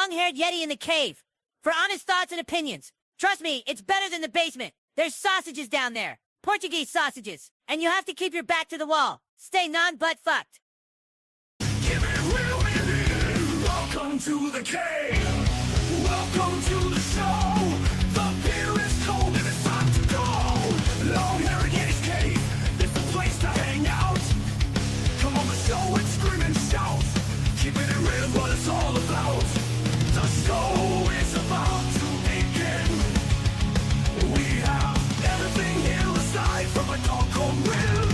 long-haired Yeti in the cave. For honest thoughts and opinions. Trust me, it's better than the basement. There's sausages down there. Portuguese sausages. And you have to keep your back to the wall. Stay non-butt fucked. Give it real in. Welcome to the cave. Welcome to the show. The beer is cold and it's time to go. LongHairedYeti'sCave. It's the place to hang out. Come on the show and scream and shout. Keeping it real is what it's all about. The show is about to begin. We have everything here aside from a doggone will.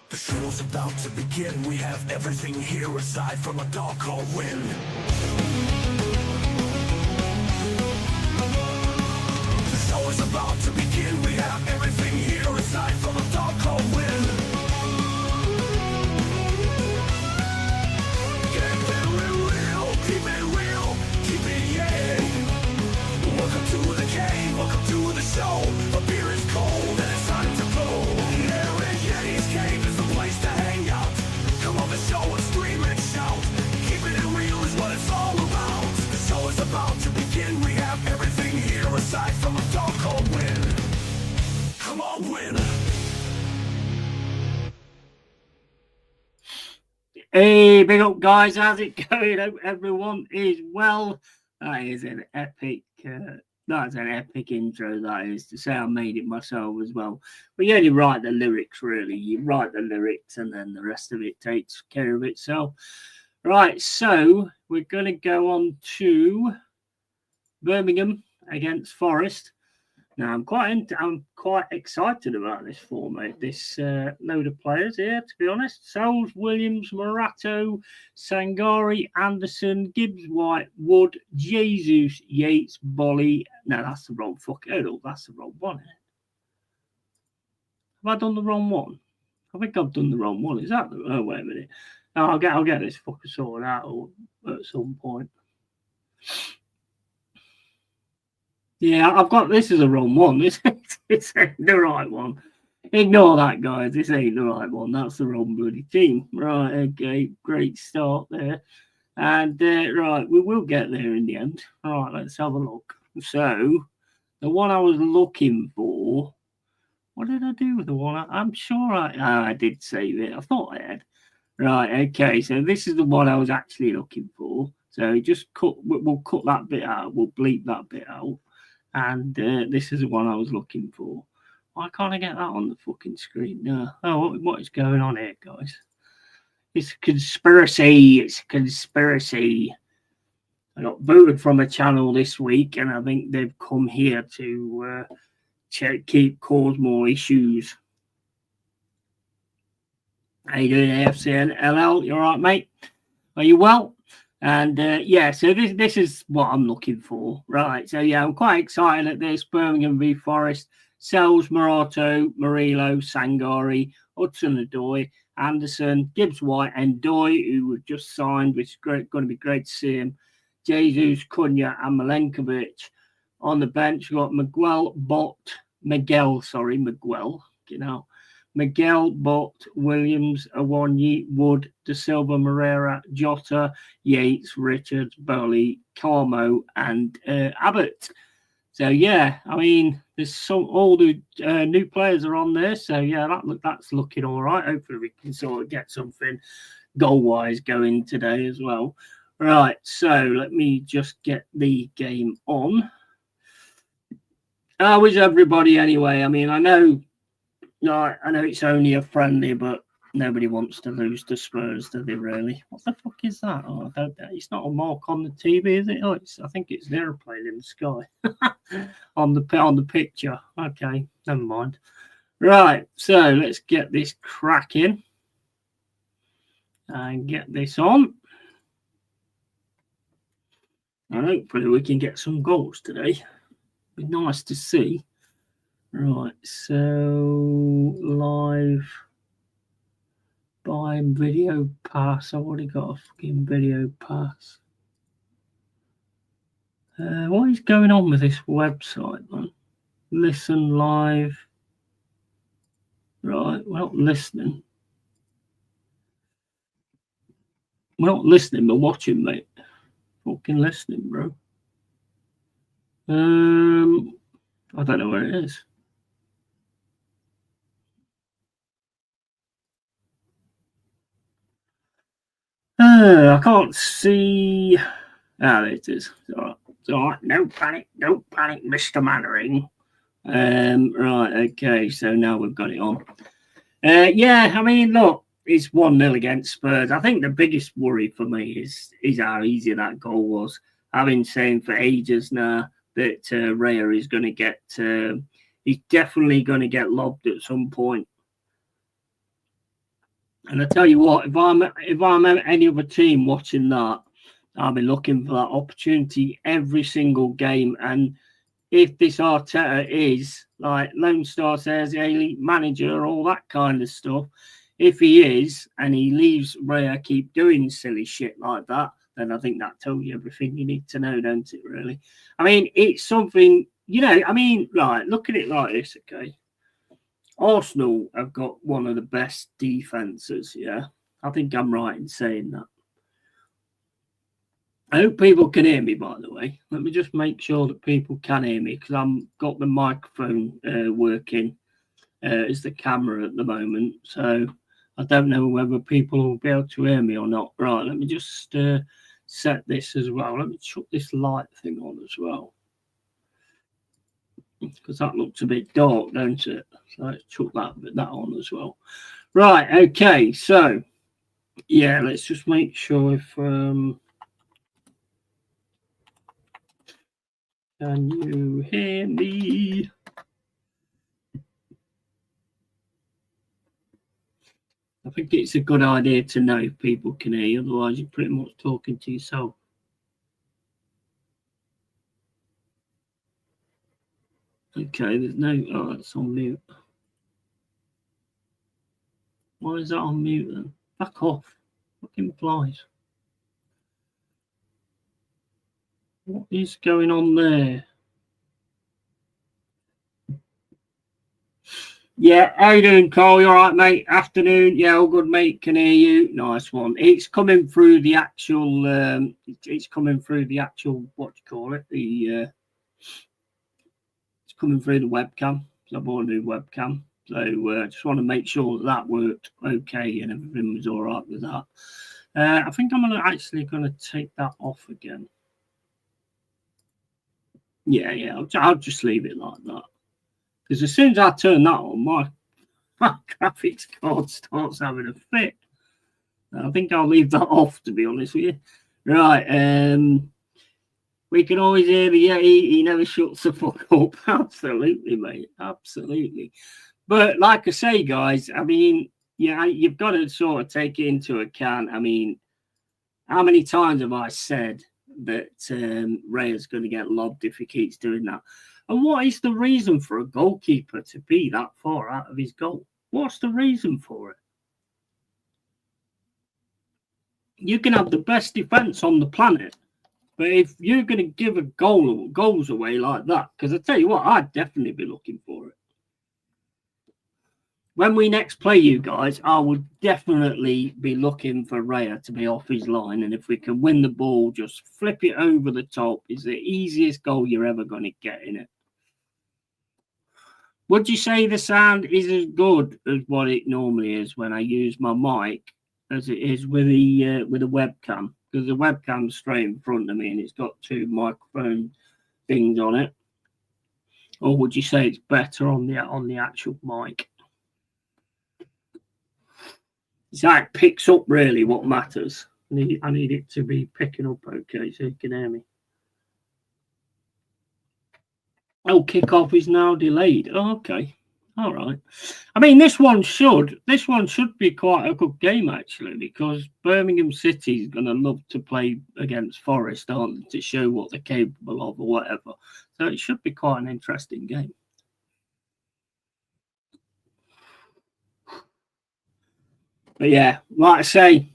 The show's about to begin. We have everything here aside from a doggone win. The show is about to begin. We have everything here aside from a doggone win. Get very real, keep it real, keep it yay. Welcome to the cave, welcome to the show. The beer is cold and it's time to blow. LongHairedYeti'sCave is the place to hang out. Come on the show and scream and shout. Keeping it real is what it's all about. The show is about to begin. We have everything here aside from a doggone win. Come on, win. Hey, big up, guys. How's it going? Hope everyone is well. That is an epic. That's an epic intro. That is to say, I made it myself as well. But you only write the lyrics, really. You write the lyrics, and then the rest of it takes care of itself. Right. So we're going to go on to Birmingham against Forest. Now, I'm quite excited about this format. This load of players here, to be honest. Soles, Williams, Morato, Sangari, Anderson, Gibbs, White, Wood, Jesus, Yates, Bolly. No, that's the wrong oh, that's the wrong one. Have I done the wrong one? I think I've done the wrong one. Is that the... Oh, wait a minute. No, I'll get this fucker sorted out at some point. Yeah, I've got this is a wrong one. This ain't the right one. Ignore that, guys. This ain't the right one. That's the wrong bloody team. Right, okay. Great start there. And, right, we will get there in the end. All right, let's have a look. So, the one I was looking for, what did I do with the one? I'm sure I did save it. I thought I had. Right, okay. So, this is the one I was actually looking for. So, we'll cut that bit out. We'll bleep that bit out. And this is the one I was looking for. Why can't I get that on the fucking screen? No. Oh, what is going on here, guys? It's a conspiracy. It's a conspiracy. I got booted from a channel this week, and I think they've come here to cause more issues. How you doing, AFCNLL? You all right, mate? Are you well? And yeah, so this is what I'm looking for, right? So yeah, I'm quite excited at this. Birmingham v Forest, Sells, Morato, Murillo, Sangari, Hudson-Odoi, Anderson, Gibbs, White, and Doy, who were just signed, which is great, going to be great to see him. Jesus, Cunha, and Milenkovic. On the bench, we've got Miguel, you know. Miguel, Bott, Williams, Awonyi, Wood, De Silva, Moreira, Jota, Yates, Richards, Bowley, Carmo, and Abbott. So yeah, I mean, there's all the new players are on there. So yeah, that's looking all right. Hopefully we can sort of get something goal-wise going today as well. Right, so let me just get the game on. How is everybody anyway? I mean, I know it's only a friendly, but nobody wants to lose to Spurs, do they, really? What the fuck is that? Oh, it's not a mark on the TV, is it? Oh, I think it's the aeroplane in the sky on the picture. Okay, never mind. Right, so let's get this cracking and get this on. And hopefully we can get some goals today. Be nice to see. Right, so live buying video pass. I've already got a fucking video pass. What is going on with this website, man? Listen live. Right, we're not listening. We're not listening, we're watching, mate. Fucking listening, bro. I don't know where it is. I can't see. There it is. It's all right. No panic, Mr. Mannering. Right, okay. So now we've got it on. Yeah, I mean, look, it's 1-0 against Spurs. I think the biggest worry for me is how easy that goal was. I've been saying for ages now that Raya is going to get. He's definitely going to get lobbed at some point. And I tell you what, if I'm any other team watching that, I'll be looking for that opportunity every single game. And if this Arteta is, like Lone Star says, elite manager, all that kind of stuff, if he is and he leaves Raya keep doing silly shit like that, then I think that tells you everything you need to know, don't it, really? I mean, it's something, I mean, right, look at it like this, okay? Arsenal have got one of the best defences, yeah? I think I'm right in saying that. I hope people can hear me, by the way. Let me just make sure that people can hear me because I've got the microphone working as the camera at the moment. So I don't know whether people will be able to hear me or not. Right, let me just set this as well. Let me chuck this light thing on as well. Because that looks a bit dark, don't it? So let's chuck that on as well. Right, okay. So, yeah, let's just make sure if... can you hear me? I think it's a good idea to know if people can hear you, otherwise you're pretty much talking to yourself. Okay, there's no... Oh, that's on mute. Why is that on mute then? Back off. Fucking flies. What is going on there? Yeah, how you doing, Carl? You all right, mate? Afternoon. Yeah, all good, mate. Can hear you. Nice one. It's coming through the actual. It's coming through the actual. What do you call it? It's coming through the webcam. So I bought a new webcam. So I just want to make sure that worked okay and everything was all right with that. I think I'm actually going to take that off again. Yeah. I'll just leave it like that. Because as soon as I turn that on, my graphics card starts having a fit. I think I'll leave that off, to be honest with you. Right. We can always hear the he never shuts the fuck up. Absolutely, mate. Absolutely. But like I say, guys, I mean, you've got to sort of take it into account. I mean, how many times have I said that Raya's going to get lobbed if he keeps doing that? And what is the reason for a goalkeeper to be that far out of his goal? What's the reason for it? You can have the best defence on the planet, but if you're going to give a goals away like that, because I tell you what, I'd definitely be looking for it. When we next play you guys, I would definitely be looking for Raya to be off his line. And if we can win the ball, just flip it over the top. It's the easiest goal you're ever going to get in it. Would you say the sound is as good as what it normally is when I use my mic as it is with the webcam? Because the webcam's straight in front of me and it's got two microphone things on it. Or would you say it's better on the actual mic? So it picks up really what matters. I need it to be picking up okay so you can hear me. Oh, kickoff is now delayed. Oh, okay. All right. I mean, this one should be quite a good game, actually, because Birmingham City is going to love to play against Forest, aren't they, to show what they're capable of or whatever. So it should be quite an interesting game. But yeah, like I say,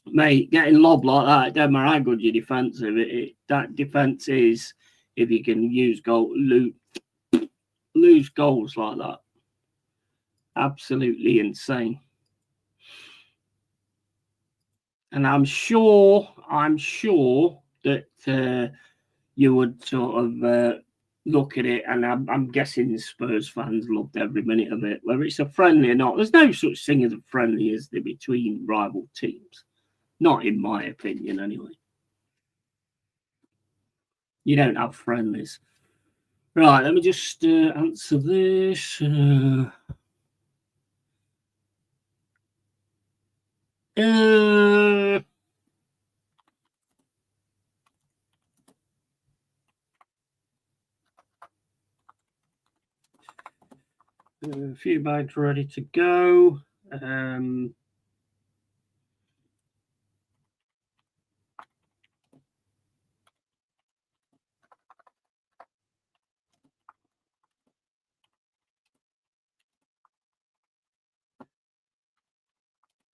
mate, getting lobbed like that, it doesn't matter how good your defence is. That defence is if you can lose goals like that. Absolutely insane. And I'm sure that you would sort of look at it, and I'm guessing the Spurs fans loved every minute of it, whether it's a friendly or not. There's no such thing as a friendly as there between rival teams. Not in my opinion, anyway. You don't have friendlies. Right, let me just answer this. A few bags ready to go.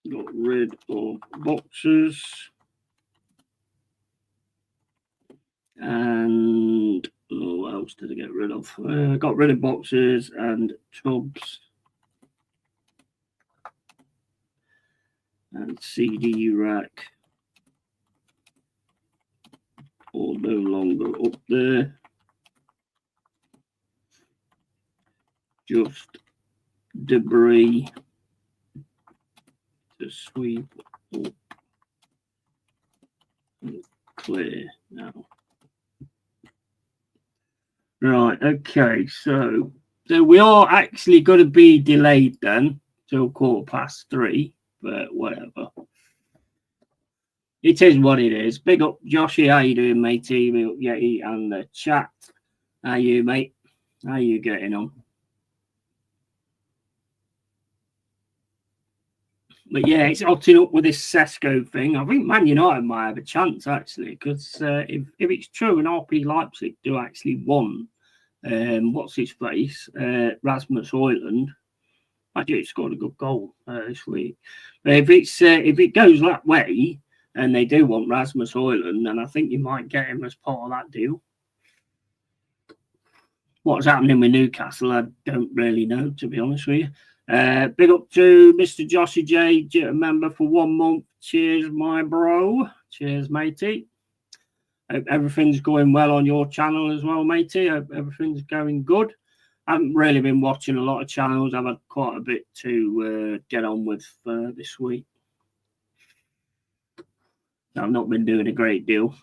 Got rid of boxes. And what else did I get rid of? Got rid of boxes and tubs. And CD rack. All no longer up there. Just debris to sweep up and clear now. Right, okay, so we are actually going to be delayed then till 3:15, but whatever. It is what it is. Big up, Joshy. How you doing, matey? Big up, Yeti, and the chat. How you, mate? How you getting on? But yeah, it's hotting up with this Sesko thing. I think Man United might have a chance, actually, because if it's true and RP Leipzig do actually want, what's his face? Rasmus Højlund. Actually, he scored a good goal this week. But if it goes that way, and they do want Rasmus Højlund, then I think you might get him as part of that deal. What's happening with Newcastle, I don't really know, to be honest with you. Big up to Mr. Joshy J, member for 1 month. Cheers, my bro. Cheers, matey. Hope everything's going well on your channel as well, matey. Hope everything's going good. I haven't really been watching a lot of channels. I've had quite a bit to get on with this week. I've not been doing a great deal.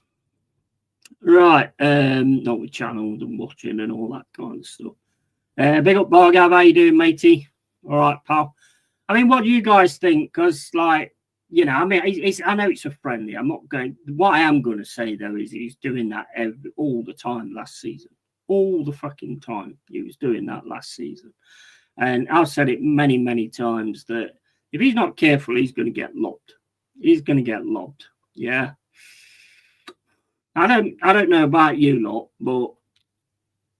Right, not with channels and watching and all that kind of stuff. Big up, Bargav. How you doing, matey? All right, pal. I mean, what do you guys think? Because, like, you know, I mean, I know it's a friendly. I'm not going. What I am going to say though is he's doing that all the time last season. All the fucking time he was doing that last season. And I've said it many, many times that if he's not careful, he's going to get lobbed. He's going to get lobbed. Yeah. I don't know about you lot, but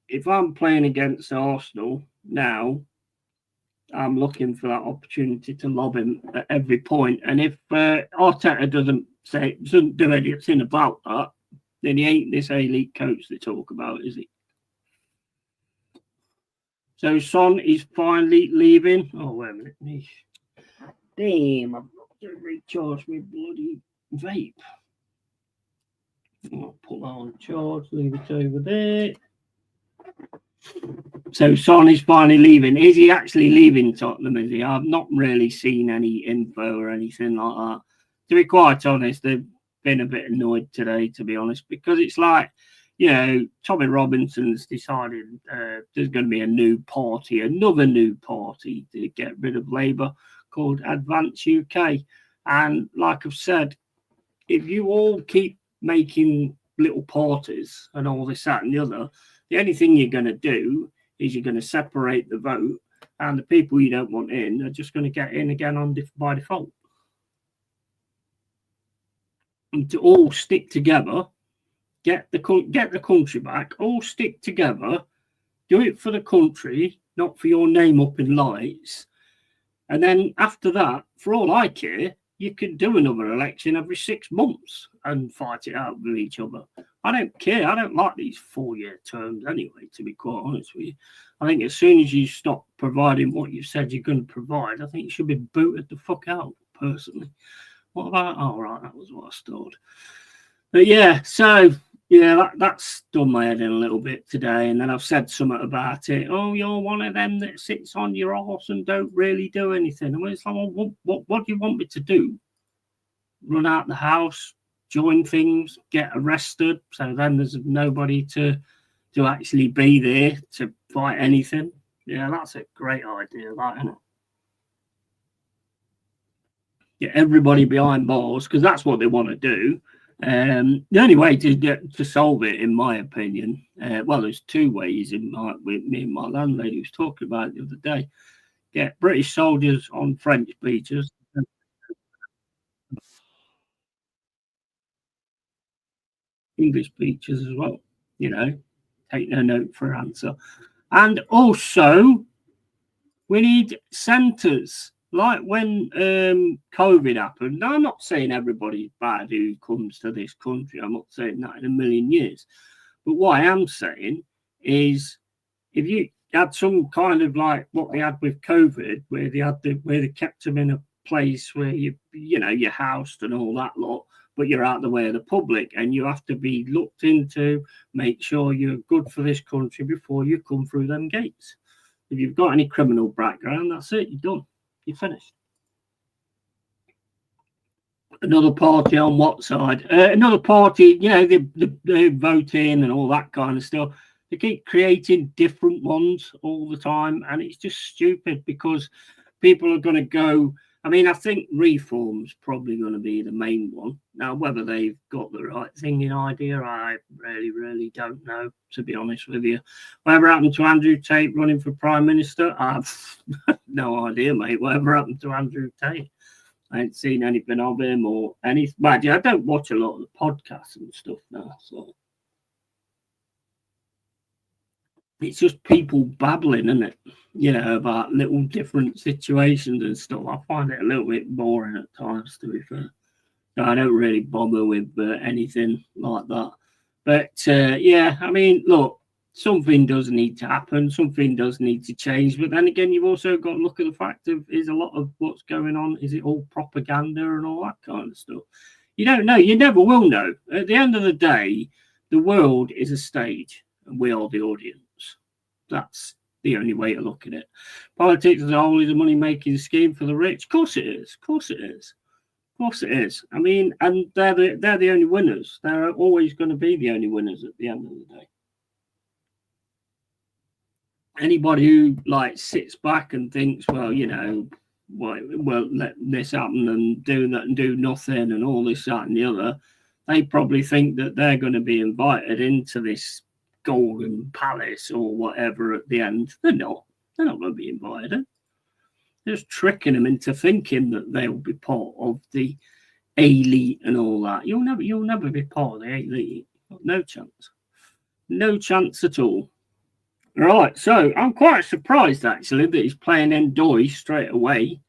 if I'm playing against Arsenal now, I'm looking for that opportunity to lob him at every point. And if Arteta doesn't do anything about that, then he ain't this elite coach they talk about, is he? So Son is finally leaving. Oh, wait a minute. Damn, I've got to recharge my bloody vape. I'll put that on charge, leave it over there. So Son is finally leaving. Is he actually leaving Tottenham, is he? I've not really seen any info or anything like that. To be quite honest, they've been a bit annoyed today, to be honest, because it's like, you know, Tommy Robinson's decided there's going to be another new party to get rid of Labour called Advance UK. And like I've said, if you all keep making little parties and all this, that and the other, the only thing you're going to do is you're going to separate the vote, and the people you don't want in are just going to get in again by default. And to all stick together, get the country back, all stick together, do it for the country, not for your name up in lights, And then after that, for all I care, you could do another election every 6 months and fight it out with each other. I don't care. I don't like these 4-year terms anyway, to be quite honest with you. I think as soon as you stop providing what you said you're going to provide, I think you should be booted the fuck out, personally. What about, oh, right, that was what I stored. But yeah, so yeah, that's done my head in a little bit today. And then I've said something about it. Oh, you're one of them that sits on your arse and don't really do anything. And it's like, well, what do you want me to do? Run out the house, join things, get arrested, so then there's nobody to actually be there to fight anything. Yeah, that's a great idea, that, isn't it? Get everybody behind bars, because that's what they want to do. The only way to solve it, in my opinion, well, there's 2 ways. With me and my landlady was talking about it the other day. Get British soldiers on French beaches. English beaches as well, take no note for answer. And also, we need centres. Like when COVID happened, now, I'm not saying everybody's bad who comes to this country. I'm not saying that in a million years. But what I am saying is, if you had some kind of like what they had with COVID, where they kept them in a place where you're housed and all that lot, but you're out the way of the public, and you have to be looked into, make sure you're good for this country before you come through them gates. If you've got any criminal background, that's it, you're done. You're finished. Another party on what side? Another party, the voting and all that kind of stuff. They keep creating different ones all the time, and it's just stupid because people are going to go. I mean, I think reform's probably going to be the main one. Now, whether they've got the right thing in idea, I really, really don't know, to be honest with you. Whatever happened to Andrew Tate running for Prime Minister, I've no idea, mate. Whatever happened to Andrew Tate? I ain't seen anything of him or anything. But I don't watch a lot of the podcasts and stuff now, so it's just people babbling, isn't it? About little different situations and stuff. I find it a little bit boring at times, to be fair. So I don't really bother with anything like that. But yeah, I mean, look, something does need to happen. Something does need to change. But then again, you've also got to look at the fact of, is a lot of what's going on, is it all propaganda and all that kind of stuff? You don't know. You never will know. At the end of the day, the world is a stage and we are the audience. That's the only way to look at it. Politics as a whole is a money-making scheme for the rich. Of course it is. Of course it is. Of course it is. I mean, and they're the only winners. They're always going to be the only winners at the end of the day. Anybody who sits back and thinks, well, let this happen and do that and do nothing and all this, that, and the other, they probably think that they're going to be invited into this golden palace or whatever at the end. They're not. They're not going to be invited. They're just tricking them into thinking that they'll be part of the elite and all that. You'll never be part of the elite. No chance. No chance at all. Right, so I'm quite surprised actually that he's playing Endoy straight away.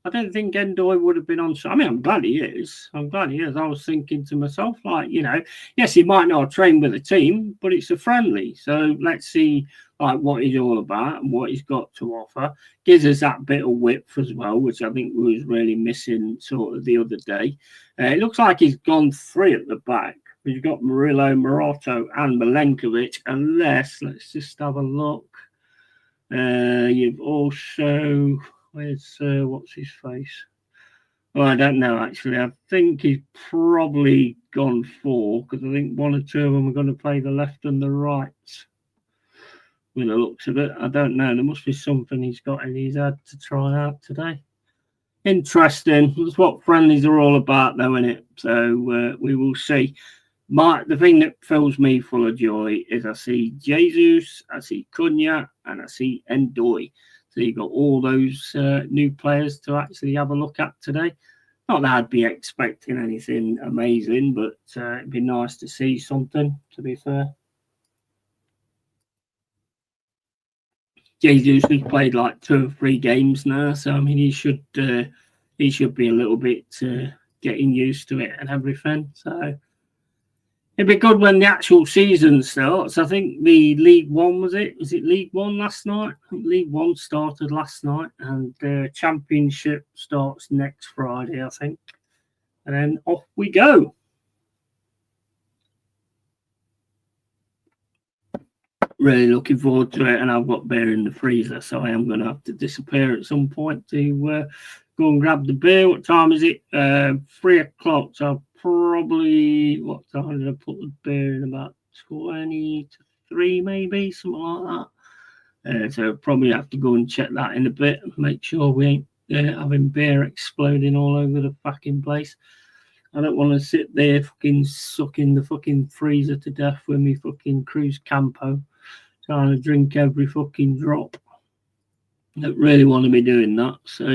I don't think Endoy would have been on. I mean, I'm glad he is. I was thinking to myself, yes, he might not train with a team, but it's a friendly. So let's see, what he's all about and what he's got to offer. Gives us that bit of width as well, which I think was really missing sort of the other day. It looks like he's gone 3 at the back. We've got Murillo, Morato, and Milenkovic. Unless, let's just have a look. You've also. Where's what's his face? Well, I don't know actually. I think he's probably gone 4 because I think 1 or 2 of them are going to play the left and the right. With the looks of it, I don't know. There must be something he's got in his head to try out today. Interesting. That's what friendlies are all about, though, isn't it? So we will see. The thing that fills me full of joy is I see Jesus, I see Cunha, and I see Endoy. So you've got all those new players to actually have a look at today. Not that I'd be expecting anything amazing, but it'd be nice to see something, to be fair. Jesus has played like 2 or 3 games now, so I mean he should be a little bit getting used to it and everything. So it'd be good when the actual season starts. I think the League One was it? Was it League One last night? I think League One started last night, and the Championship starts next Friday, I think. And then off we go. Really looking forward to it, and I've got beer in the freezer, so I am going to have to disappear at some point to go and grab the beer. What time is it? 3 o'clock. So I'll probably, what time did I put the beer in? About 20 to 3, maybe, something like that. So I'll probably have to go and check that in a bit and make sure we ain't having beer exploding all over the fucking place. I don't want to sit there fucking sucking the fucking freezer to death with me fucking Cruise Campo, trying to drink every fucking drop. I don't really want to be doing that. So,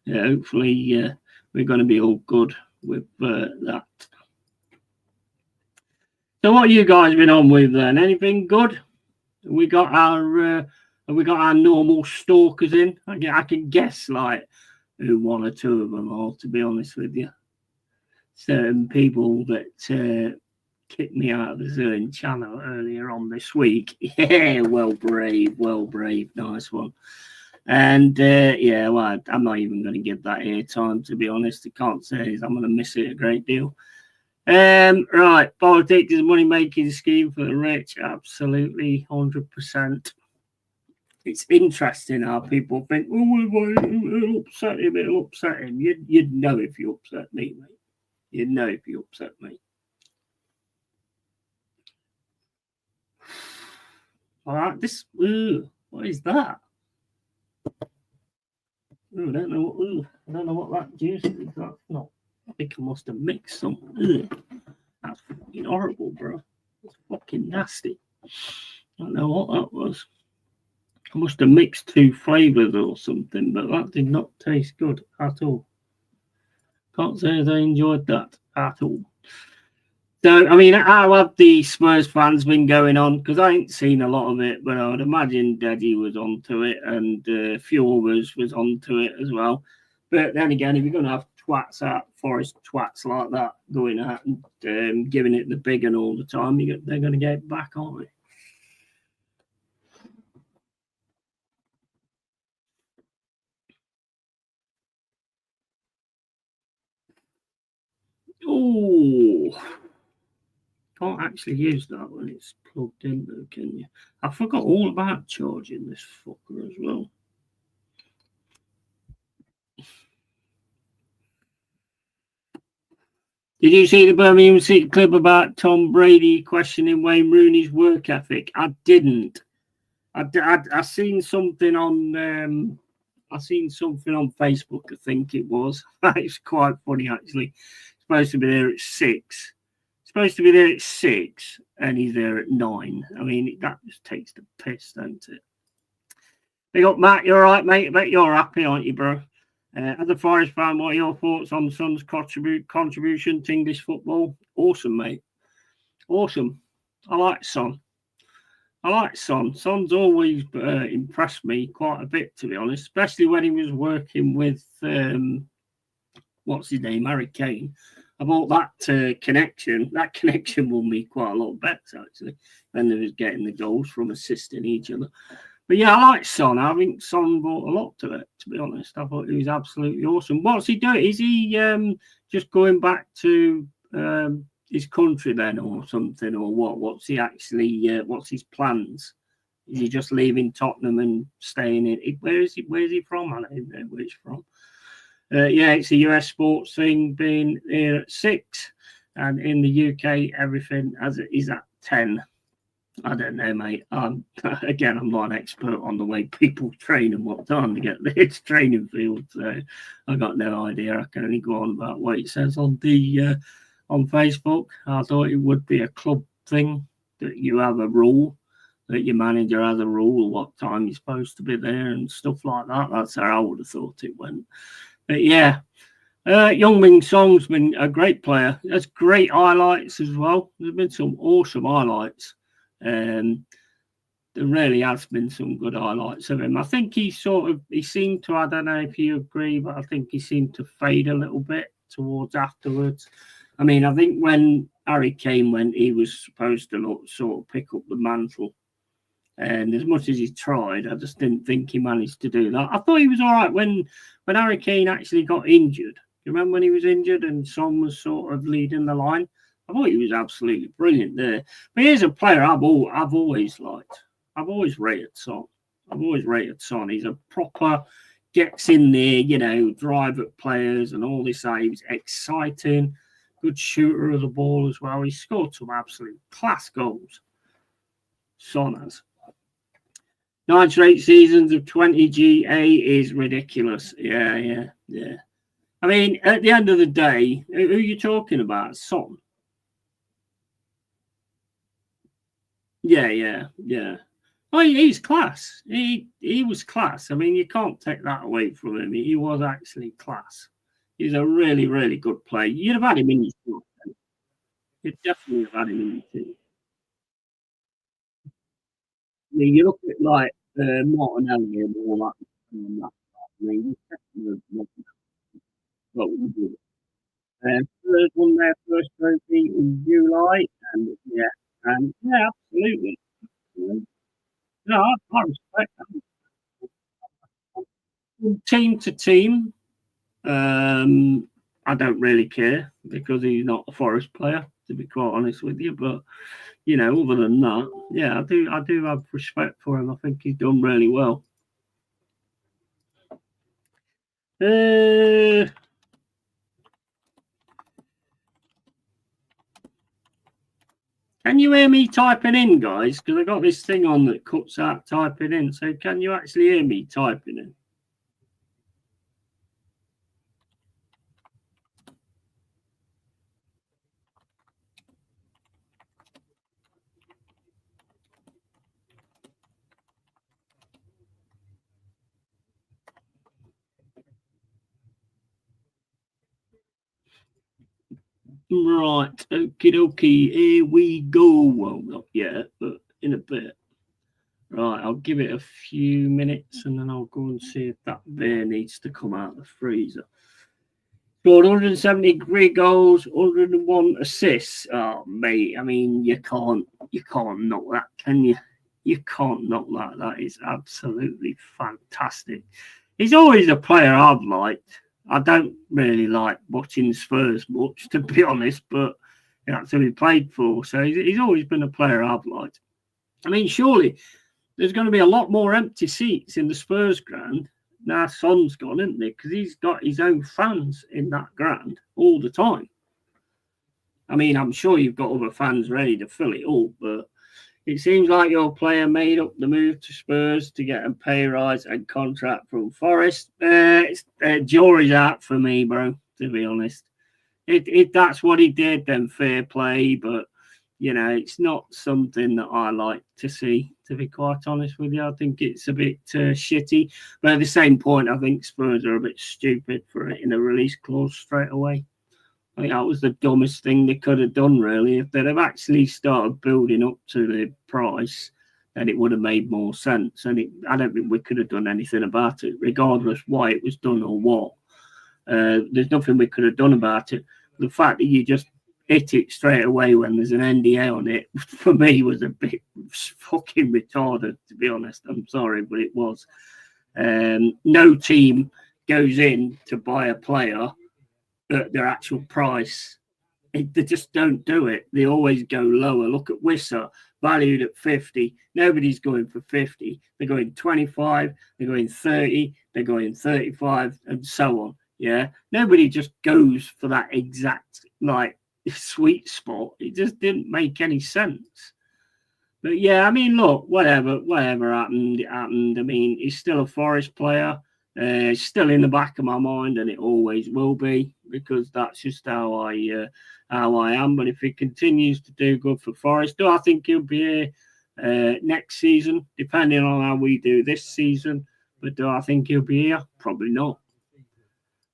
yeah, hopefully we're going to be all good with that. So what have you guys been on with then? Anything good? Have we got our normal stalkers in? I can guess like who 1 or 2 of them are, to be honest with you. Certain people that kicked me out of the Zern channel earlier on this week. Yeah, well brave, nice one. And yeah, well, I'm not even going to give that airtime, to be honest. I can't say I'm going to miss it a great deal. Right, politics is a money-making scheme for the rich. Absolutely, 100%. It's interesting how people think, oh, it'll upset him. You'd know if you upset me, mate. You'd know if you upset me. All right, this. What is that? Ooh, I don't know what that juice is. That's not. I think I must have mixed some. That's fucking horrible, bro. It's fucking nasty. I don't know what that was. I must have mixed 2 flavors or something, but that did not taste good at all. Can't say as I enjoyed that at all. So, I mean, how have the Spurs fans been going on? Because I ain't seen a lot of it, but I would imagine Daddy was onto it, and a few others was onto it as well. But then again, if you're going to have twats out, Forest twats like that, going out and giving it the big one all the time, they're going to get it back, aren't they? Oh, can't actually use that when it's plugged in, though, can you? I forgot all about charging this fucker as well. Did you see the Birmingham City clip about Tom Brady questioning Wayne Rooney's work ethic? I didn't. I seen something on. I seen something on Facebook. I think it was. It's quite funny actually. Supposed to be there at 6. Supposed to be there at 6, and he's there at 9. I mean, that just takes the piss, don't it? Big up, Matt. You're all right, mate. I bet you're happy, aren't you, bro? As a Forest fan, what are your thoughts on Son's contribution to English football? Awesome, mate. Awesome. I like Son. Son's always impressed me quite a bit, to be honest, especially when he was working with, what's his name, Harry Kane. I bought that connection. That connection won me quite a lot of bets, actually, when they was getting the goals from assisting each other. But yeah, I like Son. I think Son brought a lot to it, to be honest. I thought he was absolutely awesome. What's he doing? Is he just going back to his country then or something, or what? What's he actually, what's his plans? Is he just leaving Tottenham and staying in? Where's he from? I don't know where he's from. Yeah, it's a US sports thing, being here at 6, and in the UK, everything as it is at 10. I don't know, mate. Again, I'm not an expert on the way people train and what time to get there to training field, so I got no idea. I can only go on about what it says on the on Facebook. I thought it would be a club thing, that you have a rule, that your manager has a rule what time you're supposed to be there and stuff like that. That's how I would have thought it went. But yeah, Young-Min Song's been a great player. There's great highlights as well. There's been some awesome highlights. there really has been some good highlights of him. I think he seemed to, I don't know if you agree, but I think he seemed to fade a little bit towards afterwards. I mean, I think when Harry Kane went, he was supposed to sort of pick up the mantle. And as much as he tried, I just didn't think he managed to do that. I thought he was all right when Harry Kane actually got injured. You remember when he was injured and Son was sort of leading the line? I thought he was absolutely brilliant there. But here's a player I've always liked. I've always rated Son. He's a proper, gets in there, drive at players and all this. He's exciting, good shooter of the ball as well. He scored some absolute class goals. Son has. 9 straight seasons of 20 GA is ridiculous. Yeah. I mean, at the end of the day, who are you talking about? Son. Yeah. Oh, he's class. He was class. I mean, you can't take that away from him. He was actually class. He's a really, really good player. You'd have had him in your team. You'd definitely have had him in your team. I mean, you look at like Martinelli and all that. I mean, what we do. Spurs won their first trophy in July, and absolutely. No, I respect that. Team to team, I don't really care because he's not a Forest player, to be quite honest with you. But other than that, yeah, I do have respect for him. I think he's done really well. Can you hear me typing in, guys? Because I got this thing on that cuts out typing in. So can you actually hear me typing in? Right, okie dokie, here we go. Well, not yet, but in a bit. Right, I'll give it a few minutes and then I'll go and see if that beer needs to come out of the freezer. Scored 173 goals, 101 assists. Oh, mate, I mean, you can't knock that, can you? You can't knock that. That is absolutely fantastic. He's always a player I've liked. I don't really like watching Spurs much, to be honest, but that's who he played for. So he's always been a player I've liked. I mean, surely there's going to be a lot more empty seats in the Spurs ground. Now Son's gone, isn't there? Because he's got his own fans in that ground all the time. I mean, I'm sure you've got other fans ready to fill it all, but it seems like your player made up the move to Spurs to get a pay rise and contract from Forest. Jury's out for me, bro, to be honest. If that's what he did, then fair play, but it's not something that I like to see, to be quite honest with you. I think it's a bit shitty. But at the same point, I think Spurs are a bit stupid for it in a release clause straight away. I think that was the dumbest thing they could have done, really. If they'd have actually started building up to the price, then it would have made more sense. And I don't think we could have done anything about it, regardless why it was done or what. There's nothing we could have done about it. The fact that you just hit it straight away when there's an NDA on it, for me, was a bit fucking retarded, to be honest. I'm sorry, but it was. No team goes in to buy a player at their actual price. They just don't do it. They always go lower. Look at Wissa, valued at 50. Nobody's going for 50. They're going 25. They're going 30. They're going 35, and so on. Yeah, nobody just goes for that exact sweet spot. It just didn't make any sense. But yeah, I mean, look, whatever happened, it happened. I mean, he's still a Forest player. It's still in the back of my mind, and it always will be, because that's just how I am. But if he continues to do good for Forest, do I think he'll be here next season, depending on how we do this season? But do I think he'll be here? Probably not.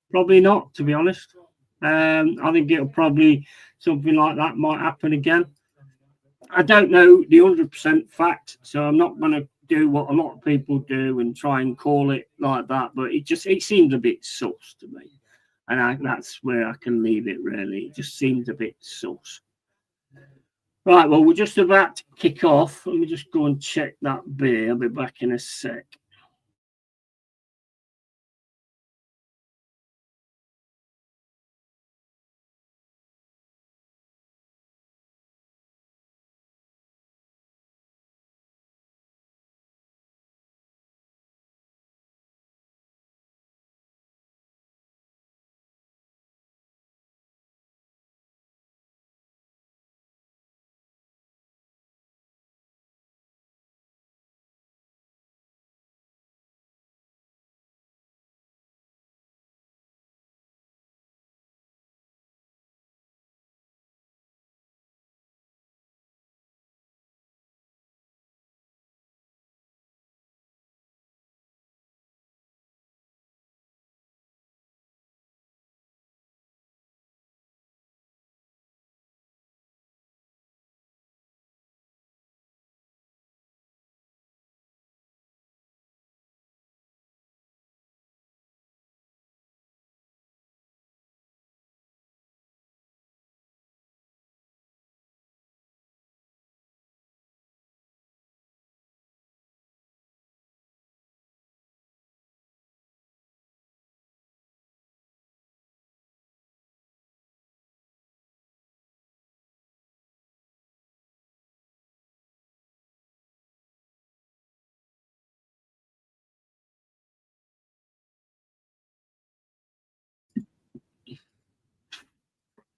Probably not, to be honest. I think it'll probably, something like that might happen again. I don't know the 100% fact, so I'm not going to do what a lot of people do and try and call it like that. But it seems a bit sus to me, and that's where I can leave it. Really, it just seems a bit sus. Right, well, we're just about to kick off. Let me just go and check that beer. I'll be back in a sec.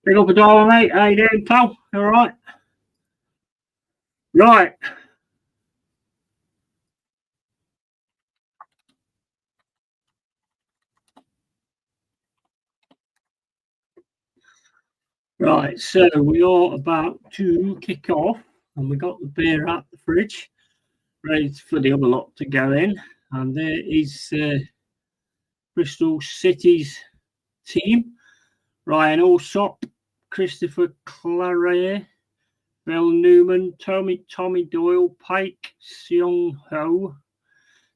Pick up a dollar, mate. How you doing, pal? All right. Right. Right, so we are about to kick off, and we got the beer out the fridge, ready for the other lot to go in. And there is Bristol City's team: Ryan Allsop, Christopher Clare, Bill Newman, Tommy Doyle, Pike, Seong Ho,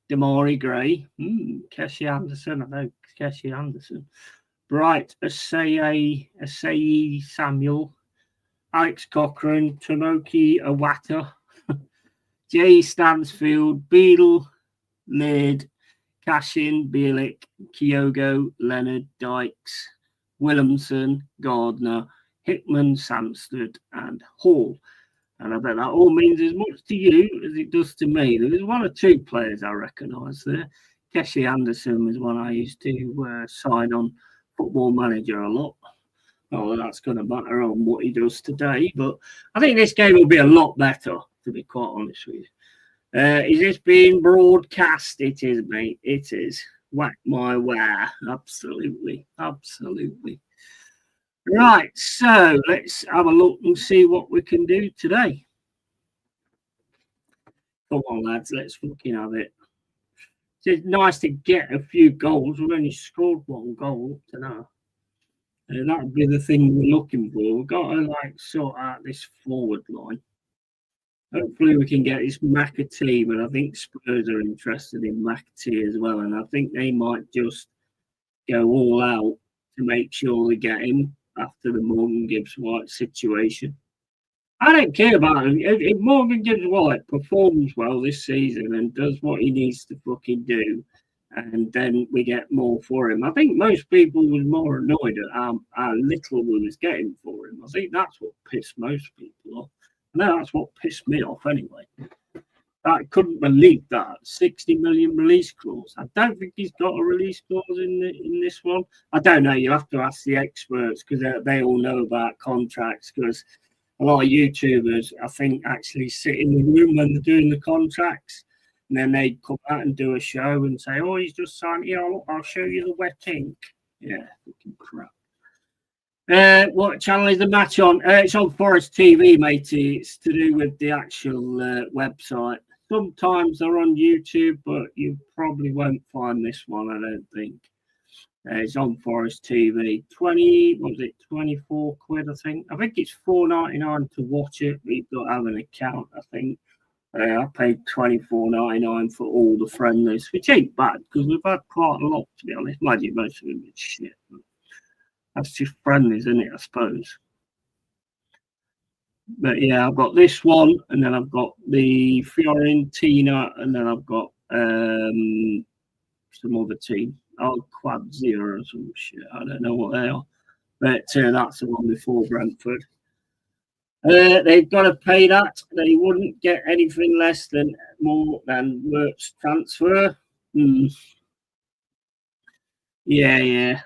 Damari Gray, Kessie Anderson. I know Kessie Anderson. Bright, Asai Samuel, Alex Cochran, Tomoki Awata, Jay Stansfield, Beadle, Laird, Cashin, Bielik, Kyogo, Leonard, Dykes, Williamson, Gardner, Hickman, Samsted, and Hall. And I bet that all means as much to you as it does to me. There's one or two players I recognise there. Kessie Anderson was one I used to sign on Football Manager a lot. Oh, that's going to matter on what he does today. But I think this game will be a lot better, to be quite honest with you. Is this being broadcast? It is, mate. It is. Whack my ware. Absolutely. Absolutely. Right. So let's have a look and see what we can do today. Come on, lads. Let's fucking have it. It's nice to get a few goals. We've only scored one goal up to now. That would be the thing we're looking for. We've got to sort out this forward line. Hopefully we can get this McAtee, but I think Spurs are interested in McAtee as well, and I think they might just go all out to make sure they get him after the Morgan Gibbs White situation. I don't care about him. If Morgan Gibbs White performs well this season and does what he needs to fucking do, and then we get more for him. I think most people was more annoyed at how little we was getting for him. I think that's what pissed most people off. No, that's what pissed me off anyway. I couldn't believe that 60 million release clause. I don't think he's got a release clause in this one. I don't know. You'll have to ask the experts because they all know about contracts. Because a lot of YouTubers, I think, actually sit in the room when they're doing the contracts, and then they come out and do a show and say, "Oh, he's just signed. I'll show you the wet ink." Yeah, fucking crap. What channel is the match on? It's on Forest TV, matey. It's to do with the actual website. Sometimes they're on YouTube, but you probably won't find this one, I don't think. It's on Forest TV. 20, what was it, 24 quid, I think. I think it's $4.99 to watch it, but you've got to have an account, I think. I paid $24.99 for all the friendlies, which ain't bad because we've had quite a lot, to be honest. Imagine most of them is shit. That's just friendlies, isn't it, I suppose? But yeah, I've got this one, and then I've got the Fiorentina, and then I've got some other team. Oh, Quad Zero or some shit. I don't know what they are. But that's the one before Brentford. They've got to pay that. They wouldn't get anything less than more than Wirt's transfer. Yeah, yeah.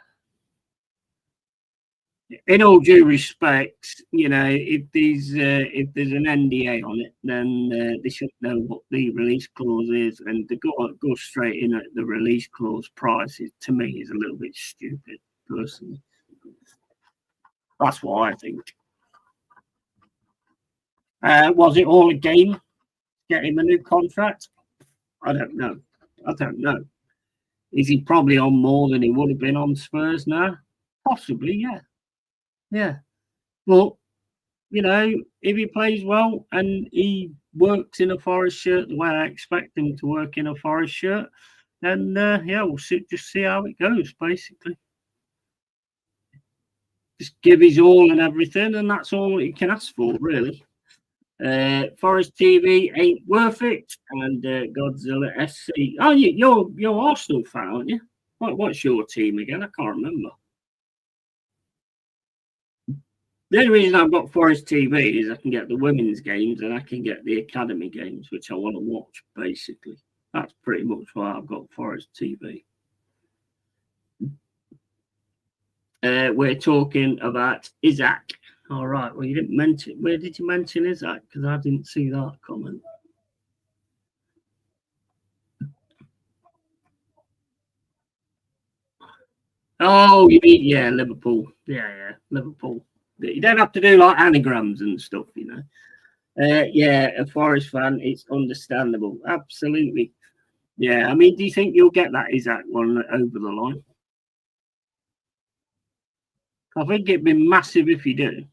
In all due respect, you know, if there's an NDA on it, then they should know what the release clause is, and to go straight in at the release clause price is, to me, is a little bit stupid. Personally, that's what I think. Was it all a game? Get him a new contract? I don't know. Is he probably on more than he would have been on Spurs now? Possibly, yeah. Yeah. Well, you know, if he plays well and he works in a Forest shirt the way I expect him to work in a Forest shirt, then yeah, we'll just see how it goes, basically. Just give his all and everything, and that's all you can ask for, really. Forest TV ain't worth it, and Godzilla SC. Oh, you're Arsenal fan, aren't you? What's your team again? I can't remember. The only reason I've got Forest TV is I can get the women's games and I can get the academy games, which I want to watch, basically. That's pretty much why I've got Forest TV. We're talking about Isaac. All right. Well, you didn't mention. Where did you mention Isaac? Because I didn't see that comment. Oh, you mean, yeah, Liverpool. Yeah, Liverpool. You don't have to do like anagrams and stuff, you know. Yeah, a Forest fan, it's understandable. Absolutely. Yeah, I mean, do you think you'll get that Isaac one over the line? I think it'd be massive if you do.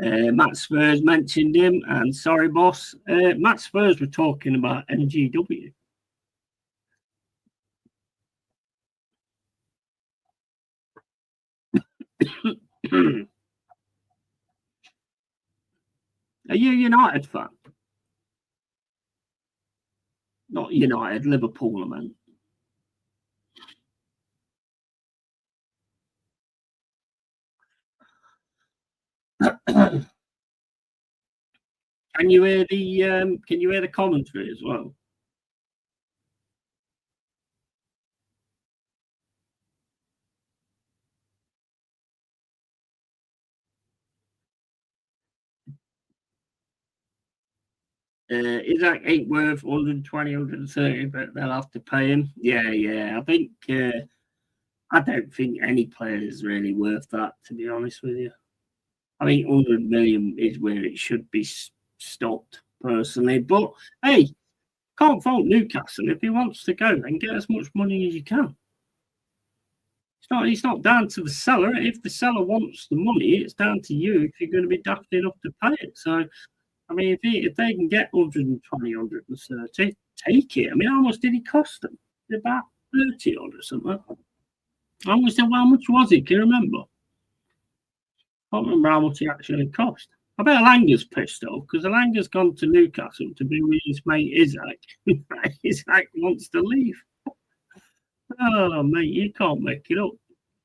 Matt Spurs mentioned him, and sorry, boss. Matt Spurs were talking about NGW. Are you a United fan? Not United, Liverpool, I meant. Can you hear the commentary as well? Isaac ain't worth 120, 130, but they'll have to pay him. Yeah. I think I don't think any player is really worth that, to be honest with you. I think 100 million is where it should be stopped, personally. But hey, can't fault Newcastle. If he wants to go, then get as much money as you can. It's not down to the seller. If the seller wants the money, it's down to you if you're going to be daft enough to pay it. So, I mean, if they can get 120, 130, take it. I mean, how much did he cost them? About 30 odd or something. How much was it? Can you remember? I can't remember how much it actually cost. I bet Alanga's pissed off because Alanga's gone to Newcastle to be with his mate Isaac. Isaac wants to leave. Oh, mate, you can't make it up.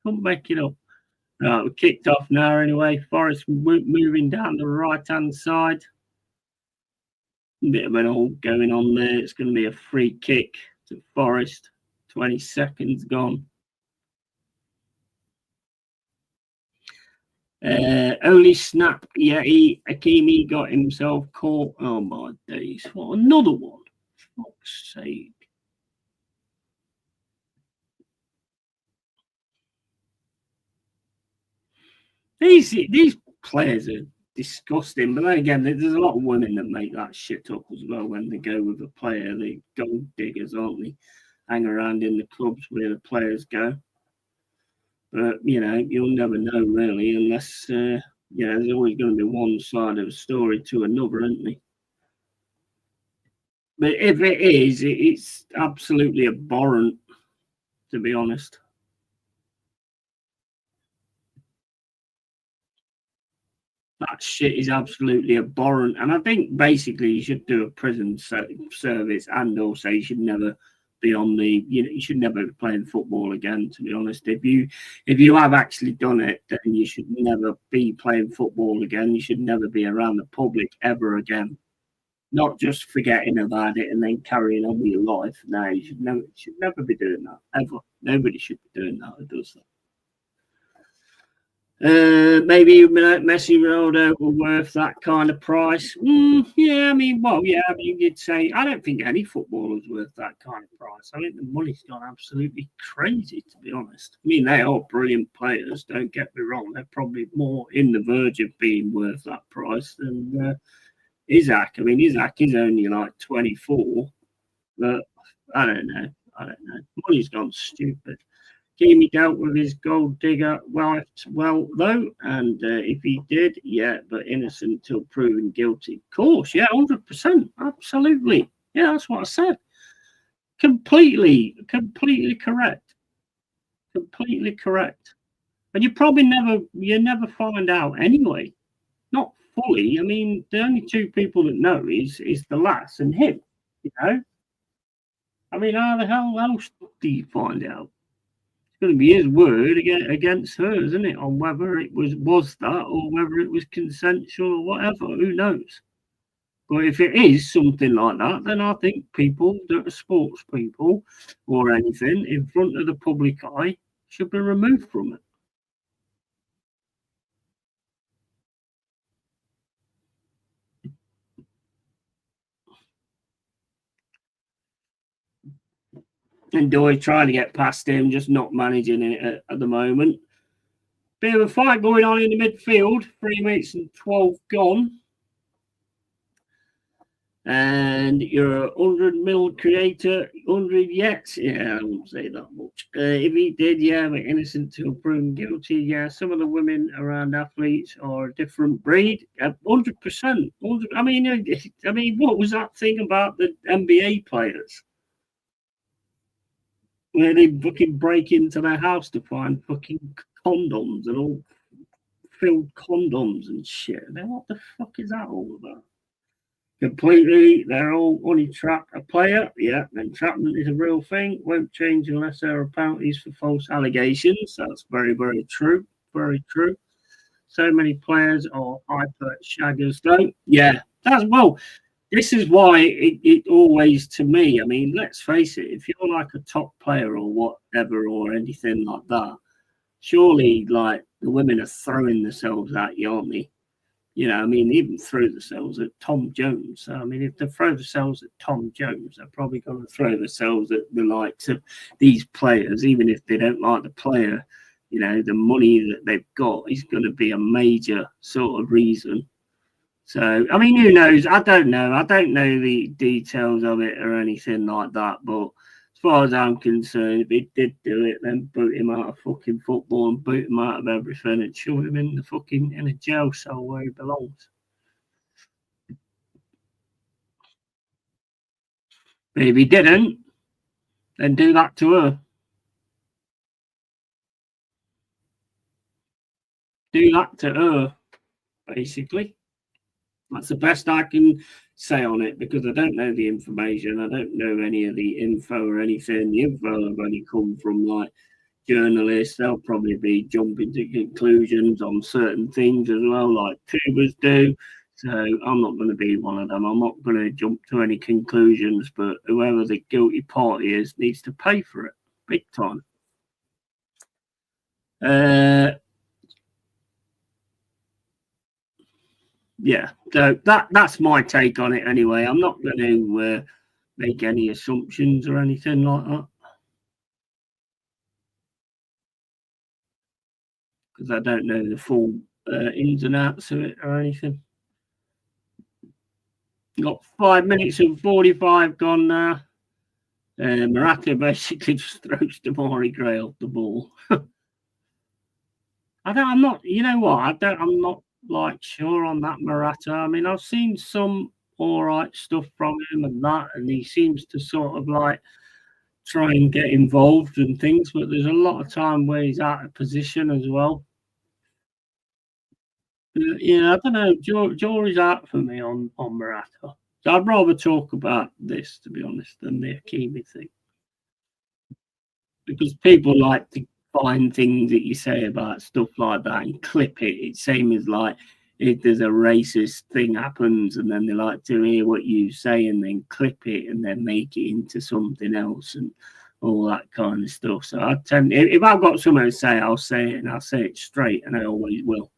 Can't make it up. Right, we're kicked off now anyway. Forest moving down the right-hand side. A bit of an hold going on there. It's going to be a free kick to Forest. 20 seconds gone. Only snap. Yeah, Hakimi got himself caught. Oh my days! What, another one? For fuck's sake! These players are disgusting. But then again, there's a lot of women that make that shit up as well when they go with a player. They gold diggers, aren't they? Hang around in the clubs where the players go. But you'll never know really, unless there's always going to be one side of a story to another, isn't there? But if it is, it's absolutely abhorrent, to be honest. That shit is absolutely abhorrent, and I think basically you should do a prison service, and also you should never be on the. You should never be playing football again. To be honest, if you have actually done it, then you should never be playing football again. You should never be around the public ever again. Not just forgetting about it and then carrying on with your life. No, you should never be doing that ever. Nobody should be doing that who does that. Maybe Messi, Ronaldo were worth that kind of price. Yeah, I mean, you'd say I don't think any footballer's worth that kind of price. I think the money's gone absolutely crazy, to be honest. I mean, they are brilliant players. Don't get me wrong; they're probably more in the verge of being worth that price than Isaac. I mean, Isaac is only like 24, but I don't know. Money's gone stupid. Jamie dealt with his gold digger wife well, though, and if he did, yeah, but innocent till proven guilty. Of course, yeah, 100%, absolutely. Yeah, that's what I said. Completely correct. Completely correct. And you never find out anyway. Not fully. I mean, the only two people that know is the lass and him. I mean, how the hell else do you find out? Going to be his word against hers, isn't it? On whether it was that or whether it was consensual or whatever, who knows? But if it is something like that, then I think people that are sports people or anything in front of the public eye should be removed from it. And Doy trying to get past him, just not managing it at the moment. Bit of a fight going on in the midfield. 3 minutes and 12 gone. And you're 100 mil creator, 100 yet. Yeah, I won't say that much. If he did, yeah, but innocent till proven guilty. Yeah, some of the women around athletes are a different breed. 100%. I mean, what was that thing about the NBA players? Where they fucking break into their house to find fucking condoms and all filled condoms and shit. Then what the fuck is that all about? Completely, they're all only trap a player. Yeah, entrapment is a real thing. Won't change unless there are penalties for false allegations. That's very, very true. Very true. So many players are hyper shaggers, though. Yeah, that's well. This is why it always, to me, I mean, let's face it, if you're like a top player or whatever or anything like that, surely like the women are throwing themselves at you, aren't they? I mean, even throw themselves at Tom Jones. I mean, if they throw themselves at Tom Jones, they're probably going to throw themselves at the likes of these players, even if they don't like the player. The money that they've got is going to be a major sort of reason. So, I mean, who knows? I don't know. I don't know the details of it or anything like that. But as far as I'm concerned, if he did do it, then boot him out of fucking football and boot him out of everything and shove him in a jail cell where he belongs. But if he didn't, then do that to her. Do that to her, basically. That's the best I can say on it because I don't know the information. I don't know any of the info or anything. The info have only come from like journalists. They'll probably be jumping to conclusions on certain things as well, like tubers do. So I'm not going to be one of them. I'm not going to jump to any conclusions, but whoever the guilty party is needs to pay for it big time. Yeah, so that's my take on it anyway. I'm not going to make any assumptions or anything like that because I don't know the full ins and outs of it or anything. Got 5 minutes and 45 gone now. Morata basically just throws Damari Gray off the ball. I'm not, you know what? I'm not like sure on that Morata. I mean, I've seen some all right stuff from him and that, and he seems to sort of like try and get involved and things, but there's a lot of time where he's out of position as well. Yeah, I don't know. Jury's out for me on Morata. So I'd rather talk about this, to be honest, than the Hakimi thing. Because people like to find things that you say about stuff like that and clip it. It's same as like if there's a racist thing happens and then they like to hear what you say and then clip it and then make it into something else and all that kind of stuff. So I tend, if I've got something to say, I'll say it and I'll say it straight, and I always will.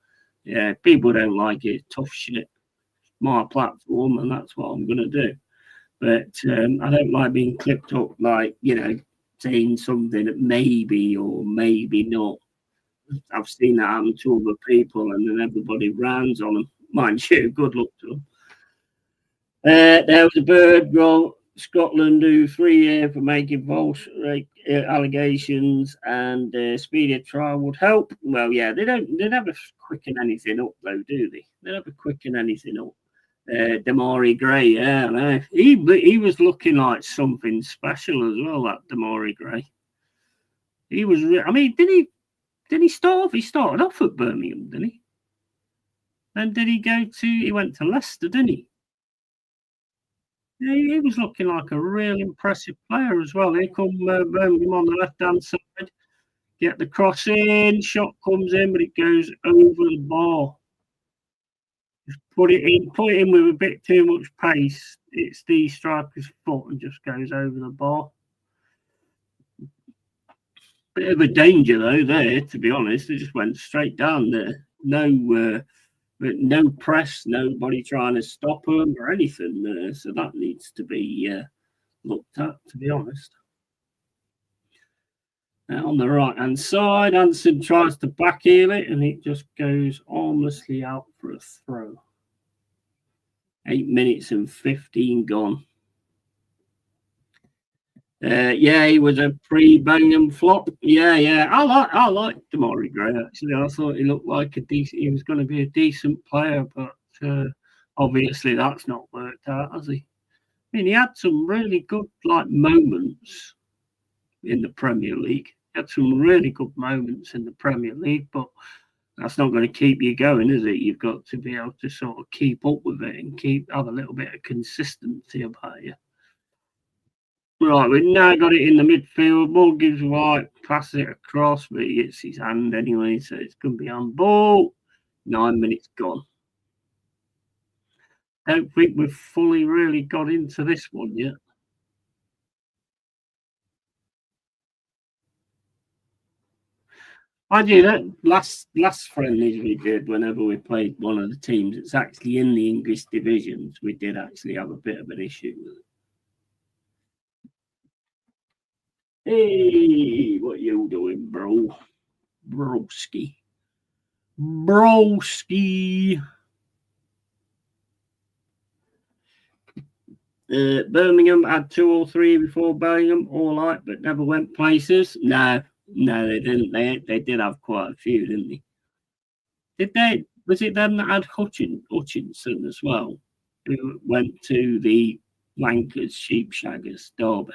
Yeah, if people don't like it, tough shit. My platform, and that's what I'm gonna do. But I don't like being clipped up, like, saying something that maybe or maybe not. I've seen that happen to other people, and then everybody rounds on them. Mind you, good luck to them. There was a bird wrong. Scotland do 3 years for making false allegations, and speedier trial would help. Well, yeah, they never quicken anything up, though, do they? They never quicken anything up. Damari Gray, yeah, no. He was looking like something special as well. That Damari Gray, he was. I mean, did he start off? He started off at Birmingham, didn't he? Then did he go to? He went to Leicester, didn't he? Yeah, he was looking like a real impressive player as well. Here come Birmingham on the left hand side. Get the cross in, shot comes in, but it goes over the bar. Put it in with a bit too much pace. It's the striker's foot and just goes over the bar. Bit of a danger though there, to be honest. It just went straight down there. No press, nobody trying to stop them or anything there. So that needs to be looked at, to be honest. Now on the right hand side, Anson tries to backheel it and it just goes harmlessly out for a throw. 8 minutes and 15 gone. Yeah, he was a pre-Birmingham flop. Yeah. I like Damari Gray actually. I thought he looked like he was going to be a decent player, but obviously that's not worked out, has he? I mean, he had some really good moments in the Premier League. He had some really good moments in the Premier League, but that's not going to keep you going, is it? You've got to be able to sort of keep up with it and have a little bit of consistency about you. Right, we've now got it in the midfield. Ball gives White, passes it across, but he hits his hand anyway, so it's going to be on ball. 9 minutes gone. Don't think we've fully really got into this one yet. I do that last friendlies we did whenever we played one of the teams. It's actually in the English divisions. We did actually have a bit of an issue with it. Hey, what you doing, bro? Broski. Birmingham had 2 or 3 before Birmingham, all right, but never went places. No, they didn't. They did have quite a few, didn't they? Did they? Was it them that had Hutchinson as well, who went to the Lankers, Sheepshaggers, Derby?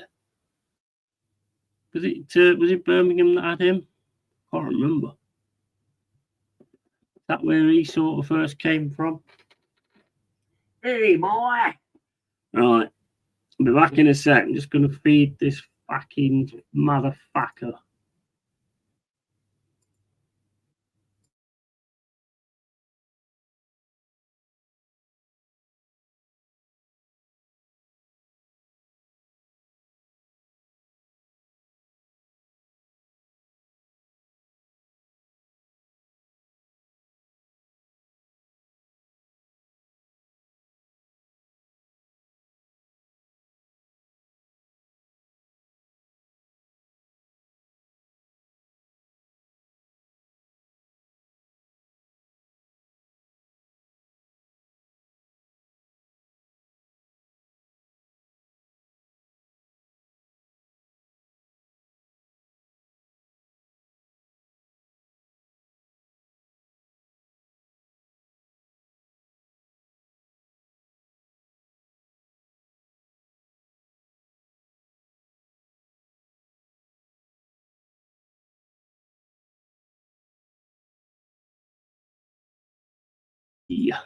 Was it Birmingham that had him? I can't remember. Is that where he sort of first came from? Hey, boy! Right, I'll be back in a sec. I'm just going to feed this fucking motherfucker. Yeah.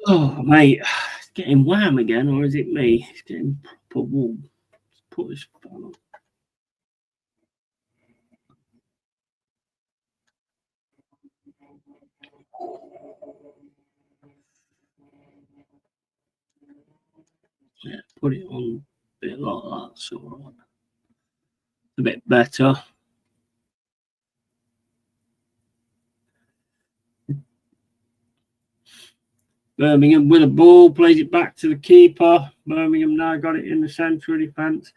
Oh, mate, it's getting wham again, or is it me? It's getting proper warm. Let's put this fan on. Yeah, put it on a bit like that, so right. A bit better. Birmingham with a ball, plays it back to the keeper. Birmingham now got it in the central defence.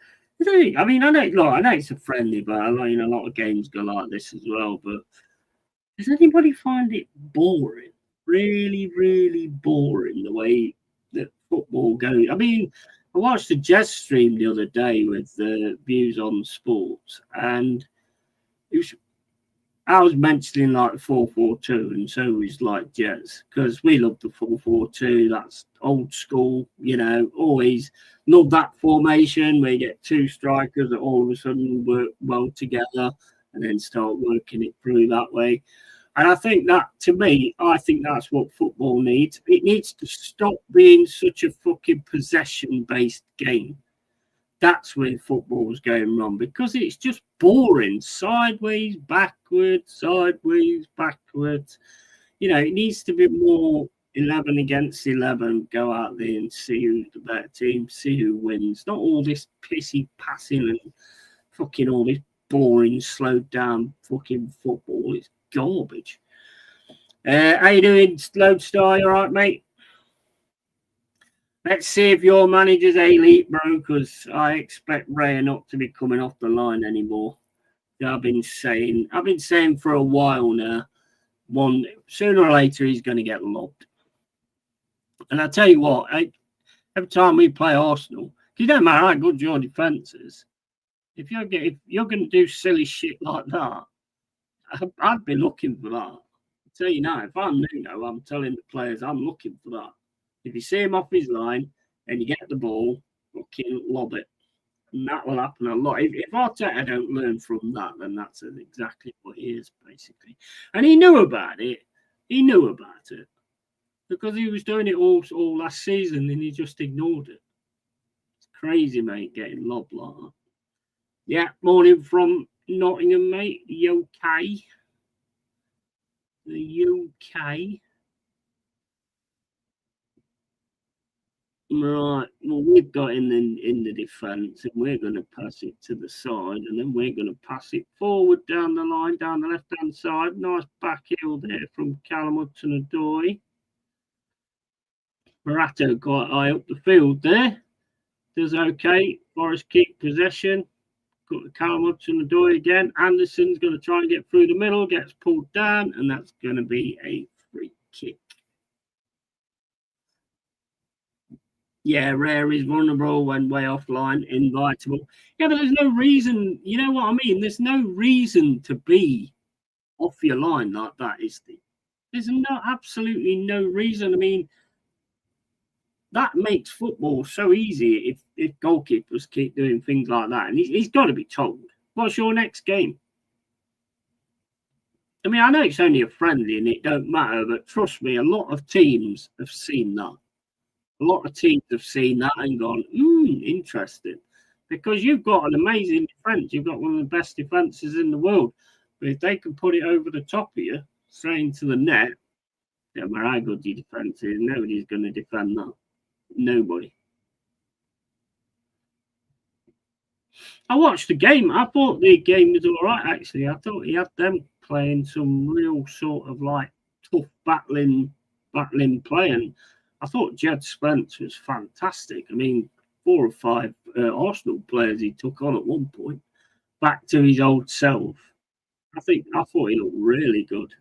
I mean, I know it's a friendly, but I know a lot of games go like this as well. But does anybody find it boring? Really, really boring the way that football goes. I mean, I watched the Jazz stream the other day with the views on sports, and it was I was mentioning like the 4-4-2, and so was like Jets, because we love the 4-4-2. That's old school, always love that formation where you get two strikers that all of a sudden work well together and then start working it through that way. And I think that, to me, I think that's what football needs. It needs to stop being such a fucking possession-based game. That's where football's going wrong, because it's just boring. Sideways, backwards, sideways, backwards. It needs to be more 11 against 11. Go out there and see who's the better team, see who wins. Not all this pissy passing and fucking all this boring, slowed down fucking football. It's garbage. How you doing, Lodestar? You all right, mate? Let's see if your manager's elite, bro, because I expect Raya not to be coming off the line anymore. I've been saying for a while now, sooner or later he's going to get lobbed. And I tell you what, every time we play Arsenal, it don't matter how good your defence is, if you're going to do silly shit like that, I'd be looking for that. I tell you now, if I'm Nuno, I'm telling the players I'm looking for that. If you see him off his line and you get the ball, fucking lob it. And that will happen a lot. If Arteta don't learn from that, then that's exactly what he is, basically. And he knew about it. He knew about it. Because he was doing it all last season and he just ignored it. It's crazy, mate, getting lobbed like that. Yeah, morning from Nottingham, mate. The UK. The UK. Right, well, we've got in the defence, and we're going to pass it to the side, and then we're going to pass it forward down the line, down the left-hand side. Nice back heel there from Callum Hudson-Odoi. Morato quite high up the field there. Does okay. Forest keep possession. Got Callum Hudson-Odoi again. Anderson's going to try and get through the middle, gets pulled down, and that's going to be a free kick. Yeah, Rare is vulnerable when way offline, invitable. Yeah, but there's no reason, you know what I mean? There's no reason to be off your line like that, is there? There's absolutely no reason. I mean, that makes football so easy if goalkeepers keep doing things like that. And he's got to be told, what's your next game? I mean, I know it's only a friendly and it don't matter, but trust me, a lot of teams have seen that. A lot of teams have seen that and gone, interesting. Because you've got an amazing defence. You've got one of the best defences in the world. But if they can put it over the top of you, straight into the net, no matter how good your defence is, nobody's going to defend that. Nobody. I watched the game. I thought the game was all right, actually. I thought he had them playing some real sort of like tough battling play. And I thought Jed Spence was fantastic. I mean, 4 or 5 Arsenal players he took on at one point, back to his old self. I thought he looked really good.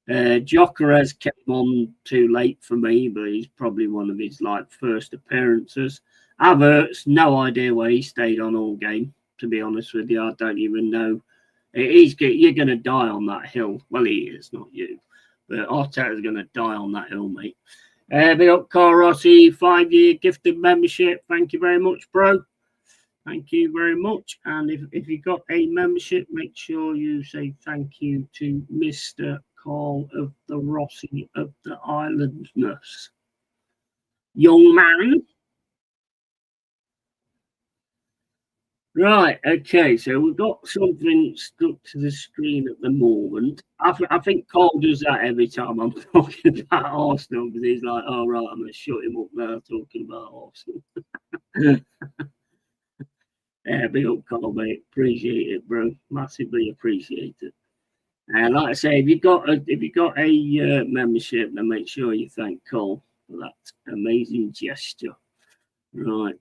Gyökeres came on too late for me, but he's probably one of his first appearances. Havertz, no idea where he stayed on all game. To be honest with you, I don't even know. You're going to die on that hill. Well, he is, not you. But Arteta's going to die on that hill, mate. Big up Carl Rossi, 5-year gifted membership. Thank you very much, bro. Thank you very much. And if you got a membership, make sure you say thank you to Mr. call of the Rossi of the Islandness. Young man. Right, okay, so we've got something stuck to the screen at the moment. I think Cole does that every time I'm talking about Arsenal, because he's like, oh, right, I'm going to shut him up now talking about Arsenal. Yeah, big up, Cole, mate. Appreciate it, bro. Massively appreciate it. And like I say, if you got a membership, then make sure you thank Cole for that amazing gesture. Right.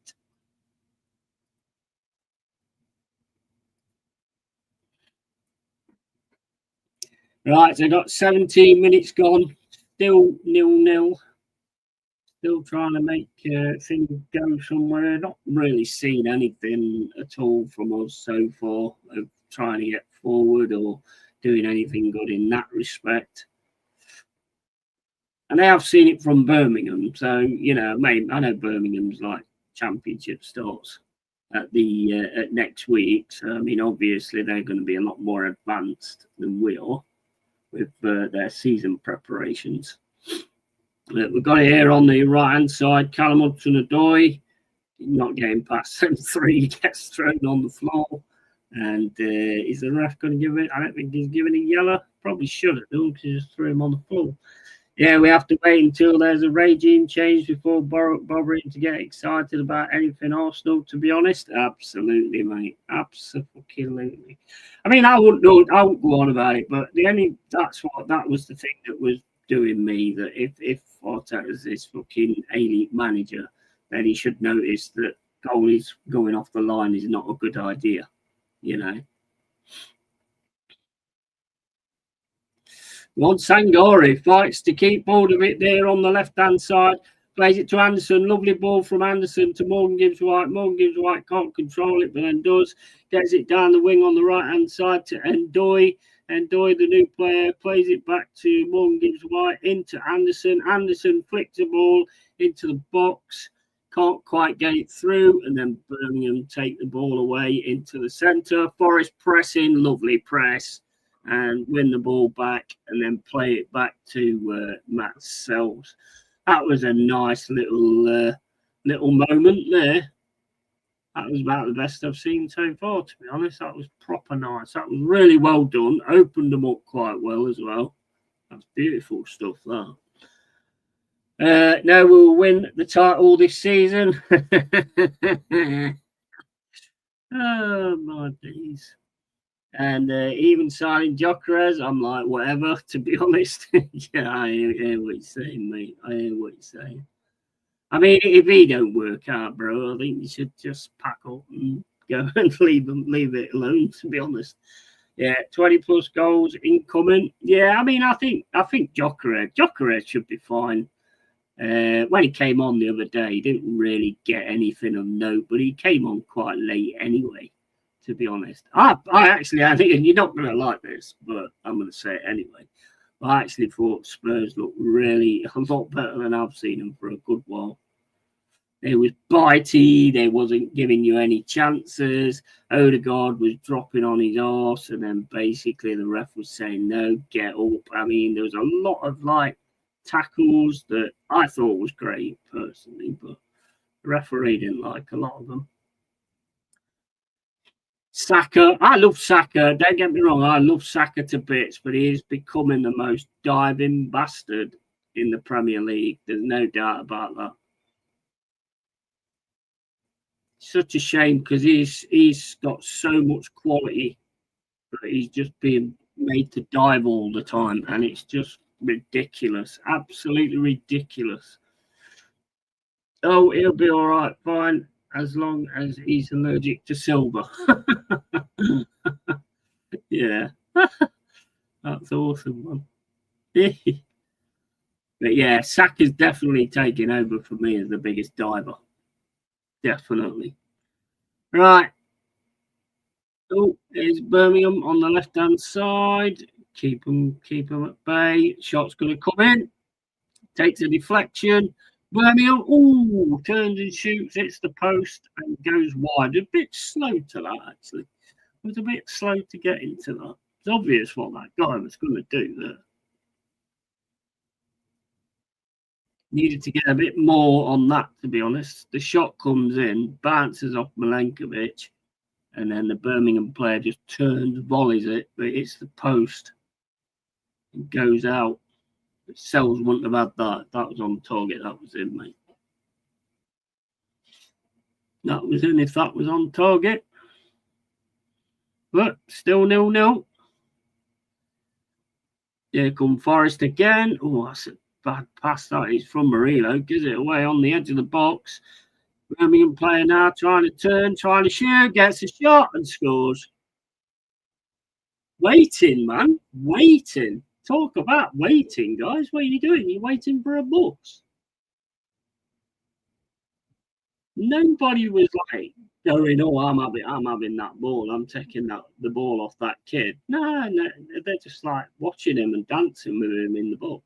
Right, so I got 17 minutes gone, still 0-0. Still trying to make things go somewhere. Not really seen anything at all from us so far of trying to get forward or doing anything good in that respect. And I have seen it from Birmingham, so you know, I know Birmingham's like championship starts at the at next week. So I mean, obviously they're going to be a lot more advanced than we are with their season preparations. We've got it here on the right hand side. Callum Hudson-Odoi not getting past them three, gets thrown on the floor. And is the ref going to give it? I don't think he's giving a yellow. Probably should have done because he just threw him on the floor. Yeah, we have to wait until there's a regime change before bothering to get excited about anything Arsenal, to be honest. Absolutely, mate. Absolutely. I mean, I wouldn't go on about it, but that was the thing that was doing me, that if Arteta is this fucking elite manager, then he should notice that goalies going off the line is not a good idea, you know. Sangori fights to keep hold of it there on the left-hand side. Plays it to Anderson. Lovely ball from Anderson to Morgan Gibbs-White. Morgan Gibbs-White can't control it, but then does. Gets it down the wing on the right-hand side to Ndoye. Ndoye, the new player, plays it back to Morgan Gibbs-White into Anderson. Anderson flicks the ball into the box. Can't quite get it through. And then Birmingham take the ball away into the centre. Forest pressing. Lovely press. And win the ball back and then play it back to Matt Sells. That was a nice little moment there. That was about the best I've seen so far, to be honest. That was proper nice. That was really well done. Opened them up quite well as well. That's beautiful stuff, that. Now we'll win the title this season. Oh, my days. And even signing Gyökeres, I'm like, whatever, to be honest. Yeah, I hear what you're saying, mate. I hear what you're saying. I mean, if he don't work out, bro, I think you should just pack up and go and leave it alone, to be honest. Yeah, 20+ goals incoming. Yeah, I mean, I think Gyökeres should be fine. When he came on the other day, he didn't really get anything of note, but he came on quite late anyway. To be honest, I think, and you're not going to like this, but I'm going to say it anyway. I actually thought Spurs looked really a lot better than I've seen them for a good while. They was bitey, they wasn't giving you any chances. Odegaard was dropping on his arse, and then basically the ref was saying, no, get up. I mean, there was a lot of tackles that I thought was great personally, but the referee didn't like a lot of them. Saka, I love Saka. Don't get me wrong, I love Saka to bits, but he is becoming the most diving bastard in the Premier League. There's no doubt about that. Such a shame because he's got so much quality, but he's just being made to dive all the time, and it's just ridiculous, absolutely ridiculous. Oh, he'll be all right, fine. As long as he's allergic to silver. Yeah. That's awesome, man. But yeah, Saka's definitely taking over for me as the biggest diver. Definitely. Right. Oh, there's Birmingham on the left-hand side. Keep them at bay. Shot's going to come in. Takes a deflection. Birmingham, turns and shoots, hits the post and goes wide. A bit slow to that, actually. It was a bit slow to get into that. It's obvious what that guy was going to do there. Needed to get a bit more on that, to be honest. The shot comes in, bounces off Milenkovic, and then the Birmingham player just turns, volleys it, but it's the post. It goes out. Sells wouldn't have had that. That was on target. That was in, mate. That was in if that was on target. But still 0-0. Here come Forest again. Oh, that's a bad pass. That is from Murillo. Gives it away on the edge of the box. Birmingham player now trying to turn, trying to shoot, gets a shot and scores. Waiting, man. Waiting. Talk about waiting, guys. What are you doing? You're waiting for a bus. Nobody was like going, "Oh, I'm having that ball. I'm taking the ball off that kid." No, they're just like watching him and dancing with him in the box.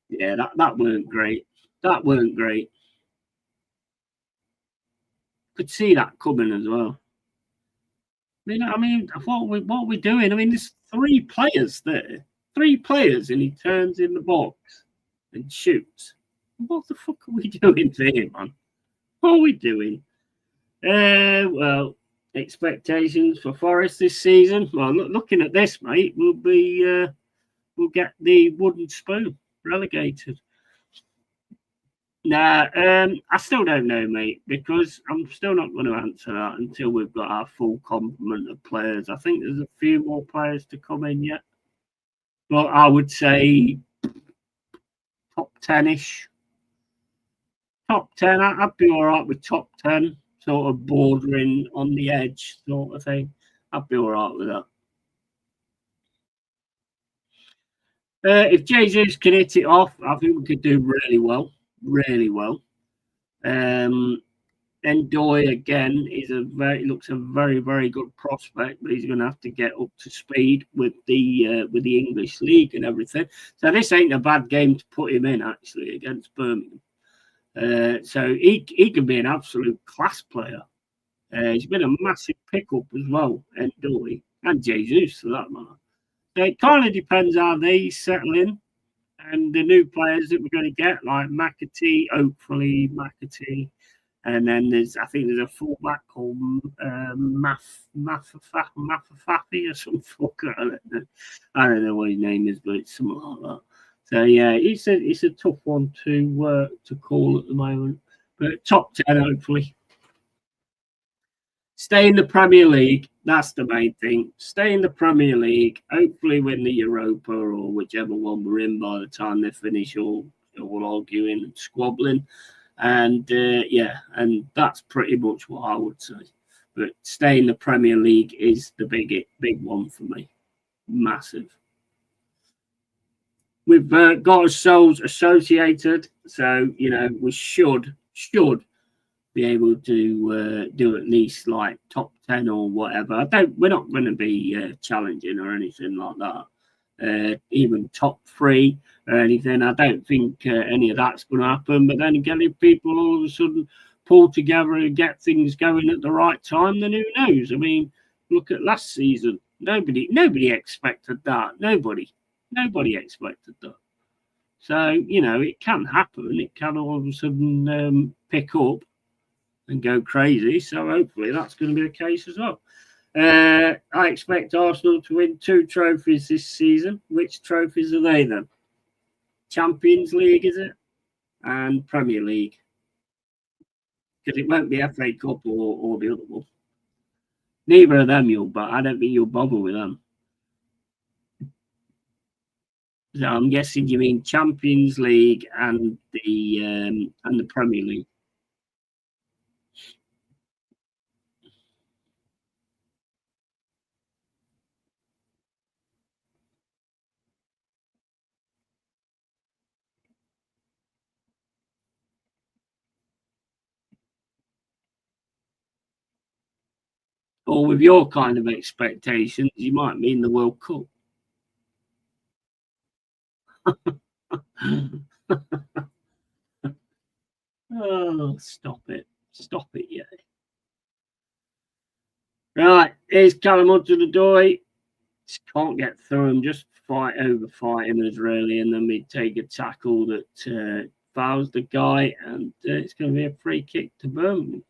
Yeah, that weren't great. That weren't great. Could see that coming as well. I mean, what are we doing? I mean, there's 3 players there, 3 players, and he turns in the box and shoots. What the fuck are we doing here, man? What are we doing? Well, expectations for Forest this season. Well, looking at this, mate, we'll get the wooden spoon, relegated. Nah, I still don't know, mate, because I'm still not going to answer that until we've got our full complement of players. I think there's a few more players to come in yet. But I would say top 10-ish. Top 10, I'd be all right with top 10, sort of bordering on the edge sort of thing. I'd be all right with that. If Jesus can hit it off, I think we could do really well. Really well. Ndoye again looks a very, very good prospect, but he's going to have to get up to speed with the English league and everything. So this ain't a bad game to put him in actually against Birmingham. So he can be an absolute class player. He's been a massive pickup as well, Ndoye and Jesus for that matter. So it kind of depends how they settle in. And the new players that we're going to get, like McAtee, hopefully McAtee, and then I think there's a fullback called Mafafafi or some fucker. I don't know what his name is, but it's something like that. So yeah, it's a tough one to call at the moment, but top 10 hopefully. Stay in the Premier League. That's the main thing. Stay in the Premier League. Hopefully win the Europa or whichever one we're in by the time they finish all arguing and squabbling. And and that's pretty much what I would say. But stay in the Premier League is the big one for me. Massive. We've got ourselves associated, so we should be able to do at least like top 10 or whatever. We're not going to be challenging or anything like that. Even top 3 or anything. I don't think any of that's going to happen. But then again, if people all of a sudden pull together and get things going at the right time, then who knows? I mean, look at last season. Nobody expected that. Nobody expected that. So it can happen. It can all of a sudden pick up and go crazy. So hopefully that's going to be the case as well. I expect Arsenal to win 2 trophies this season. Which trophies are they then? Champions League, is it? And Premier League. Because it won't be FA Cup or the other one. Neither of them I don't think you'll bother with them. So I'm guessing you mean Champions League and the Premier League. Or with your kind of expectations, you might mean the World Cup. Oh, stop it. Stop it, yeah. Right, here's Callum Hudson-Odoi. Just can't get through him. Just fight over fighting us really, and then we take a tackle that fouls the guy, and it's going to be a free kick to Birmingham.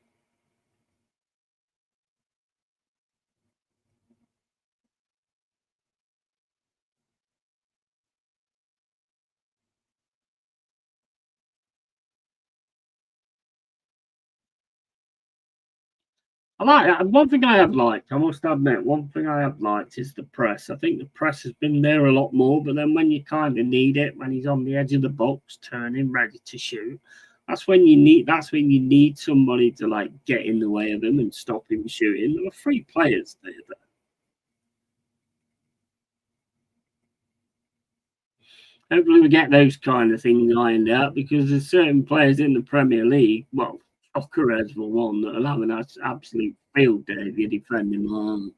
I like one thing I have liked. I must admit, one thing I have liked is the press. I think the press has been there a lot more, but then when you kind of need it, when he's on the edge of the box, turning, ready to shoot, that's when you need somebody to like get in the way of him and stop him shooting. There were 3 players there. Hopefully, we get those kind of things ironed out, because there's certain players in the Premier League. Well, Jokeres for one, that will have an absolute field day if you defend him hard.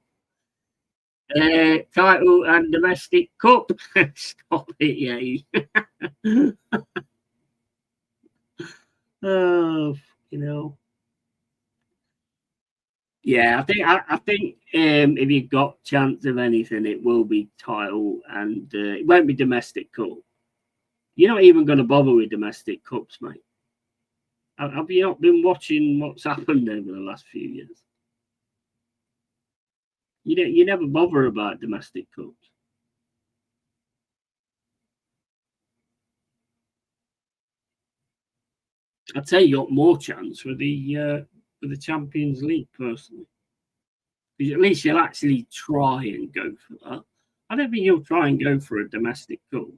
Title and domestic cup. Stop it, yeah. Oh, you know. Yeah, I think if you've got chance of anything, it will be title, and it won't be domestic cup. You're not even going to bother with domestic cups, mate. Have you not been watching what's happened over the last few years? You never bother about domestic cups. I'd say you got more chance with the Champions League personally, because at least you'll actually try and go for that. I don't think you'll try and go for a domestic cup.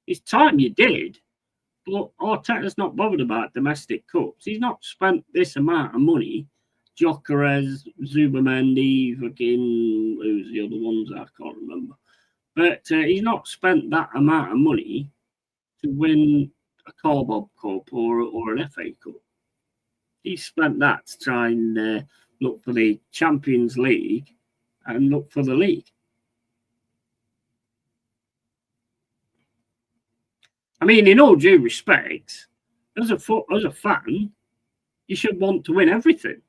It's time you did, but Arteta's not bothered about domestic cups. He's not spent this amount of money. Jokeres, Zubamendi, fucking who's the other ones I can't remember. But he's not spent that amount of money to win a Carbob Cup or an FA Cup. He spent that to try and look for the Champions League and look for the league. I mean, in all due respect, as a fan, you should want to win everything.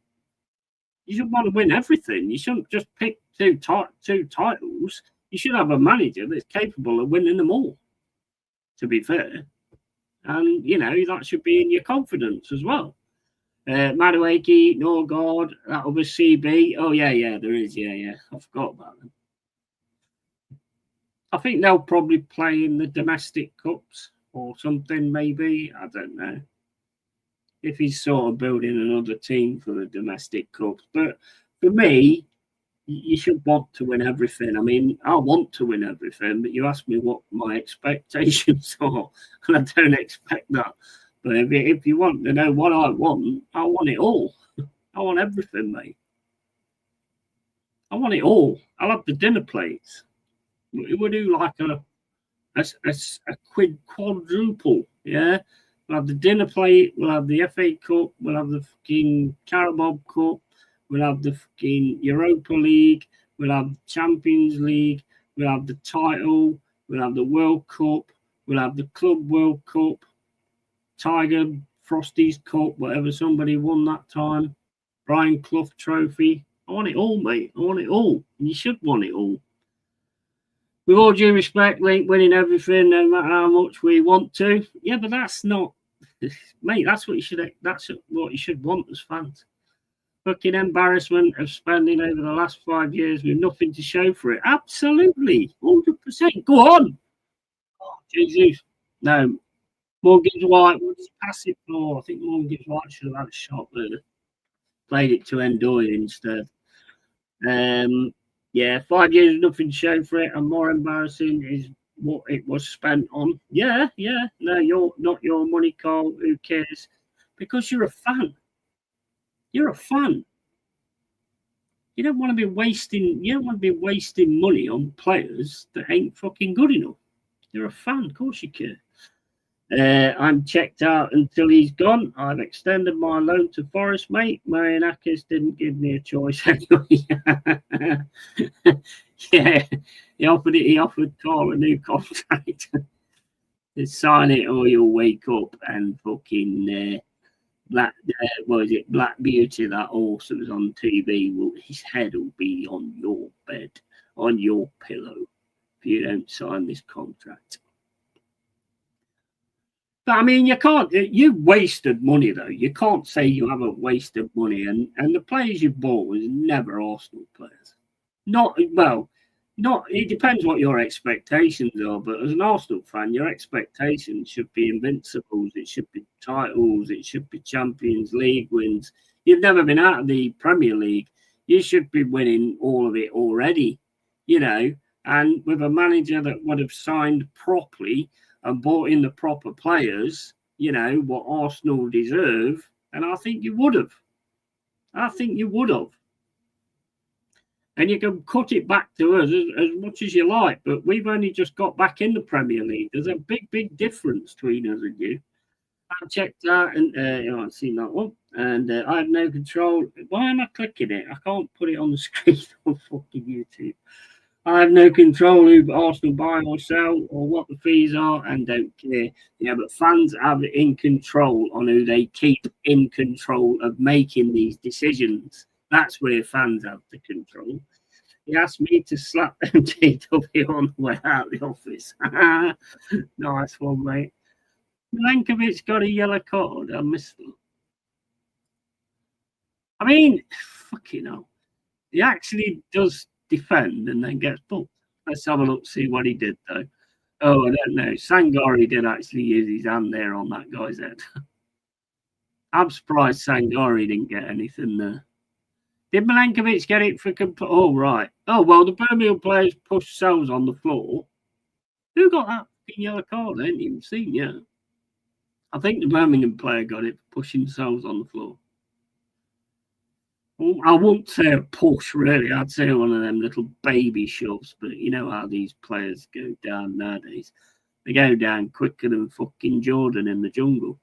You should want to win everything. You shouldn't just pick two titles. You should have a manager that's capable of winning them all, to be fair. And, that should be in your confidence as well. Madueke, Norgard, that other CB. Oh, yeah, there is. Yeah. I forgot about them. I think they'll probably play in the domestic cups or something, maybe. I don't know. If he's sort of building another team for the domestic cups. But for me, you should want to win everything. I mean, I want to win everything, but you asked me what my expectations are, and I don't expect that. But if you want to know what I want it all. I want everything, mate. I want it all. I'll have the dinner plates. We'll do like a quadruple, yeah? We'll have the dinner plate, we'll have the FA Cup, we'll have the fucking Carabao Cup, we'll have the fucking Europa League, we'll have the Champions League, we'll have the title, we'll have the World Cup, we'll have the Club World Cup, Tiger Frosty's Cup, whatever somebody won that time, Brian Clough Trophy. I want it all, mate. I want it all. And you should want it all. With all due respect, we ain't winning everything, no matter how much we want to. Yeah, but that's not, mate. That's what you should want as fans. Fucking embarrassment of spending over the last 5 years with nothing to show for it. Absolutely, 100%. Go on. Oh, Jesus, no. Morgan Gibbs White, what did he pass it for? I think Morgan Gibbs White should have had a shot there. Played it to Ndoye instead. Yeah, 5 years, nothing to show for it, and more embarrassing is what it was spent on. Yeah. No, you're not your money, Carl. Who cares? Because you're a fan. You're a fan. You don't want to be wasting. You don't want to be wasting money on players that ain't fucking good enough. You're a fan, of course you care. I'm checked out until he's gone. I've extended my loan to Forest, mate. Marianakis didn't give me a choice anyway. Yeah, he offered Carl a new contract. Sign it or you'll wake up and fucking Black Beauty, that horse that was on TV, his head will be on your bed, on your pillow. if you don't sign this contract. But I mean, you can't. You wasted money though. You can't say you haven't wasted money. And the players you bought was never Arsenal players. Not well. Not. It depends what your expectations are. But as an Arsenal fan, your expectations should be invincibles. It should be titles. It should be Champions League wins. You've never been out of the Premier League. You should be winning all of it already. You know, and with a manager that would have signed properly and brought in the proper players, you know, what Arsenal deserve, and I think you would have. I think you would have. And you can cut it back to us as much as you like, but we've only just got back in the Premier League. There's a big, big difference between us and you. I checked out, and I've seen that one, and I had no control. Why am I clicking it? I can't put it on the screen on fucking YouTube. I have no control who Arsenal buy or sell or what the fees are, and don't care. Yeah, but fans have in control on who they keep in control of making these decisions. That's where fans have the control. He asked me to slap MJW on the way out of the office. Nice one, mate. Milenkovic got a yellow card. I missed that. I mean, fucking hell. He actually does defend and then gets booked. Let's have a look, see what he did though. Oh, I don't know. Sangari did actually use his hand there on that guy's head. I'm surprised Sangari didn't get anything there. Did Milenkovic get it for oh right. Oh well, the Birmingham players pushed Sells on the floor. Who got that yellow card? I ain't even seen yet. I think the Birmingham player got it for pushing Sells on the floor. I wouldn't say a push, really. I'd say one of them little baby shoves. But you know how these players go down nowadays. They go down quicker than fucking Jordan in the jungle.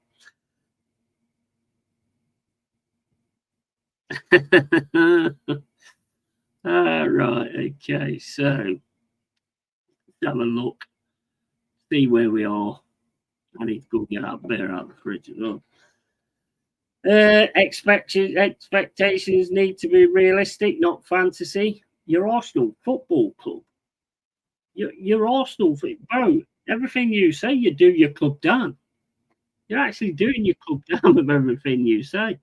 Right, okay. So, let's have a look. See where we are. I need to go get that beer out of the fridge as well. Expectations need to be realistic, not fantasy. You're Arsenal Football Club. You're Arsenal, bro. Everything you say, you do your club down. You're actually doing your club down with everything you say.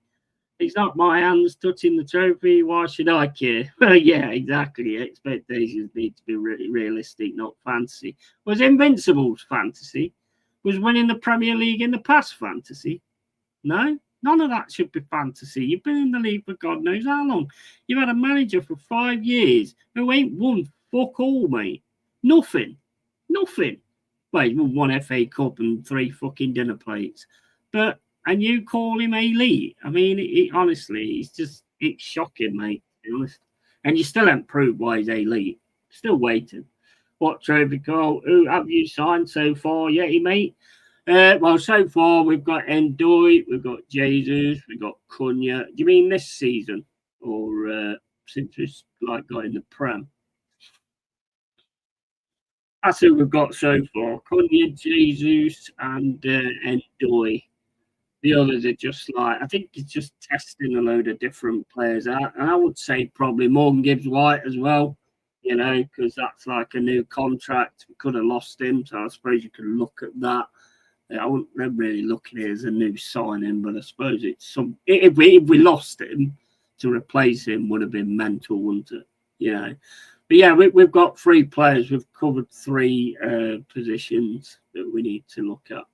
It's not my hands touching the trophy. Why should I care? Yeah, exactly. Expectations need to be really realistic, not fantasy. Was Invincibles fantasy? Was winning the Premier League in the past fantasy? No. None of that should be fantasy. You've been in the league for God knows how long. You've had a manager for 5 years who ain't won fuck all, mate. Nothing. Well, he's won 1 FA Cup and 3 fucking dinner plates. And you call him elite? I mean, honestly, it's shocking, mate, to be honest. And you still haven't proved why he's elite. Still waiting. What trophy call? Who have you signed so far, Yeti, mate? Well, so far we've got Endoy, we've got Jesus, we've got Cunha. Do you mean this season, or since we've got in the Prem? That's who we've got so far: Cunha, Jesus, and Endoy. The others are just I think he's just testing a load of different players out, and I would say probably Morgan Gibbs-White as well. You know, because that's like a new contract. We could have lost him, so I suppose you could look at that. I wouldn't really look at it as a new signing, but I suppose it's if we lost him, to replace him would have been mental, wouldn't it? You know. But yeah, we've got 3 players. We've covered 3 positions that we need to look at.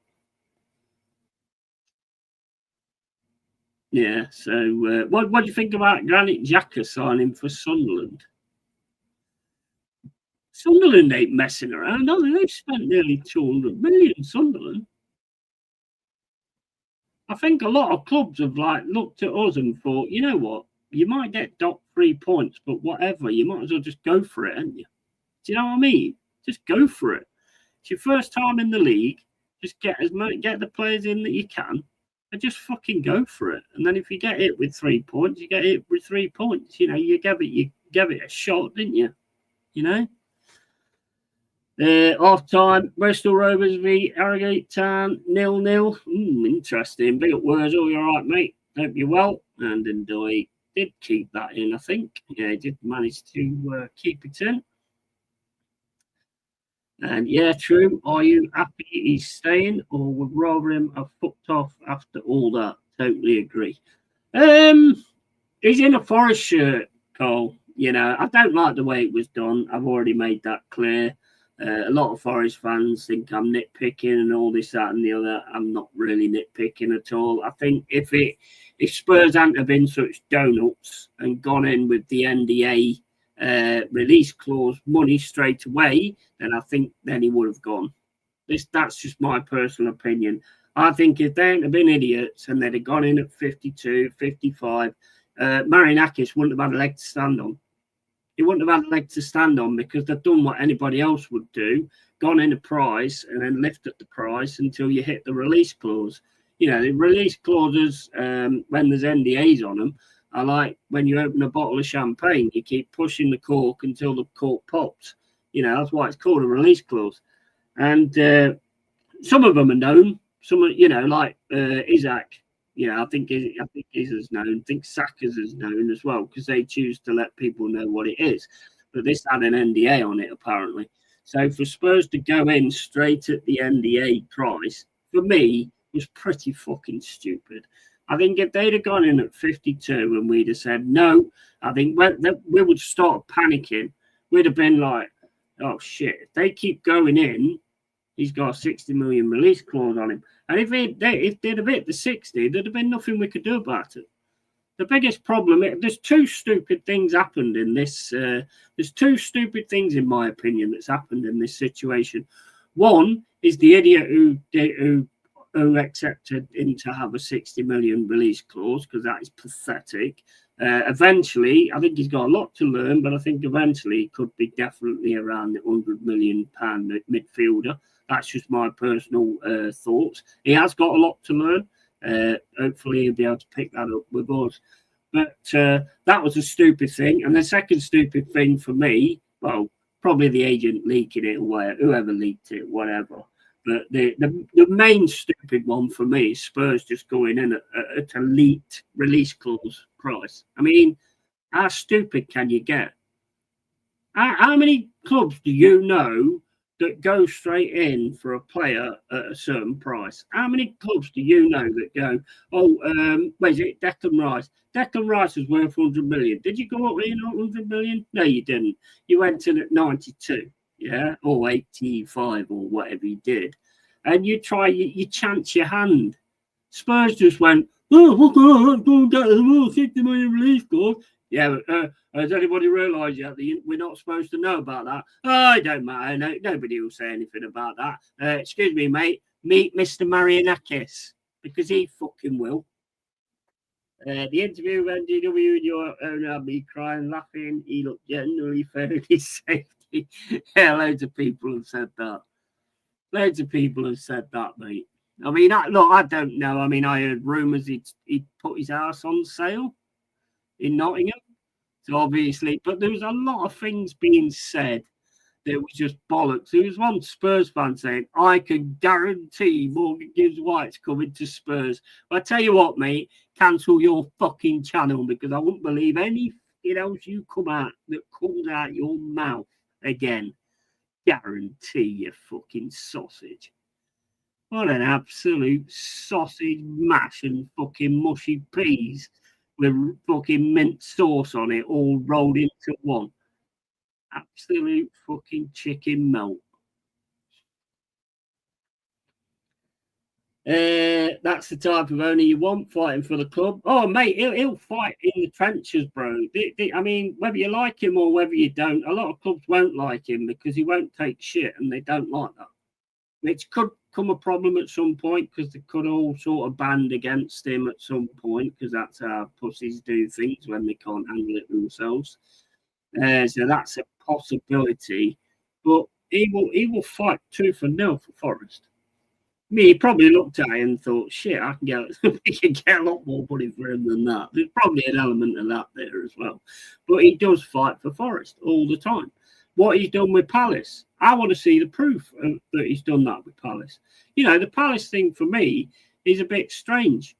Yeah. So what do you think about Granit Xhaka signing for Sunderland? Sunderland ain't messing around. No, they've spent nearly 200 million. Sunderland. I think a lot of clubs have looked at us and thought, you know what, you might get docked 3 points, but whatever, you might as well just go for it, haven't you? Do you know what I mean? Just go for it. It's your first time in the league. Just get the players in that you can, and just fucking go for it. And then if you get it with 3 points, you get it with 3 points. You know, you gave it a shot, didn't you? You know. Half time, Bristol Rovers v Harrogate Town 0-0. Interesting. Big up Wurzel, you all right, mate? Hope you're well. And Ndoye did keep that in, I think. Yeah, he did manage to keep it in. And yeah, true. Are you happy he's staying, or would rather him have fucked off after all that? Totally agree. Um, he's in a Forest shirt, Cole. You know, I don't like the way it was done. I've already made that clear. A lot of Forest fans think I'm nitpicking and all this, that, and the other. I'm not really nitpicking at all. I think if Spurs hadn't have been such donuts and gone in with the NDA release clause money straight away, then I think then he would have gone. That's just my personal opinion. I think if they hadn't have been idiots and they'd have gone in at 52, 55, Marinakis wouldn't have had a leg to stand on. He wouldn't have had a leg to stand on because they've done what anybody else would do, gone in a price and then lifted the price until you hit the release clause. You know, the release clauses, when there's NDAs on them, are like when you open a bottle of champagne, you keep pushing the cork until the cork pops. You know, that's why it's called a release clause. And some of them are known. Some are, you know, like Isaac. You know, I think Isaac's known. I think Saka's is known as well because they choose to let people know what it is. But this had an NDA on it apparently. So for Spurs to go in straight at the NDA price, for me, was pretty fucking stupid. I think if they'd have gone in at 52 and we'd have said no, I think we would start panicking. We'd have been like, oh shit, if they keep going in, he's got a 60 million release clause on him. And if they'd have hit the 60, there'd have been nothing we could do about it. The biggest problem, there's two stupid things happened in this. There's two stupid things, in my opinion, that's happened in this situation. One is the idiot who accepted him to have a 60 million release clause because that is pathetic. Eventually, I think he's got a lot to learn, but I think eventually he could be definitely around the £100 million midfielder. That's just my personal thoughts. He has got a lot to learn. Hopefully, he'll be able to pick that up with us. But that was a stupid thing. And the second stupid thing for me, well, probably the agent leaking it or whoever leaked it, whatever. But the main stupid one for me is Spurs just going in at a leaked release clause price. I mean, how stupid can you get? How many clubs do you know that go straight in for a player at a certain price? How many clubs do you know that go, wait, is it Declan Rice? Declan Rice is worth 100 million. Did you go up in 100 million? No, you didn't. You went in at 92. Yeah, or 85 or whatever you did. And you chance your hand. Spurs just went, oh, go get a 60 million release clause. Yeah, but has anybody realised yet that we're not supposed to know about that? Oh, it don't matter. No, nobody will say anything about that. Excuse me, mate. Meet Mr. Marianakis, because he fucking will. The interview when DW and your owner had me crying, laughing. He looked genuinely fairly safe. Yeah, loads of people have said that. Loads of people have said that, mate. I mean, I don't know. I mean, I heard rumours he'd put his house on sale in Nottingham. So obviously, but there was a lot of things being said that was just bollocks. There was one Spurs fan saying, I can guarantee Morgan Gibbs White's coming to Spurs. But I tell you what, mate, cancel your fucking channel because I wouldn't believe anything else you come out that comes out your mouth again. Guarantee you fucking sausage. What an absolute sausage mash and fucking mushy peas with fucking mint sauce on it all rolled into one. Absolute fucking chicken melt. That's the type of owner you want fighting for the club. Oh, mate, he'll fight in the trenches, bro. I mean, whether you like him or whether you don't, a lot of clubs won't like him because he won't take shit and they don't like that. Which could come a problem at some point because they could all sort of band against him at some point because that's how pussies do things when they can't handle it themselves. So that's a possibility. But he will fight tooth and nail for Forest. I mean, he probably looked at it and thought, shit, we can get a lot more money for him than that. There's probably an element of that there as well. But he does fight for Forest all the time. What he's done with Palace, I want to see the proof that he's done that with Palace. You know, the Palace thing for me is a bit strange.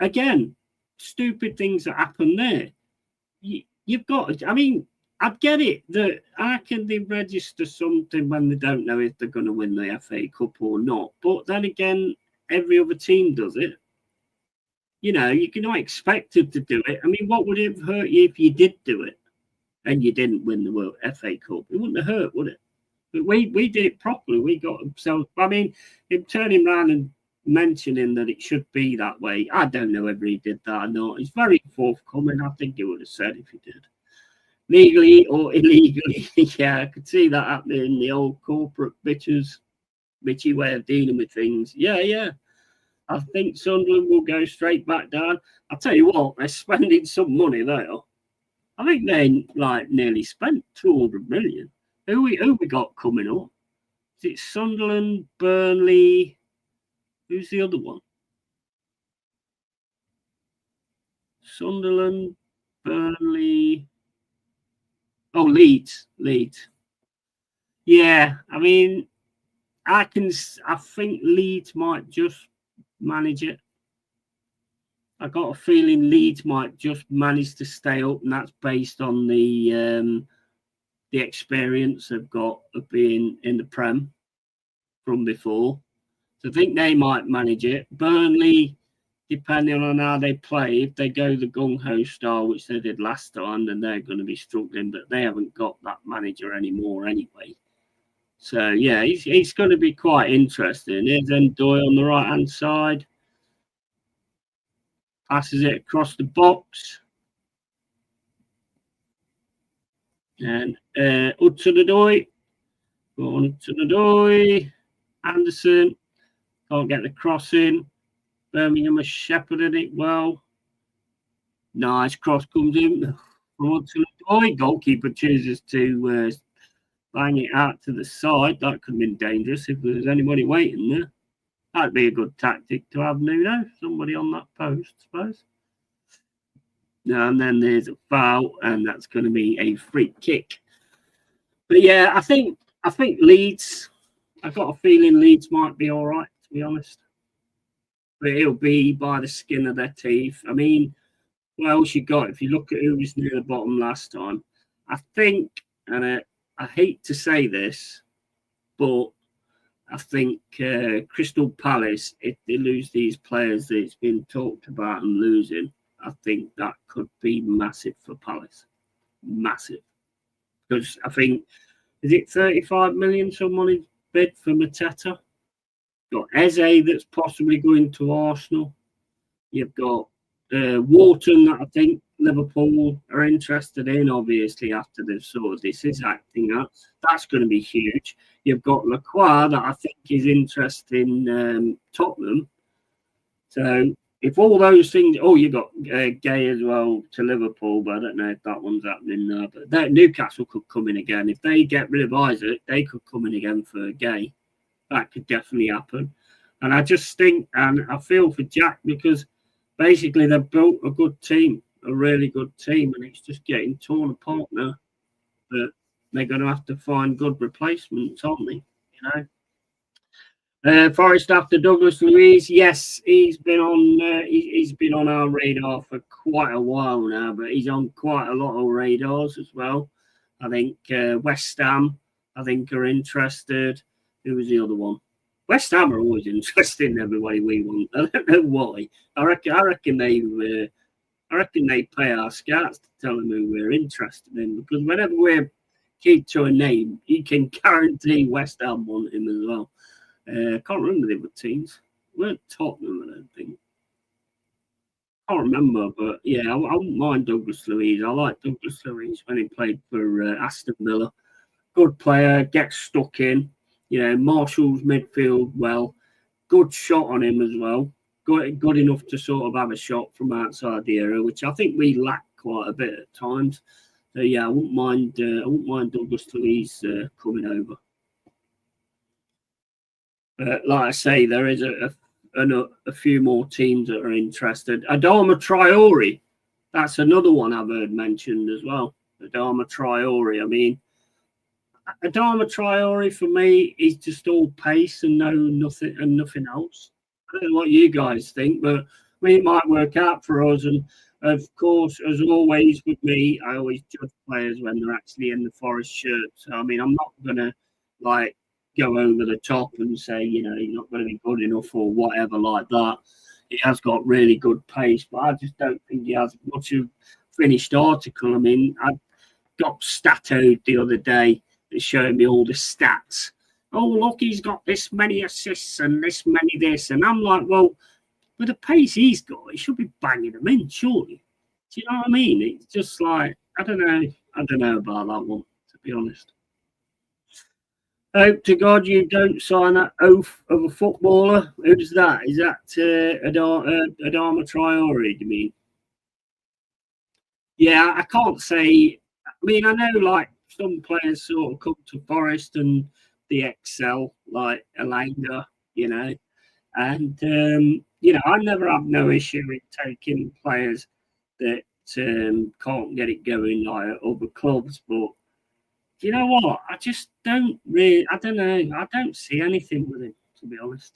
Again, stupid things that happen there. You've got, I mean, I'd get it that how can they register something when they don't know if they're going to win the FA Cup or not? But then again, every other team does it. You know, you cannot expect them to do it. I mean, what would it hurt you if you did do it and you didn't win the World FA Cup? It wouldn't have hurt, would it? But we did it properly. We got ourselves. I mean, him turning around and mentioning that it should be that way, I don't know whether he did that or not. He's very forthcoming. I think he would have said if he did. Legally or illegally, yeah, I could see that happening in the old corporate bitchy way of dealing with things. Yeah. I think Sunderland will go straight back down. I'll tell you what, they're spending some money there. I think they nearly spent 200 million. Who we got coming up? Is it Sunderland, Burnley? Who's the other one? Sunderland, Burnley. Oh, Leeds. Yeah, I mean, I think Leeds might just manage it. I got a feeling Leeds might just manage to stay up, and that's based on the experience they've got of being in the Prem from before. So I think they might manage it. Burnley, depending on how they play, if they go the gung-ho style, which they did last time, then they're going to be struggling, but they haven't got that manager anymore anyway. So, yeah, he's going to be quite interesting. Here's Ndoye on the right-hand side. Passes it across the box. And Hudson-Odoi. Go on, Hudson-Odoi. Anderson. Can't get the cross in. Birmingham has shepherded it well. Nice cross comes in. Hudson-Odoi. Goalkeeper chooses to bang it out to the side. That could have been dangerous if there was anybody waiting there. That'd be a good tactic to have Nuno. Somebody on that post, I suppose. And then there's a foul, and that's going to be a free kick. But yeah, I think Leeds. I've got a feeling Leeds might be all right, to be honest. But it'll be by the skin of their teeth. I mean, what else you got? If you look at who was near the bottom last time, I think, and I hate to say this, but I think Crystal Palace, if they lose these players that it's been talked about and losing, I think that could be massive for Palace. Massive. Because I think, is it 35 million someone bid for Mateta? Got Eze that's possibly going to Arsenal. You've got Wharton that I think Liverpool are interested in, obviously, after they've sorted this is acting out. That's going to be huge. You've got Lacroix that I think is interested in Tottenham. So if all those things, you got Gay as well to Liverpool, but I don't know if that one's happening now. But Newcastle could come in again. If they get rid of Isaac, they could come in again for Gay. That could definitely happen. And I just think, and I feel for Jack, because basically they've built a good team, a really good team, and it's just getting torn apart now. But they're going to have to find good replacements, aren't they? You know. Forest after Douglas Luiz, yes, he's been on our radar for quite a while now, but he's on quite a lot of radars as well. I think West Ham, I think, are interested. Who was the other one? West Ham are always interested in everybody we want. I don't know why. I reckon they pay our scouts to tell them who we're interested in, because whenever we keep to a name, you can guarantee West Ham want him as well. I can't remember the other teams. Weren't Tottenham, I don't think. I can't remember, but yeah, I wouldn't mind Douglas Luiz. I like Douglas Luiz when he played for Aston Villa. Good player, gets stuck in. You know, Marshall's midfield well. Good shot on him as well. Good enough to sort of have a shot from outside the area, which I think we lack quite a bit at times. So yeah, I wouldn't mind Douglas Luiz coming over. Like I say, there is a few more teams that are interested. Adama Traore, that's another one I've heard mentioned as well. Adama Traore. I mean, Adama Traore for me is just all pace and nothing else. I don't know what you guys think, but I mean, it might work out for us. And Of course, as always with me, I always judge players when they're actually in the Forest shirt. So I mean, I'm not gonna like go over the top and say, you know, he's not going to be good enough or whatever like that. He has got really good pace, but I just don't think he has much of finished article. I mean, I got statoed the other day that's showing me all the stats. Oh, look, he's got this many assists and this many this. And I'm like, well, with the pace he's got, he should be banging them in, surely. Do you know what I mean? It's just like, I don't know. I don't know about that one, to be honest. Hope to God you don't sign that oath of a footballer. Who's that? Is that Adama Traore, do you mean? Yeah, I can't say. I mean, I know like some players sort of come to Forest and they excel, like Elanga, you know, and you know, I never have no issue with taking players that can't get it going like at other clubs, but you know what? I just don't really. I don't know. I don't see anything with him, to be honest,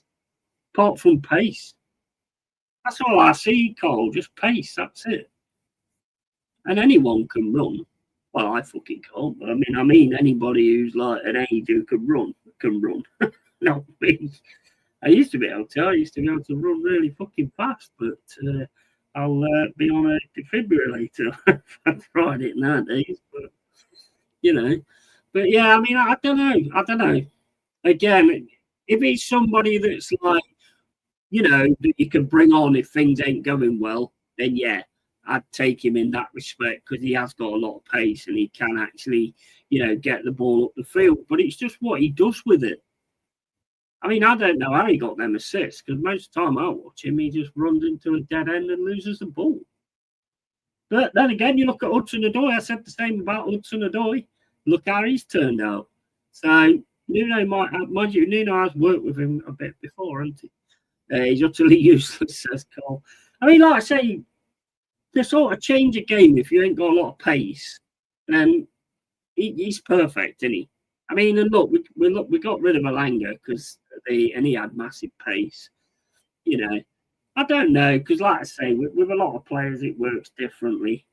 apart from pace. That's all I see, Cole. Just pace. That's it. And anyone can run. Well, I fucking can't. But I mean, anybody who's like an age who can run can run. Not me. I used to be able to. I used to be able to run really fucking fast, but I'll be on a defibrillator if I tried it nowadays. But you know, but yeah, I mean, I don't know. I don't know. Again, if he's somebody that's like, you know, that you can bring on if things ain't going well, then yeah, I'd take him in that respect because he has got a lot of pace and he can actually, you know, get the ball up the field. But it's just what he does with it. I mean, I don't know how he got them assists because most of the time I watch him, he just runs into a dead end and loses the ball. But then again, you look at Hudson Odoi. I said the same about Hudson Odoi. Look how he's turned out. So Nuno might have, mind you, Nuno has worked with him a bit before, hasn't he? He's utterly useless, says Cole. I mean, like I say, to sort of change a game if you ain't got a lot of pace, then he's perfect, isn't he? I mean, and look, we got rid of Alanga because he had massive pace. You know, I don't know because, like I say, with a lot of players, it works differently.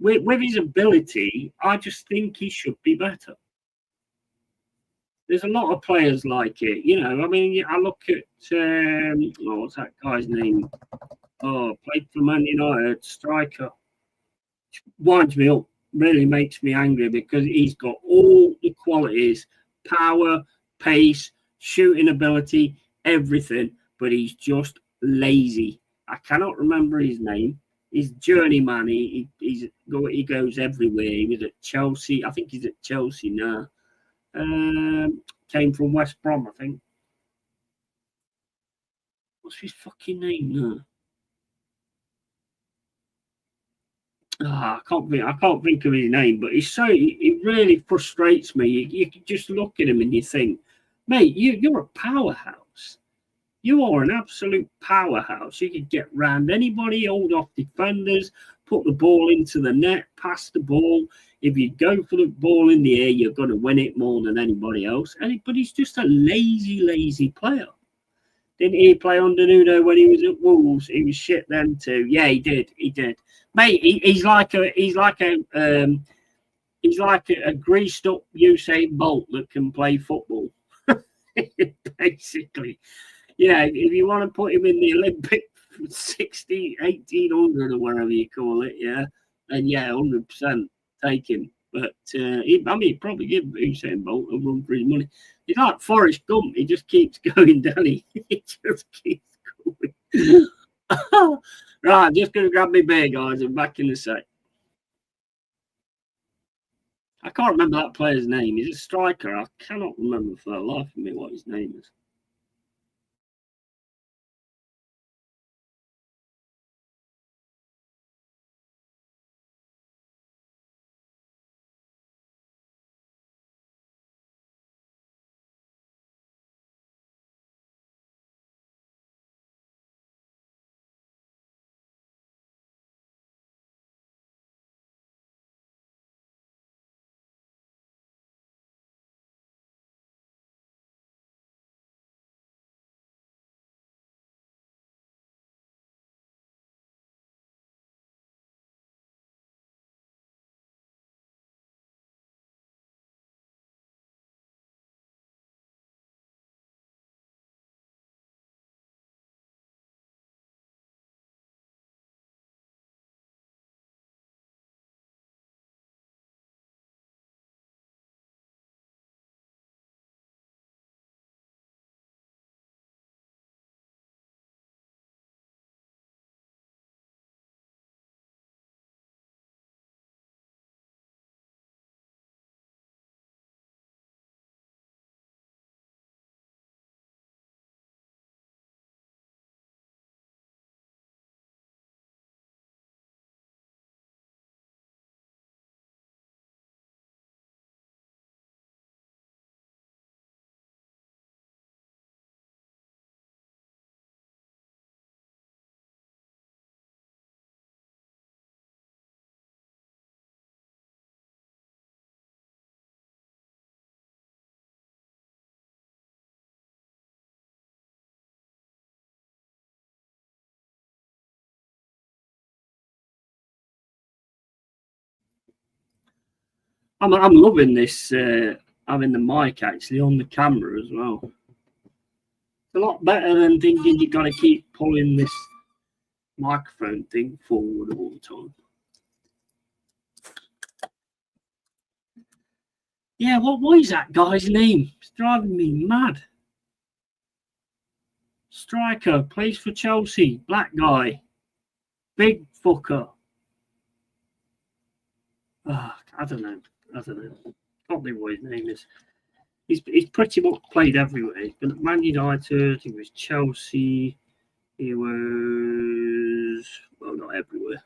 With his ability, I just think he should be better. There's a lot of players like it, you know. I mean, I look at what's that guy's name? Oh, played for Man United, striker. Winds me up, really makes me angry because he's got all the qualities: power, pace, shooting ability, everything. But he's just lazy. I cannot remember his name. He's journeyman. He goes everywhere. He was at Chelsea. I think he's at Chelsea now. Came from West Brom, I think. What's his fucking name now? I can't think of his name, but he's so he really frustrates me. You can just look at him and you think, mate, you're a powerhouse. You are an absolute powerhouse. You could get round anybody, hold off defenders, put the ball into the net, pass the ball. If you go for the ball in the air, you're going to win it more than anybody else. But he's just a lazy, lazy player. Didn't he play under Nuno when he was at Wolves? He was shit then too. Yeah, he did. He did. Mate, he's like a greased up Usain Bolt that can play football. Basically. Yeah, if you want to put him in the Olympic 1800 or whatever you call it, yeah, then yeah, 100% take him. But he'd probably give Usain Bolt a run for his money. He's like Forrest Gump. He just keeps going, down. He just keeps going. Right, I'm just going to grab my beer, guys. I'm back in a sec. I can't remember that player's name. He's a striker. I cannot remember for the life of me what his name is. I'm loving this having the mic actually on the camera as well. It's a lot better than thinking you got to keep pulling this microphone thing forward all the time. Yeah, what is that guy's name? It's driving me mad. Striker, plays for Chelsea, black guy, big fucker. I don't know. Can't think what his name is. He's pretty much played everywhere. He's been at Man United, he was Chelsea, he was, well, not everywhere.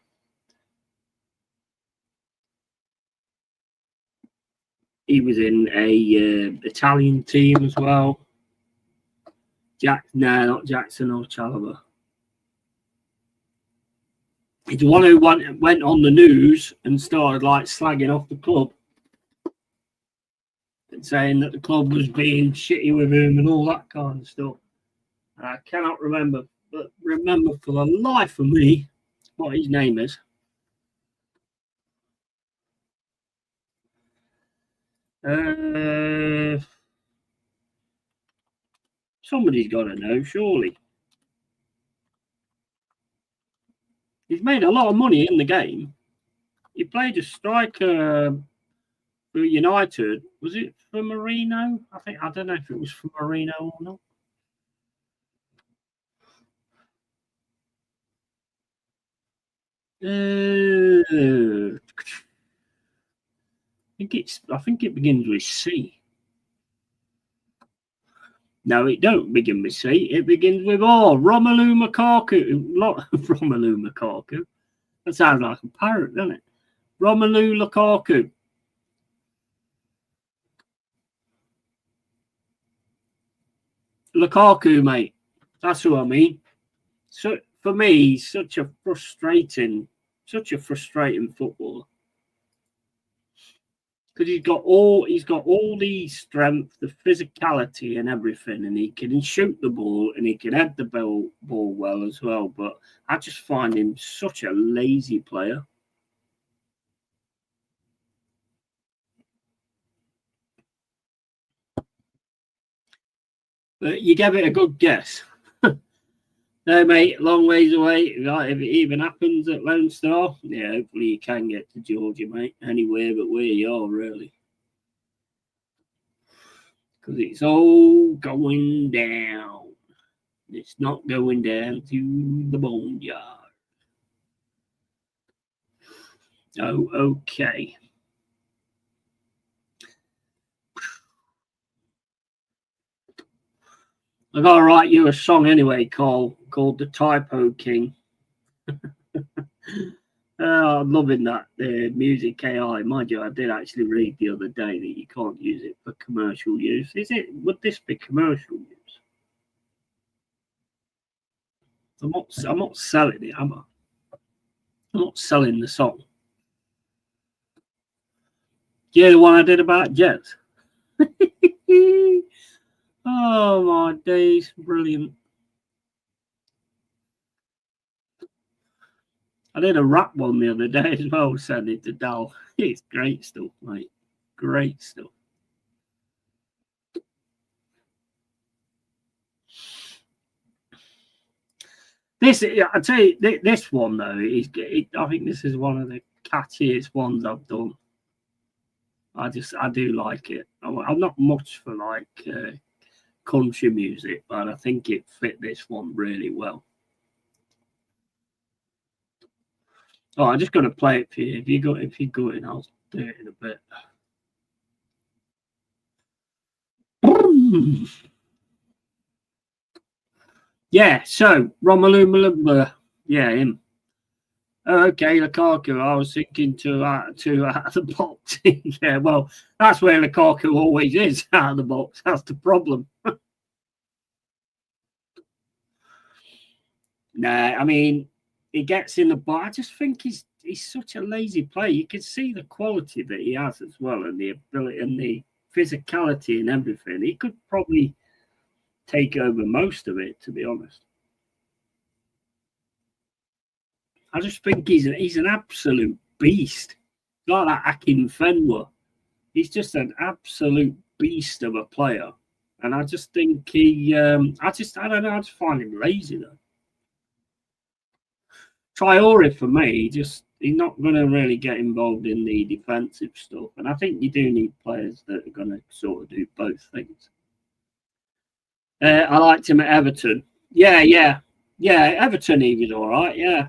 He was in a Italian team as well. Not Jackson or Chalobah. He's the one who went on the news and started like slagging off the club and saying that the club was being shitty with him and all that kind of stuff. I cannot remember, but remember for the life of me what his name is. Somebody's got to know, surely. He's made a lot of money in the game. He played a striker for United. Was it for Marino? I don't know if it was for Marino or not. I think it begins with C. No, it don't begin with C. It begins with R. Romelu Lukaku. Romelu Lukaku. That sounds like a parrot, doesn't it? Romelu Lukaku. Lukaku, mate. That's who I mean. So for me, he's such a frustrating footballer. Because he's got all the strength, the physicality, and everything, and he can shoot the ball and he can head the ball well as well. But I just find him such a lazy player. But you gave it a good guess. No, mate, long ways away. Right, if it even happens at Lone Star, yeah, hopefully you can get to Georgia, mate. Anywhere but where you are, really. Because it's all going down. It's not going down to the boneyard. Oh, okay. I gotta write you a song anyway, Carl, called The Typo King. I'm loving that music AI. Mind you, I did actually read the other day that you can't use it for commercial use. Would this be commercial use? I'm not selling it, am I? I'm not selling the song. Yeah, the one I did about Jets. Oh my days, brilliant. I did a rap one the other day as well, sent it to Dal. It's great stuff, mate. Great stuff. I tell you, this one though, I think this is one of the catchiest ones I've done. I do like it. I'm not much for like country music, but I think it fit this one really well. Oh, I'm just going to play it for you. If you go in, I'll do it in a bit. Yeah, so Romelu, yeah, him. Oh, okay, Lukaku. I was thinking two out of the box. Yeah, well, that's where Lukaku always is, out of the box. That's the problem. Nah, I mean, he gets in the box. I just think he's such a lazy player. You can see the quality that he has as well, and the ability and the physicality and everything. He could probably take over most of it, to be honest. I just think he's an absolute beast. Like that Akin Fenwa. he's just an absolute beast of a player. And I just think he, I don't know, I just find him lazy though. Traore for me, he's not going to really get involved in the defensive stuff. And I think you do need players that are going to sort of do both things. I liked him at Everton. Yeah. Everton, he was all right. Yeah.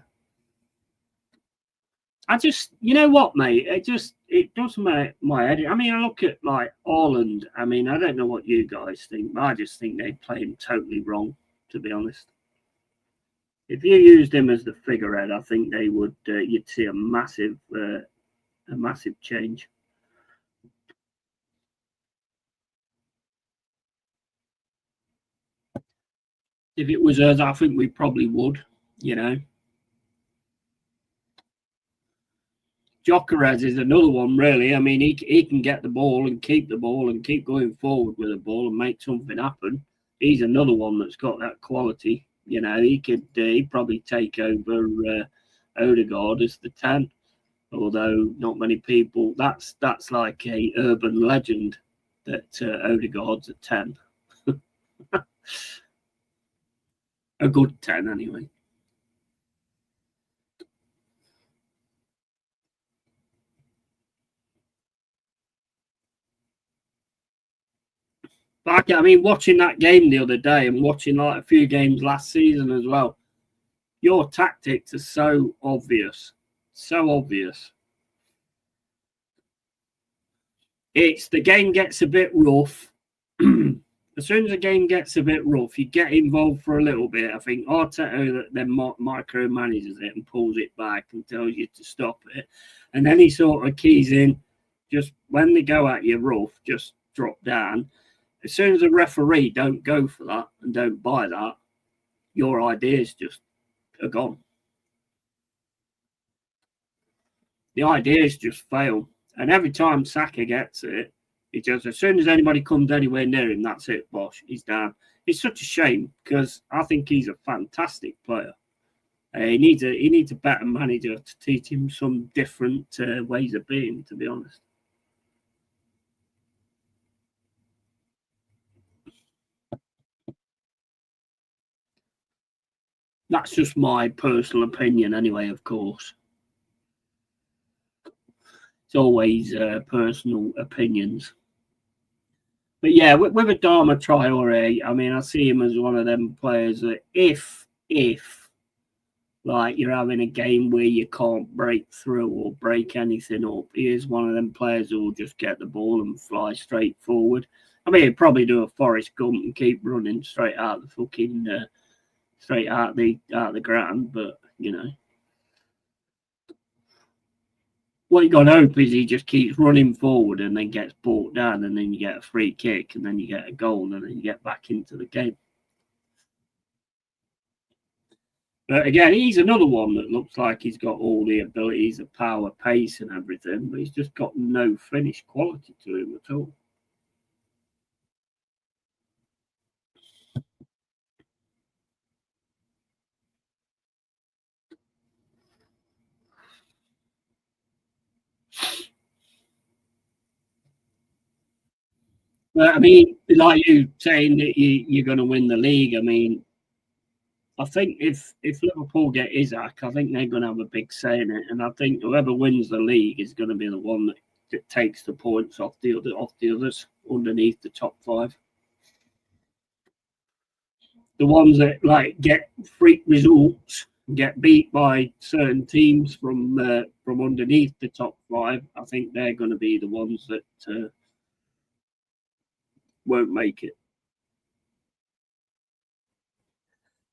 I just, you know what, mate? It does make my head. I mean, I look at like Haaland. I mean, I don't know what you guys think, but I just think they play him totally wrong, to be honest. If you used him as the figurehead, I think they would. You'd see a massive change. If it was us, I think we probably would. You know, Gyökeres is another one, really. I mean, he can get the ball and keep the ball and keep going forward with the ball and make something happen. He's another one that's got that quality. You know, he'd probably take over Odegaard as the 10. Although not many people, that's like a urban legend that Odegaard's a 10. A good 10 anyway. But I mean, watching that game the other day and watching like a few games last season as well, your tactics are so obvious. So obvious. It's the game gets a bit rough. As soon as the game gets a bit rough, you get involved for a little bit. I think Arteta then micromanages it and pulls it back and tells you to stop it. And then he sort of keys in, just when they go at you rough, just drop down. As soon as the referee don't go for that and don't buy that, your ideas just are gone. The ideas just fail. And every time Saka gets it, he just, as soon as anybody comes anywhere near him, that's it, bosh, he's down. It's such a shame because I think he's a fantastic player. He needs a better manager to teach him some different ways of being, to be honest. That's just my personal opinion anyway, of course. It's always personal opinions. But yeah, with Adama Traore, I mean, I see him as one of them players that if like you're having a game where you can't break through or break anything up, he is one of them players who will just get the ball and fly straight forward. I mean, he'd probably do a Forrest Gump and keep running straight out the fucking straight out the ground, but you know. What you got to hope is he just keeps running forward and then gets brought down, and then you get a free kick, and then you get a goal, and then you get back into the game. But again, he's another one that looks like he's got all the abilities of power, pace, and everything, but he's just got no finish quality to him at all. But I mean, like you saying that you're going to win the league, I mean, I think if Liverpool get Isaac, I think they're going to have a big say in it, and I think whoever wins the league is going to be the one that takes the points off the others underneath the top 5. The ones that like get freak results, get beat by certain teams from underneath the top 5, I think they're going to be the ones that won't make it.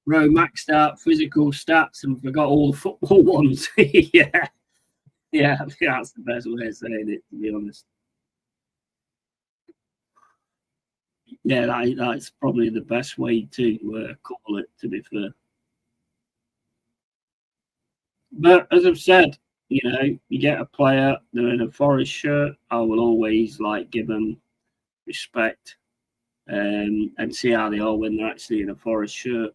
Row maxed out physical stats and forgot all the football ones. Yeah, that's the best way of saying it, to be honest. Yeah, that's probably the best way to call it, to be fair. But as I've said, you know, you get a player, they're in a Forest shirt, I will always like give them respect and see how they are when they're actually in a Forest shirt.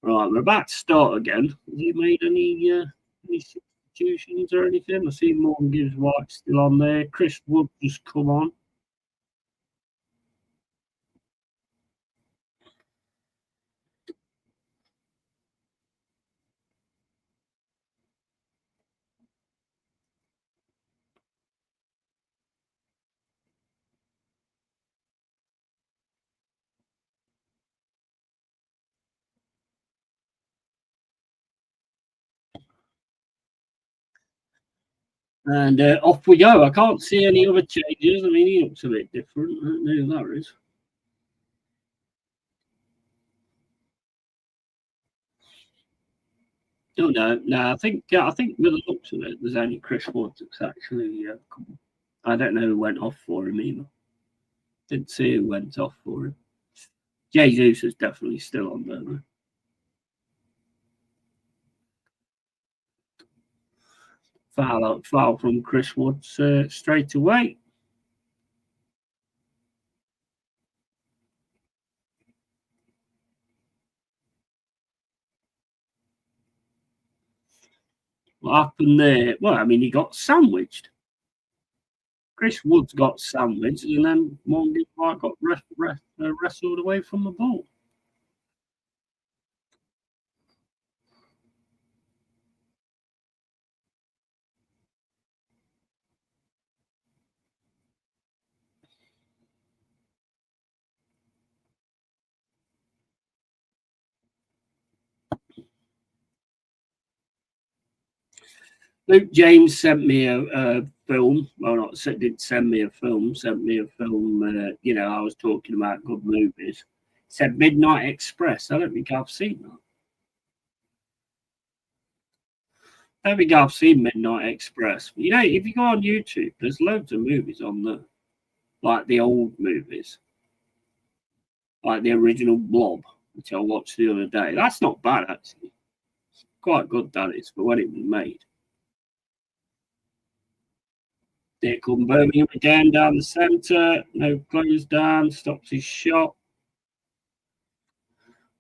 Right, we're about to start again. Have you made any substitutions or anything? I see Morgan Gibbs White still on there. Chris Wood just come on. And off we go. I can't see any other changes. I mean, he looks a bit different. I don't know who that is. Oh no. I think with the looks of it, there's only Chris Woods that's actually come on. I don't know who went off for him either. Didn't see who went off for him. Jesus is definitely still on there. Foul from Chris Woods straight away. What happened there? Well, I mean, he got sandwiched. Chris Woods got sandwiched, and then Morgan White got wrestled away from the ball. Luke James sent me a film. Well, not did send me a film. Sent me a film. I was talking about good movies. Said Midnight Express. I don't think I've seen that. I don't think I've seen Midnight Express. You know, if you go on YouTube, there's loads of movies on there, like the old movies, like the original Blob, which I watched the other day. That's not bad actually. It's quite good that is for when it was made. There come Birmingham again down the centre. No close down. Stops his shot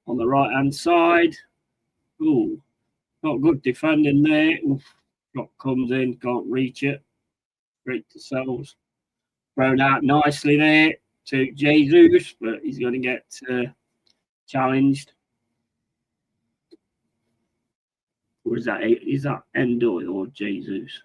on the right hand side. Ooh, not good defending there. Oof. Shot comes in, can't reach it. Straight to Sells. Thrown out nicely there to Jesus, but he's going to get challenged. Or is that Endoy or Jesus?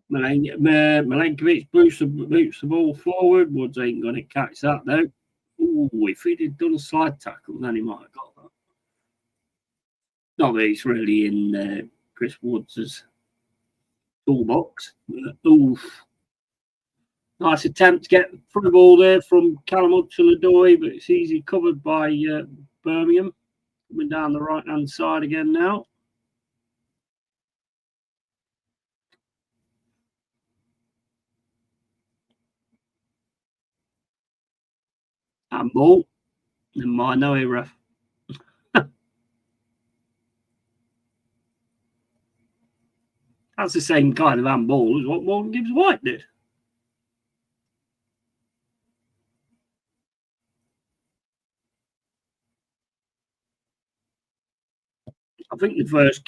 Milenkovic boots the ball forward. Woods ain't going to catch that though. Ooh, if he'd have done a slide tackle, then he might have got that. Not that it's really in Chris Woods' toolbox. Oof. Nice attempt to get through ball there from Callum Hudson-Odoi, but it's easy covered by Birmingham. Coming down the right-hand side again now. Handball. And my no ref. That's the same kind of handball as what Morgan Gibbs White did. I think the first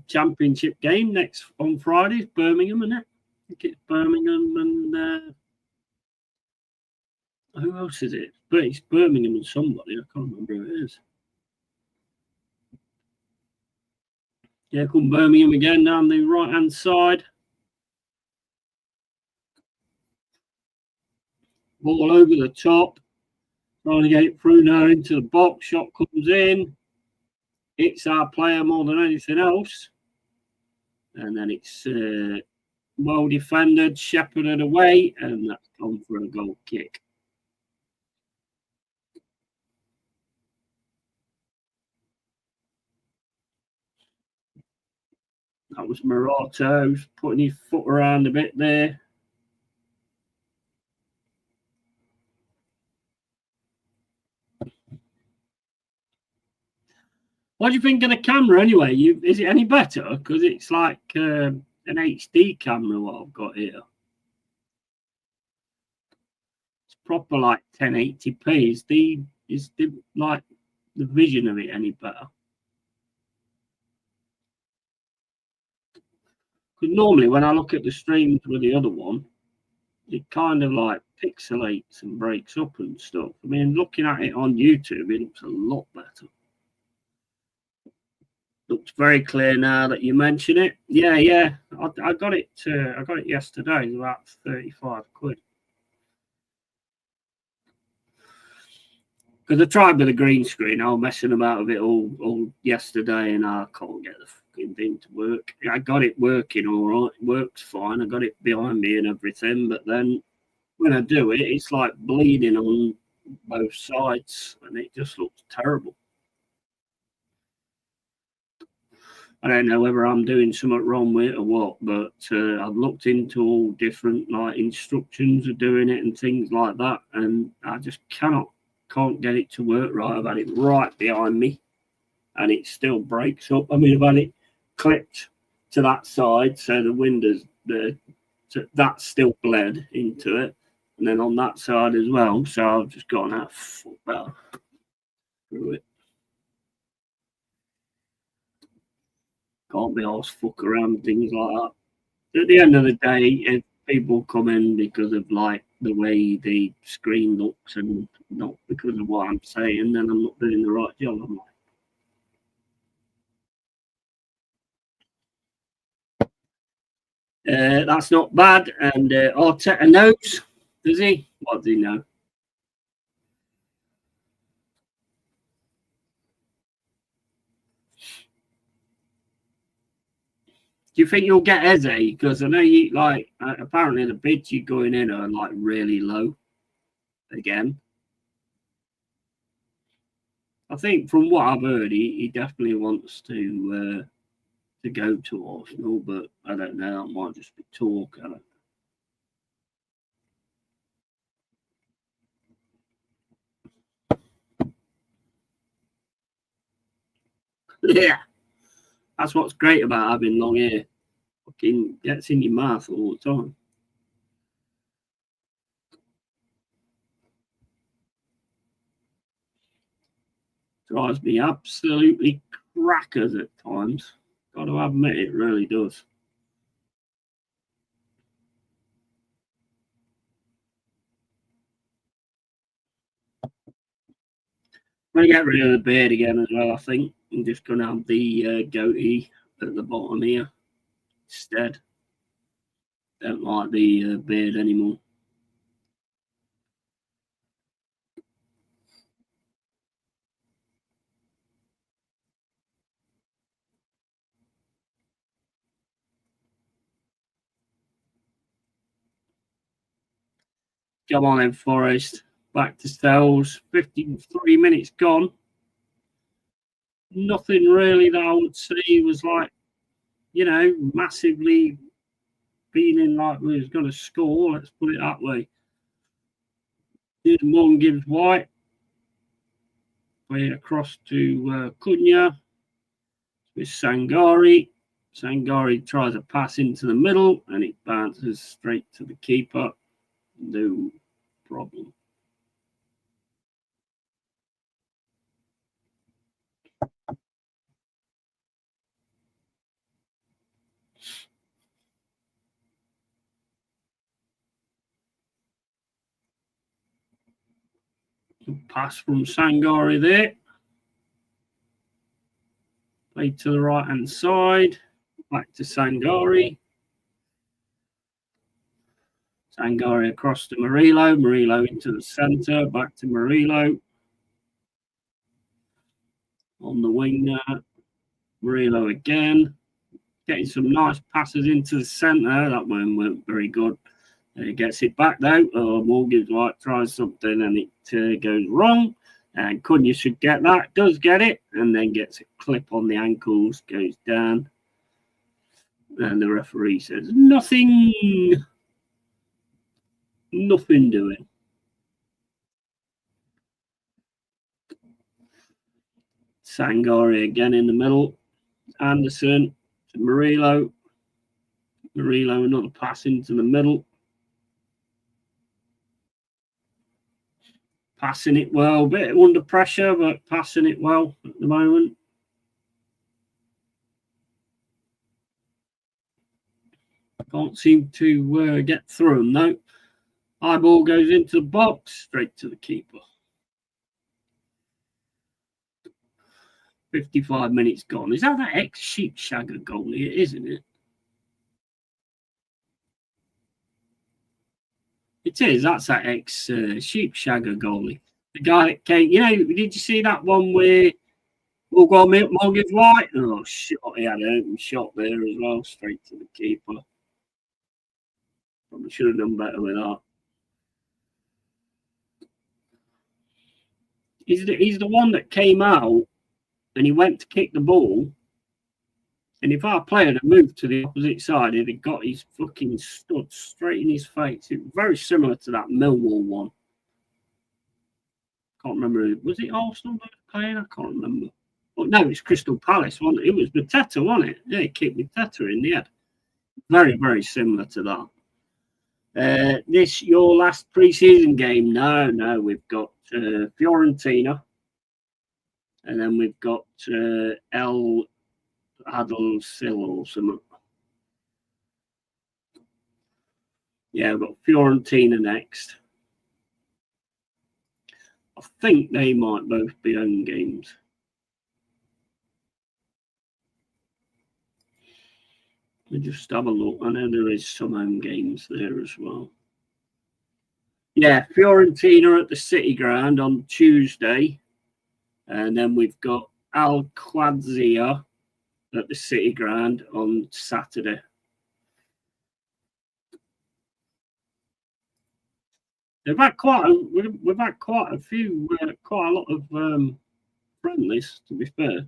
championship game next on Friday is Birmingham, isn't it? I think it's Birmingham and who else is it? But it's Birmingham and somebody. I can't remember who it is. Yeah, come Birmingham again down the right-hand side. Ball over the top. Trying to get it through now into the box. Shot comes in. It's our player more than anything else. And then it's well defended, shepherded away, and that's gone for a goal kick. That was Murato putting his foot around a bit there. What do you think of the camera anyway? Is it any better? Because it's like an HD camera what I've got here. It's proper like 1080p. Is the like the vision of it any better? Because normally when I look at the streams with the other one, it kind of like pixelates and breaks up and stuff. I mean, looking at it on YouTube, it looks a lot better. Looks very clear now that you mention it. Yeah. I got it. I got it yesterday. It was about 35 quid. Because I tried with a green screen. I was messing about with it all yesterday, and I can't get the fucking thing to work. I got it working all right. It works fine. I got it behind me and everything, but then when I do it, it's like bleeding on both sides, and it just looks terrible. I don't know whether I'm doing something wrong with it or what, but I've looked into all different like instructions of doing it and things like that, and I just can't get it to work right. I've had it right behind me, and it still breaks up. I mean, I've had it clipped to that side, so the windows that's still bled into it, and then on that side as well. So I've just gone out better through it. Can't be asked fuck around things like that. At the end of the day, if people come in because of like the way the screen looks and not because of what I'm saying, then I'm not doing the right job, am I? That's not bad. And Arteta knows, does he? What does he know? Do you think you'll get Eze? Because I know you like apparently the bids you're going in are like really low again. I think from what I've heard, he definitely wants to go to Arsenal, but I don't know. That might just be talk. I don't Yeah, that's what's great about having long hair. Fucking gets in your mouth all the time. Drives me absolutely crackers at times. Got to admit, it really does. I'm going to get rid of the beard again as well, I think. I'm just going to have the goatee at the bottom here instead. Don't like the beard anymore. Come on then, Forest. Back to Stells. 53 minutes gone. Nothing really that I would say was like, massively feeling like we was going to score. Let's put it that way. Did Morgan Gibbs White. Play across to Cunha with Sangari. Sangari tries a pass into the middle and it bounces straight to the keeper. No problem. Pass from Sangari there. Play to the right hand side. Back to Sangari. Sangari across to Murillo. Murillo into the centre. Back to Murillo. On the wing now. Murillo again. Getting some nice passes into the centre. That one weren't very good. He gets it back though. Morgan White tries something and it goes wrong. And Cunha should get that. Does get it. And then gets a clip on the ankles. Goes down. And the referee says, nothing doing. Sangari again in the middle. Anderson to Murillo. Murillo, another pass into the middle. Passing it well, a bit under pressure, but passing it well at the moment. Can't seem to get through them, though. High ball goes into the box, straight to the keeper. 55 minutes gone. Is that ex-Sheepshagger goalie? It is, isn't it? It is. That's that ex-Sheepshagger goalie. The guy that came, did you see that one where we'll go Morgan's White? Oh, shit. He had an open shot there as well, straight to the keeper. Probably should have done better with that. He's the one that came out and he went to kick the ball. And if our player had moved to the opposite side, he'd have got his fucking stud straight in his face. It was very similar to that Millwall one. Can't remember. Was it Arsenal playing? I can't remember. Oh, no, it's Crystal Palace, wasn't it? It was Mateta, wasn't it? Yeah, he kicked Mateta in the head. Very, very similar to that. This your last pre-season game? No, we've got Fiorentina, and then we've got El Adel-Sil or something. Yeah, we've got Fiorentina next. I think they might both be home games. Let me just have a look. I know there is some home games there as well. Yeah, Fiorentina at the City Ground on Tuesday. And then we've got Al Qadsiya at the City Ground on Saturday. We've had quite a few, quite a lot of friendlies, to be fair.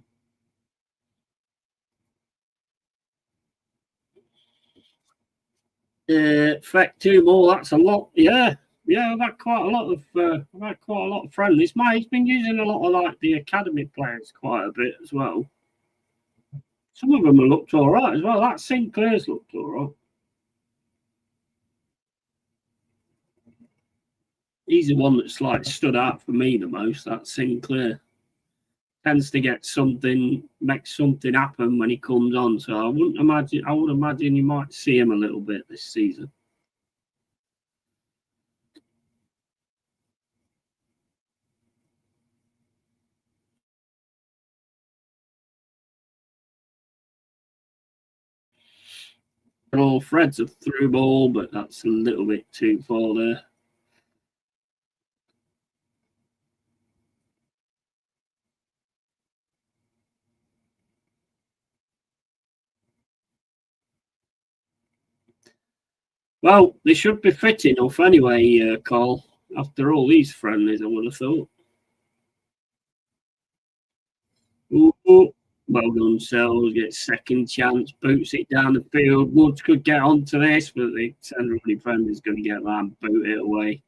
Effect 2 more. That's a lot. Yeah, I've had quite a lot of friendlies. He's been using a lot of like the academy players quite a bit as well. Some of them have looked all right as well. That Sinclair's looked all right. He's the one that's like stood out for me the most. That Sinclair tends to get something, make something happen when he comes on. So I would imagine you might see him a little bit this season. Oh, Fred's a through ball, but that's a little bit too far there. Well, they should be fit enough anyway, Carl. After all these friendlies, I would have thought. Ooh, well done, Sells. Gets second chance, boots it down the field. Woods could get onto this, but the central defender is going to get that and boot it away.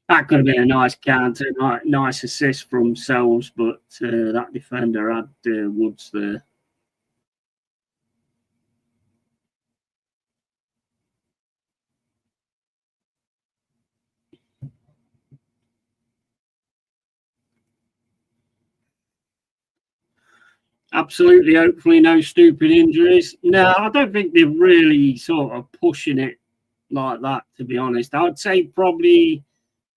That could have been a nice counter, nice assist from Sells, but that defender had Woods there. Absolutely, hopefully no stupid injuries. No, I don't think they're really sort of pushing it like that, to be honest. I would say probably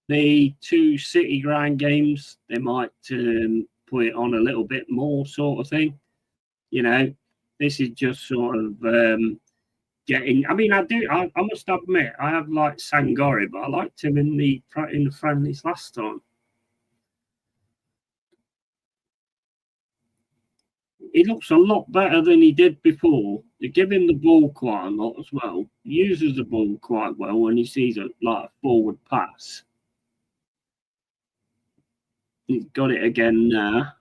the 2 City Ground games, they might put it on a little bit more sort of thing. This is just sort of getting... I mean, I must admit, I have liked Sangori, but I liked him in the friendlies last time. He looks a lot better than he did before. They give him the ball quite a lot as well. He uses the ball quite well when he sees a forward pass. He's got it again now.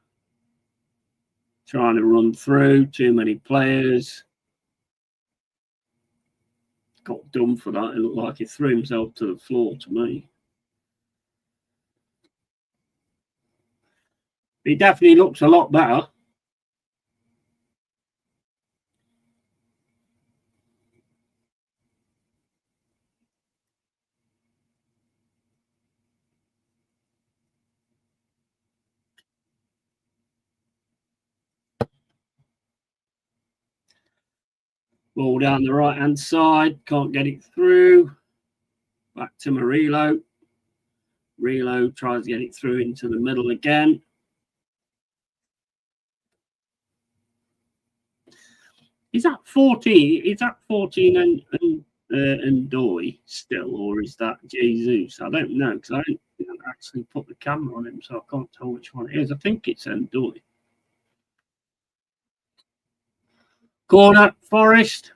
Trying to run through. Too many players. Got done for that. It looked like he threw himself to the floor to me. He definitely looks a lot better. Ball down the right-hand side. Can't get it through. Back to Murillo. Murillo tries to get it through into the middle again. Is that 14? Is that 14 and Doy still, or is that Jesus? I don't know because I didn't actually put the camera on him, so I can't tell which one it is. I think it's Endoy. Corner, Forest.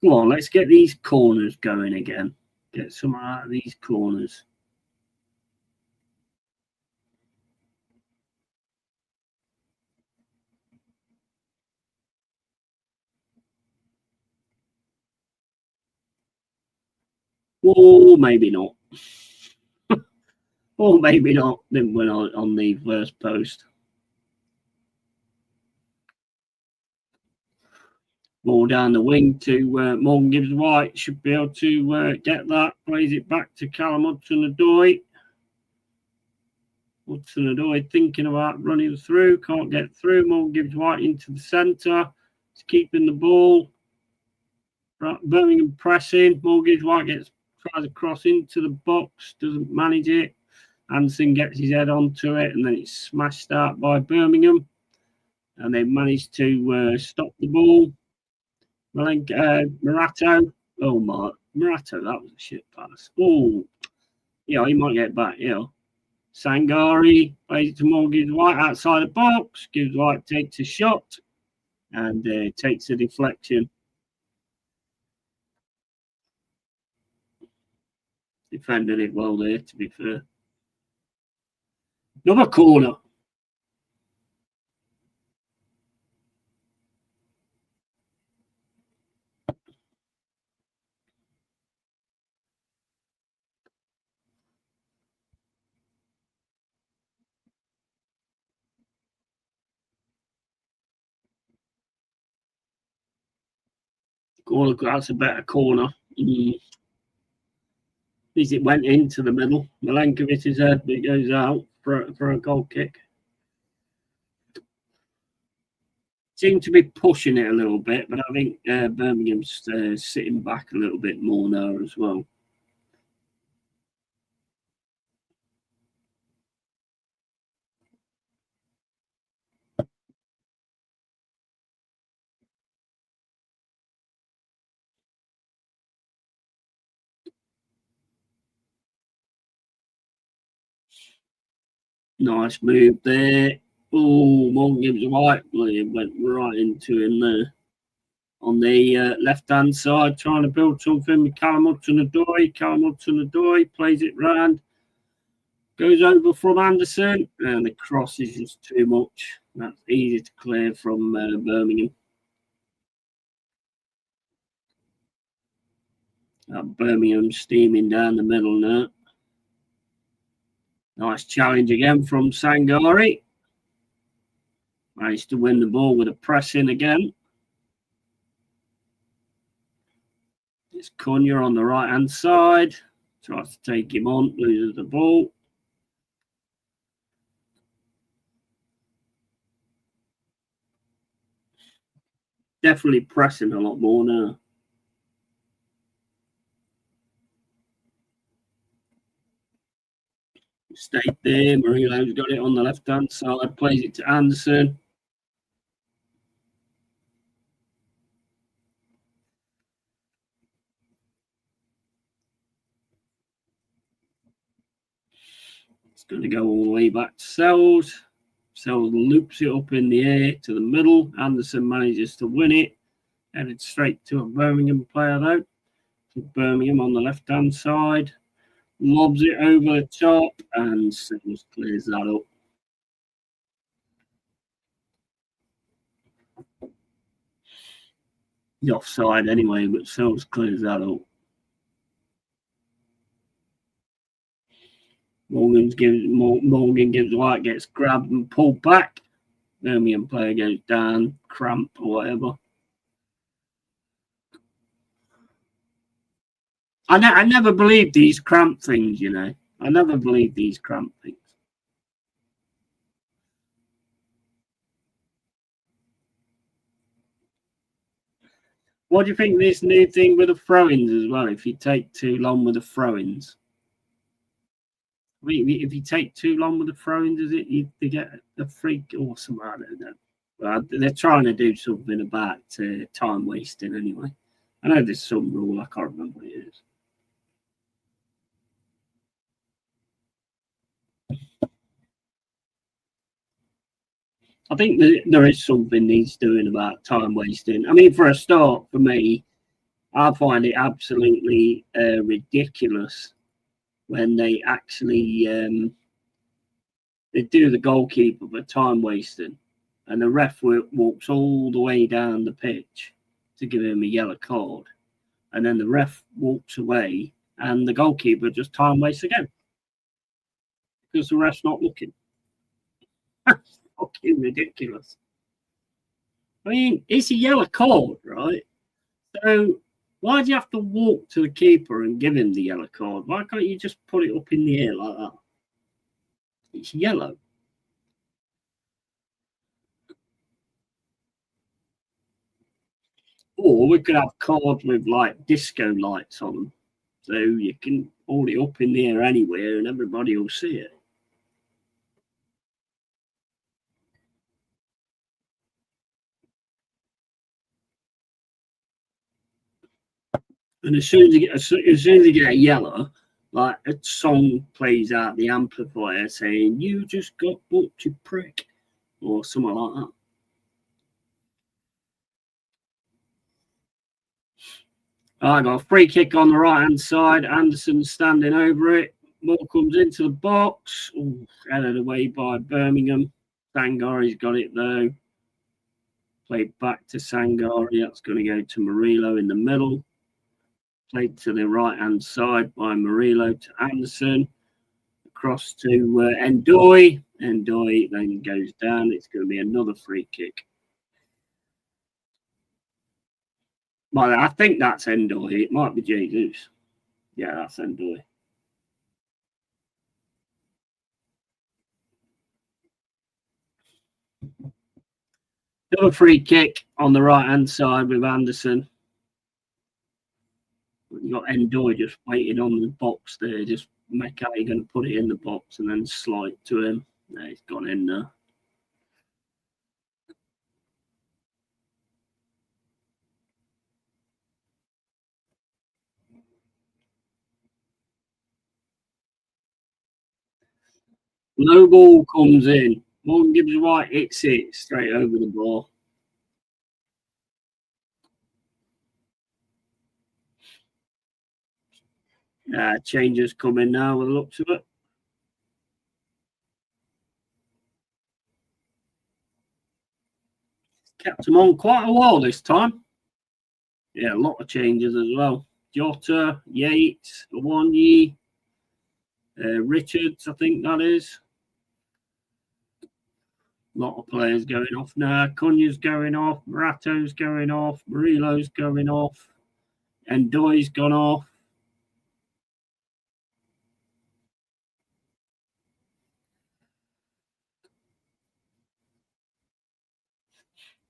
Come on, let's get these corners going again. Get some out of these corners. Or maybe not. Or maybe not. Didn't win on the first post. Ball down the wing to Morgan Gibbs White. Should be able to get that. Plays it back to Callum Hudson-Odoi. Hudson-Odoi thinking about running through. Can't get through. Morgan Gibbs White into the centre. He's keeping the ball. Birmingham pressing. Morgan Gibbs White tries to cross into the box. Doesn't manage it. Anderson gets his head onto it, and then it's smashed out by Birmingham. And they managed to stop the ball. Morato. Oh, my. Morato, that was a shit pass. Oh, yeah, he might get back, yeah. Sangari plays it to Morgan Gibbs White outside the box. Gibbs White takes a shot and takes a deflection. Defended it well there, to be fair. Another corner. Oh, that's a better corner. At least it went into the middle. Milenkovic's head, but it goes out for a goal kick. Seem to be pushing it a little bit, but I think Birmingham's sitting back a little bit more now as well. Nice move there. Oh, Morgan Gibbs White went right into him there. On the left-hand side, trying to build something with Callum Hudson-Odoi. Callum Hudson-Odoi plays it round. Goes over from Anderson, and the cross is just too much. That's easy to clear from Birmingham. Birmingham steaming down the middle now. Nice challenge again from Sangari. Managed to win the ball with a press in again. It's Cunha on the right-hand side. Tries to take him on, loses the ball. Definitely pressing a lot more now. Stayed there. Murillo's got it on the left-hand side. Plays it to Anderson. It's going to go all the way back to Sells. Sells loops it up in the air to the middle. Anderson manages to win it. Headed straight to a Birmingham player though. So Birmingham on the left-hand side. Lobs it over the top and Sells clears that up. The offside anyway, but Sells clears that up. Morgan gives white, gets grabbed and pulled back. Birmingham player goes down, cramp or whatever. I never believed these cramp things, you know. I never believed these cramp things. What do you think of this new thing with the throw-ins as well? If you take too long with the throw-ins, if you take too long with the throw-ins, is it you get a freak or something? I don't know. Well, they're trying to do something about time wasting anyway. I know there's some rule. I can't remember what it is. I think there is something he's doing about time wasting. I mean, for a start, for me, I find it absolutely ridiculous when they actually they do the goalkeeper for time wasting, and the ref walks all the way down the pitch to give him a yellow card, and then the ref walks away, and the goalkeeper just time wastes again because the ref's not looking. That's fucking ridiculous. I mean, it's a yellow card, right? So why do you have to walk to the keeper and give him the yellow card? Why can't you just put it up in the air like that? It's yellow. Or we could have cards with like disco lights on them. So you can hold it up in the air anywhere and everybody will see it. And as soon as you get a yellow, like a song plays out the amplifier saying, "You just got booked, you prick," or something like that. I got a free kick on the right hand side. Anderson standing over it. Ball comes into the box. Ooh, headed away by Birmingham. Sangari's got it though. Played back to Sangari. That's going to go to Murillo in the middle. Played to the right hand side by Murillo to Anderson. Across to Ndoye. Ndoye then goes down. It's going to be another free kick. Well, I think that's Ndoye. It might be Jesus. Yeah, that's Ndoye. Another free kick on the right hand side with Anderson. You got Ndoye just waiting on the box there. Just make out you're going to put it in the box and then slide to him. No, he's gone in there. No ball comes in. Morgan gives white, hits it straight over the bar. Changes coming now with the looks of it. Kept him on quite a while this time. Yeah, a lot of changes as well. Jota, Yates, Awonyi, Richards, I think that is. A lot of players going off now. Cunha's going off. Morato's going off. Murillo's going off. Ndoye's gone off.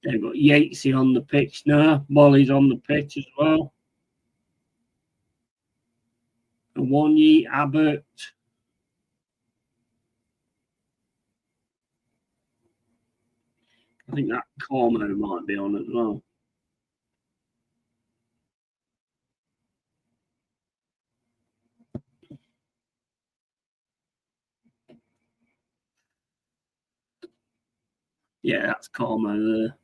They've got Yatesy on the pitch now. Molly's on the pitch as well. Awonyi, Abbott. I think that Cormo might be on as well. Yeah, that's Cormo there.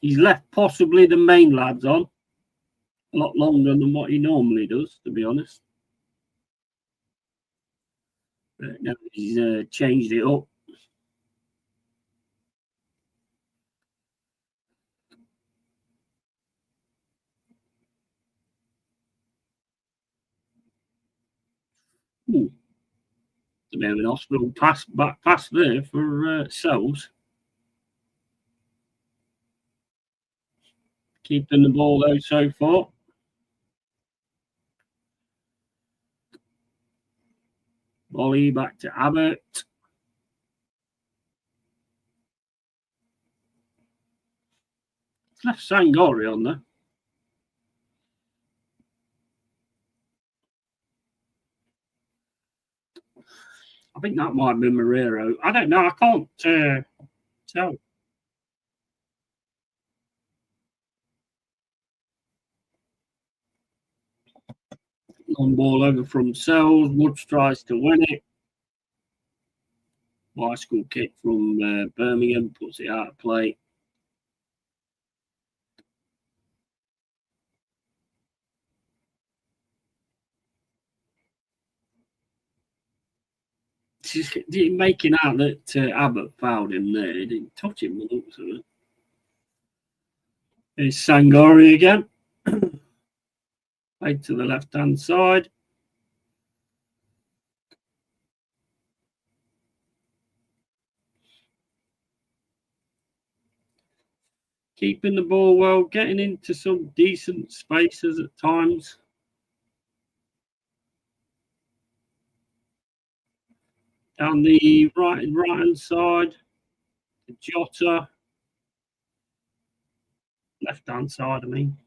He's left possibly the main lads on a lot longer than what he normally does, to be honest. But now he's changed it up. Ooh. A bit of an hospital back pass there for Sells. Keeping the ball though so far. Volley back to Abbott. It's left Sangori on there. I think that might be Marrero. I don't know. I can't tell. Long ball over from Sells. Woods tries to win it. Bicycle kick from Birmingham puts it out of play. Just making out that Abbott fouled him there. He didn't touch him. There's Sangori again. Played to the left-hand side. Keeping the ball well, getting into some decent spaces at times. Down the right-hand side, Jota. Left-hand side, I mean.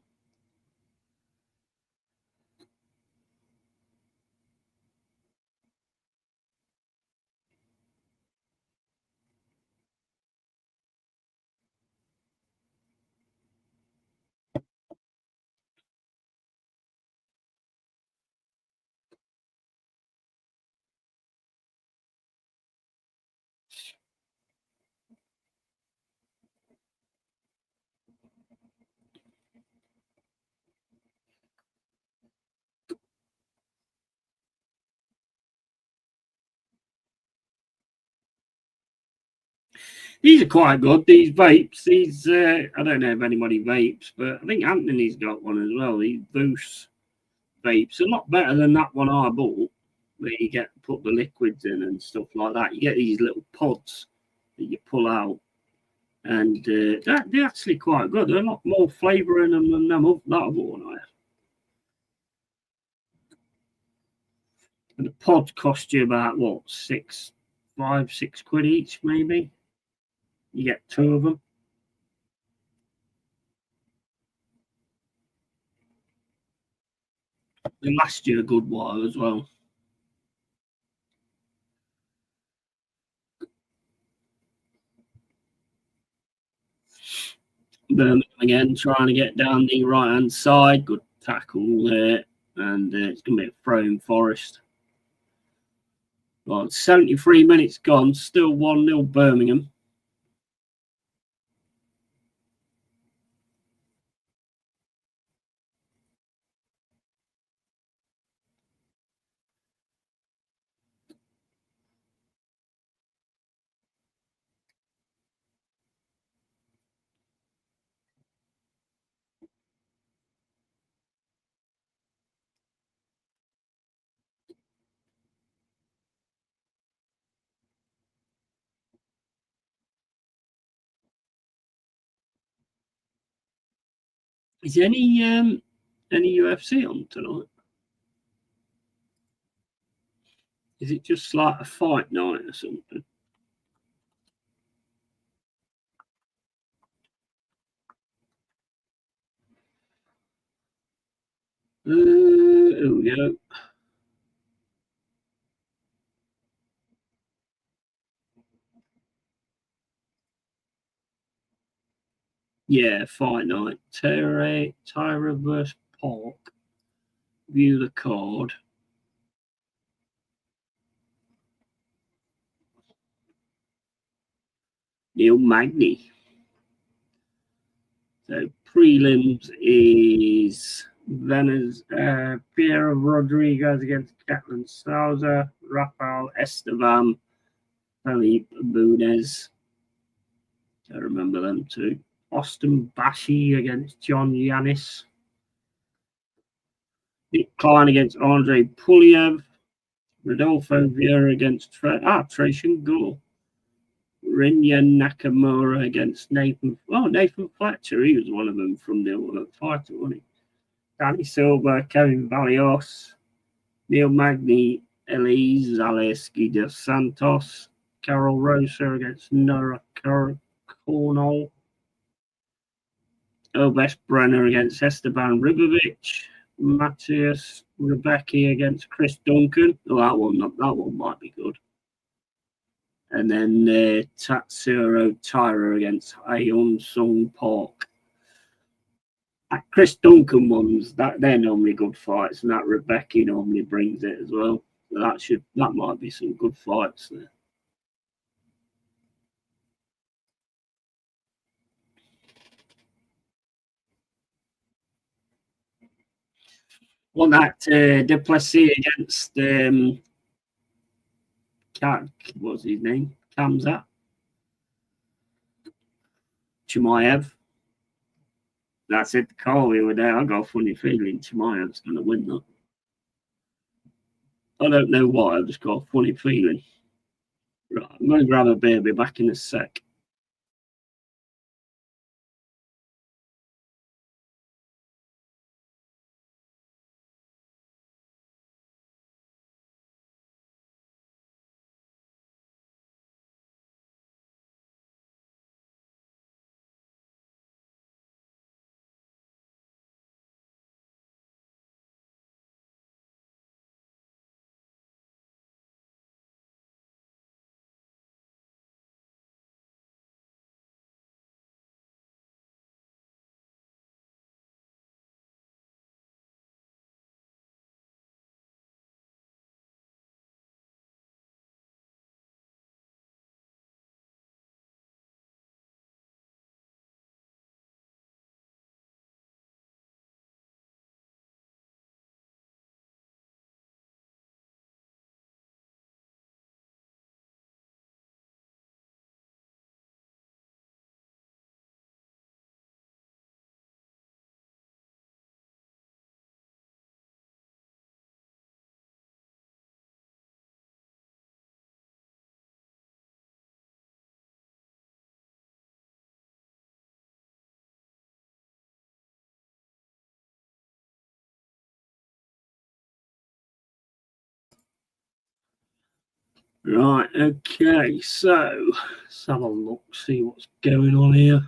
These are quite good. These vapes. These I don't know if anybody vapes, but I think Anthony's got one as well. These Boost vapes, a lot better than that one I bought, where you put the liquids in and stuff like that. You get these little pods that you pull out, and they're actually quite good. They're a lot more flavour in them than that other one I had. And the pods cost you about what, 5, 6 quid each, maybe. You get 2 of them. They last you a good while as well. Birmingham again, trying to get down the right-hand side. Good tackle there. And it's going to be a throw in Forest. Well, 73 minutes gone. Still 1-0 Birmingham. Is there any UFC on tonight? Is it just like a fight night or something? Here we go. Yeah, fight night. Tyra vs. Park. View the card. Neil Magny. So prelims is Piero Rodriguez against Catlin Souza, Rafael Esteban, Felipe Bunez. I remember them too. Austin Bashi against John Yanis. Nick Klein against Andre Pulyev. Rodolfo Vieira against Trajan Gore. Rinya Nakamura against Nathan. Oh, Nathan Fletcher. He was one of them from the Ultimate Fighter, wasn't he? Danny Silva, Kevin Valios, Neil Magny, Elise Zaleski dos Santos, Carol Rosa against Nora Cornell. Obes Brenner against Esteban Ribovic. Matthias Rebecca against Chris Duncan. Oh, that one might be good. And then Tatsuro Tyra against Aeon Sung Park. Chris Duncan ones, they're normally good fights, and that Rebecca normally brings it as well. So that might be some good fights there. Well, that Duplessis against what's his name? Kamzat Chimaev. That's it. The call we were there. I got a funny feeling Chimaev's going to win that. I don't know why. I just got a funny feeling. Right, I'm going to grab a beer. Be back in a sec. Right, okay, so let's have a look, see what's going on here.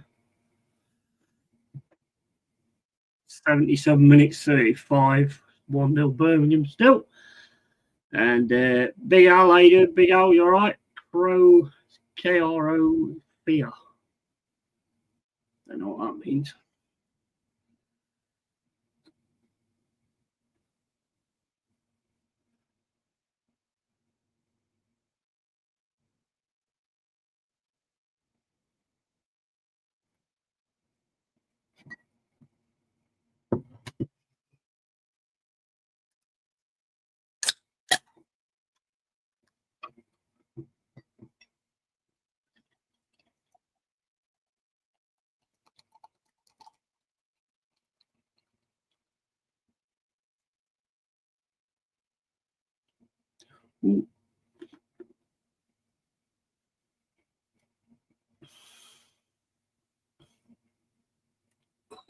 77 minutes 35, 1-0 Birmingham still. And Big Al, how you doing? Big Al, you all right? Kro Fear. Don't know what that means.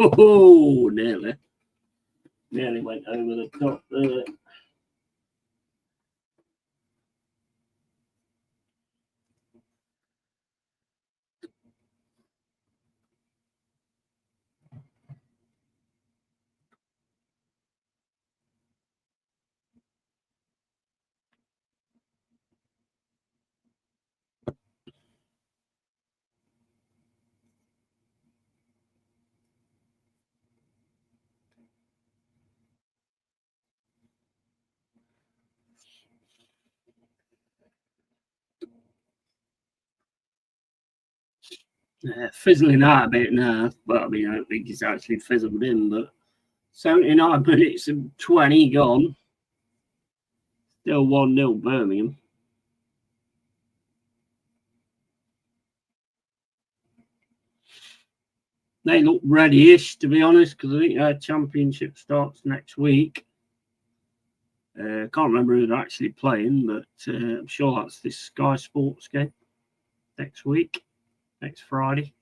Oh, nearly went over the top there. Yeah, fizzling out a bit now. Well, I mean, I don't think it's actually fizzled in, but 79 minutes and 20 gone. Still 1-0 Birmingham. They look ready-ish, to be honest, because I think their championship starts next week. I can't remember who they're actually playing, but I'm sure that's this Sky Sports game next week, next Friday.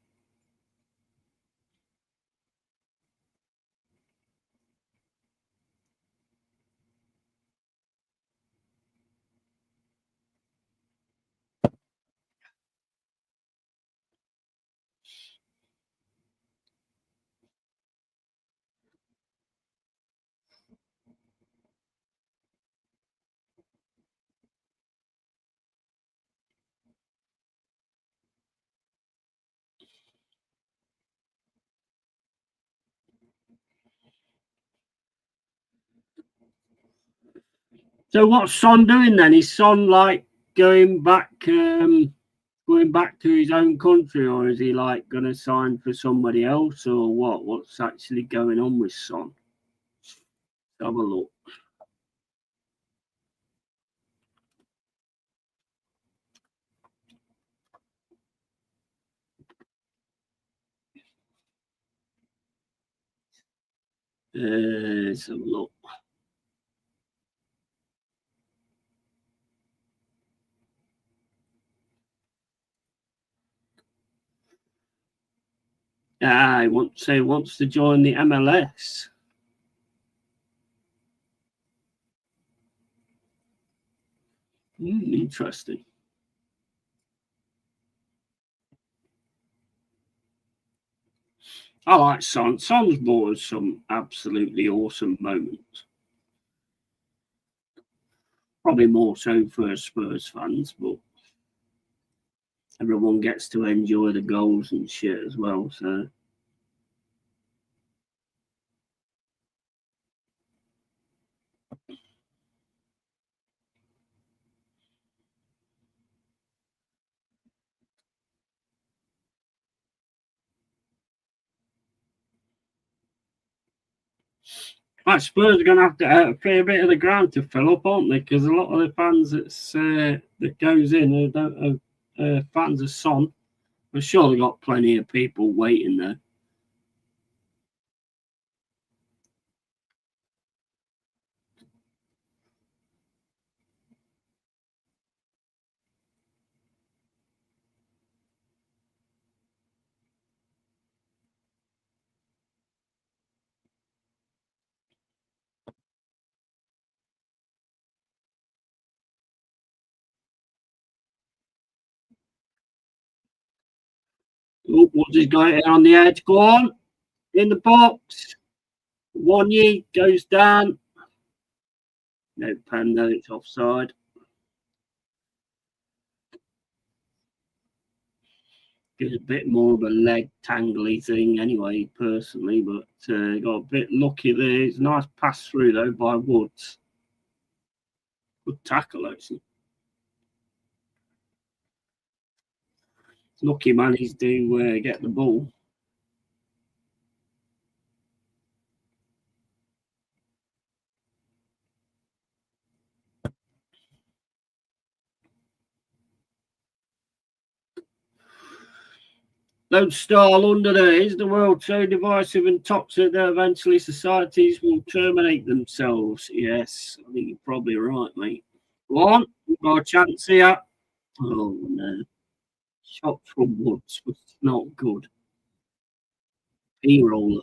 So what's Son doing then? Is Son like going back to his own country, or is he like going to sign for somebody else, or what? What's actually going on with Son? Let's have a look. Let's have a look. He wants to join the MLS. Interesting. I like Son. Son's brought us some absolutely awesome moments. Probably more so for Spurs fans, but everyone gets to enjoy the goals and shit as well. So Spurs are going to have to a fair bit of the ground to fill up, aren't they? Because a lot of the fans that goes in don't fans of Son. I'm sure they've got plenty of people waiting there. Oh, what's he got it on the edge? Go on. In the box. One year goes down. No pen, though, it's offside. It's a bit more of a leg tangly thing anyway, personally, but got a bit lucky there. It's a nice pass through, though, by Woods. Good tackle, actually. Lucky managed to get the ball. Lodestar under there. Is the world so divisive and toxic that eventually societies will terminate themselves? Yes, I think you're probably right, mate. Go on, we've got a chance here. Oh, no. Shot from Woods was not good. E-roller.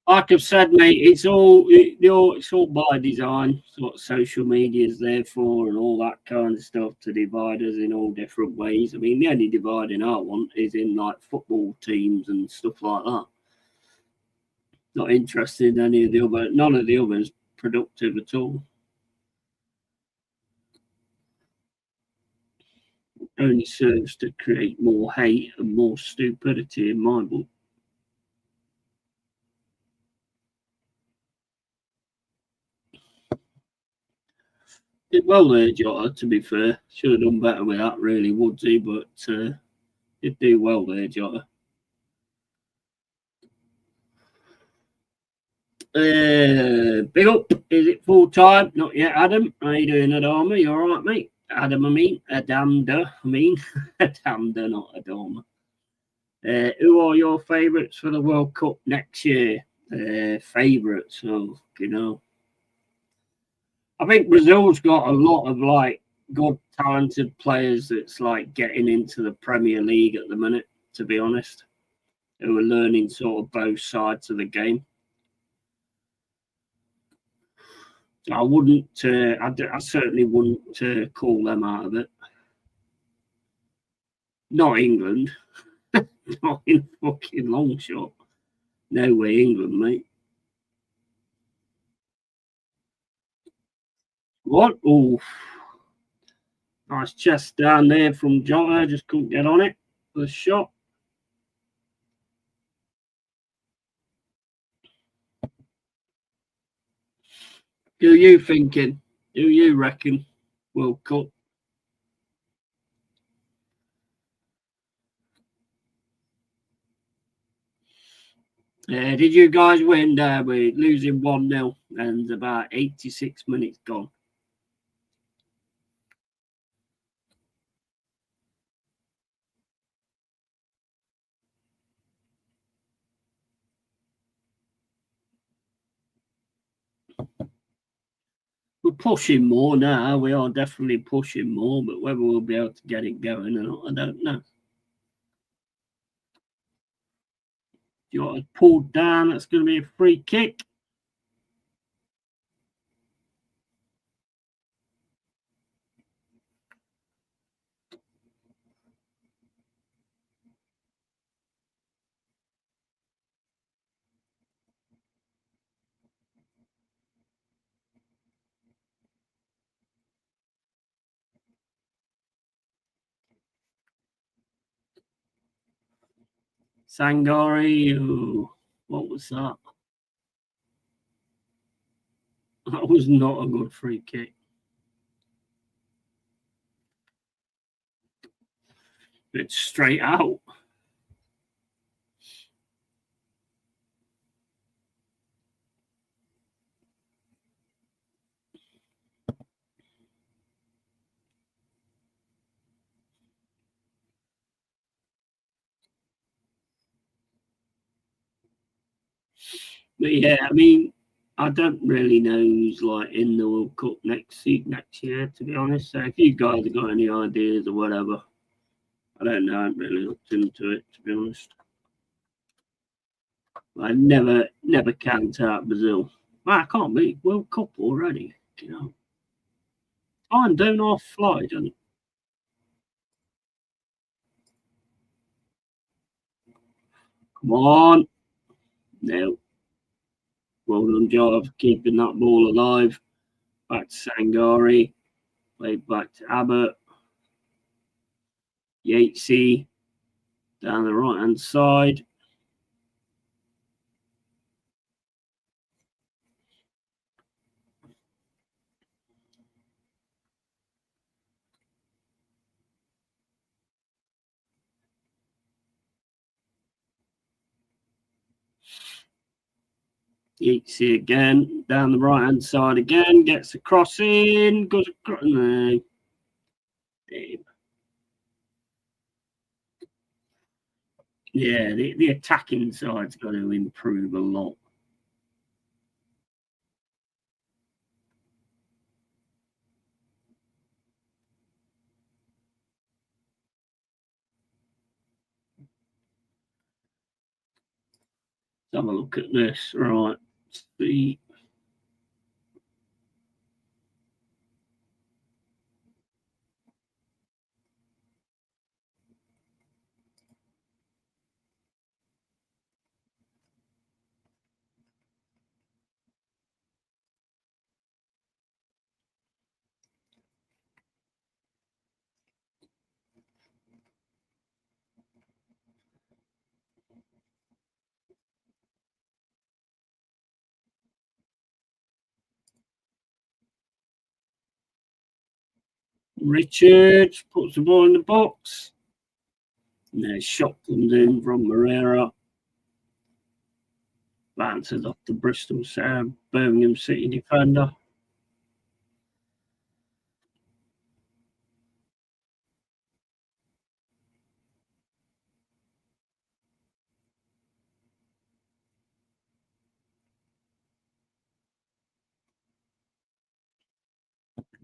Like I've said, mate, it's all by design. It's what social media is there for, and all that kind of stuff to divide us in all different ways. I mean, the only dividing I want is in like football teams and stuff like that. Not interested in any of the other. None of the others productive at all. Only serves to create more hate and more stupidity in my book. Did well there, Jota, to be fair. Should have done better with that, really, Woodsy, but did do well there, Jota. Big up. Is it full time? Not yet, Adam. How you doing, Adama? You all right, mate? Adam, Adamda, Adamda, not Adama. Who are your favourites for the World Cup next year? Favourites, I think Brazil's got a lot of like good, talented players that's like getting into the Premier League at the minute, to be honest, who are learning sort of both sides of the game. I wouldn't, I certainly wouldn't call them out of it. Not England. Not in fucking long shot. No way, England, mate. What? Oh, nice chest down there from John. I just couldn't get on it for the shot. Who are you thinking? Who you reckon? World Cup? Did you guys win? We're losing 1-0 and about 86 minutes gone. We're pushing more now. We are definitely pushing more, but whether we'll be able to get it going or not, I don't know. You got it pulled down. That's going to be a free kick. Sangari, what was that? That was not a good free kick. It's straight out. But yeah, I mean, I don't really know who's like in the World Cup next year, to be honest. So if you guys have got any ideas or whatever, I don't know. I haven't really looked into it, to be honest. I never count out Brazil. Well, I can't believe World Cup already. Time don't half fly, doesn't it? Come on. No. Well done, Joe, for keeping that ball alive. Back to Sangari. Played back to Abbott. Yatesy down the right hand side. Yatesy again down the right hand side again. Gets a cross in. Goes across. No. Damn. Yeah, the attacking side's got to improve a lot. Let's have a look at this. Right. The Richards puts the ball in the box. And a shot comes in from Moreira. Bounces off the Bristol Birmingham City defender.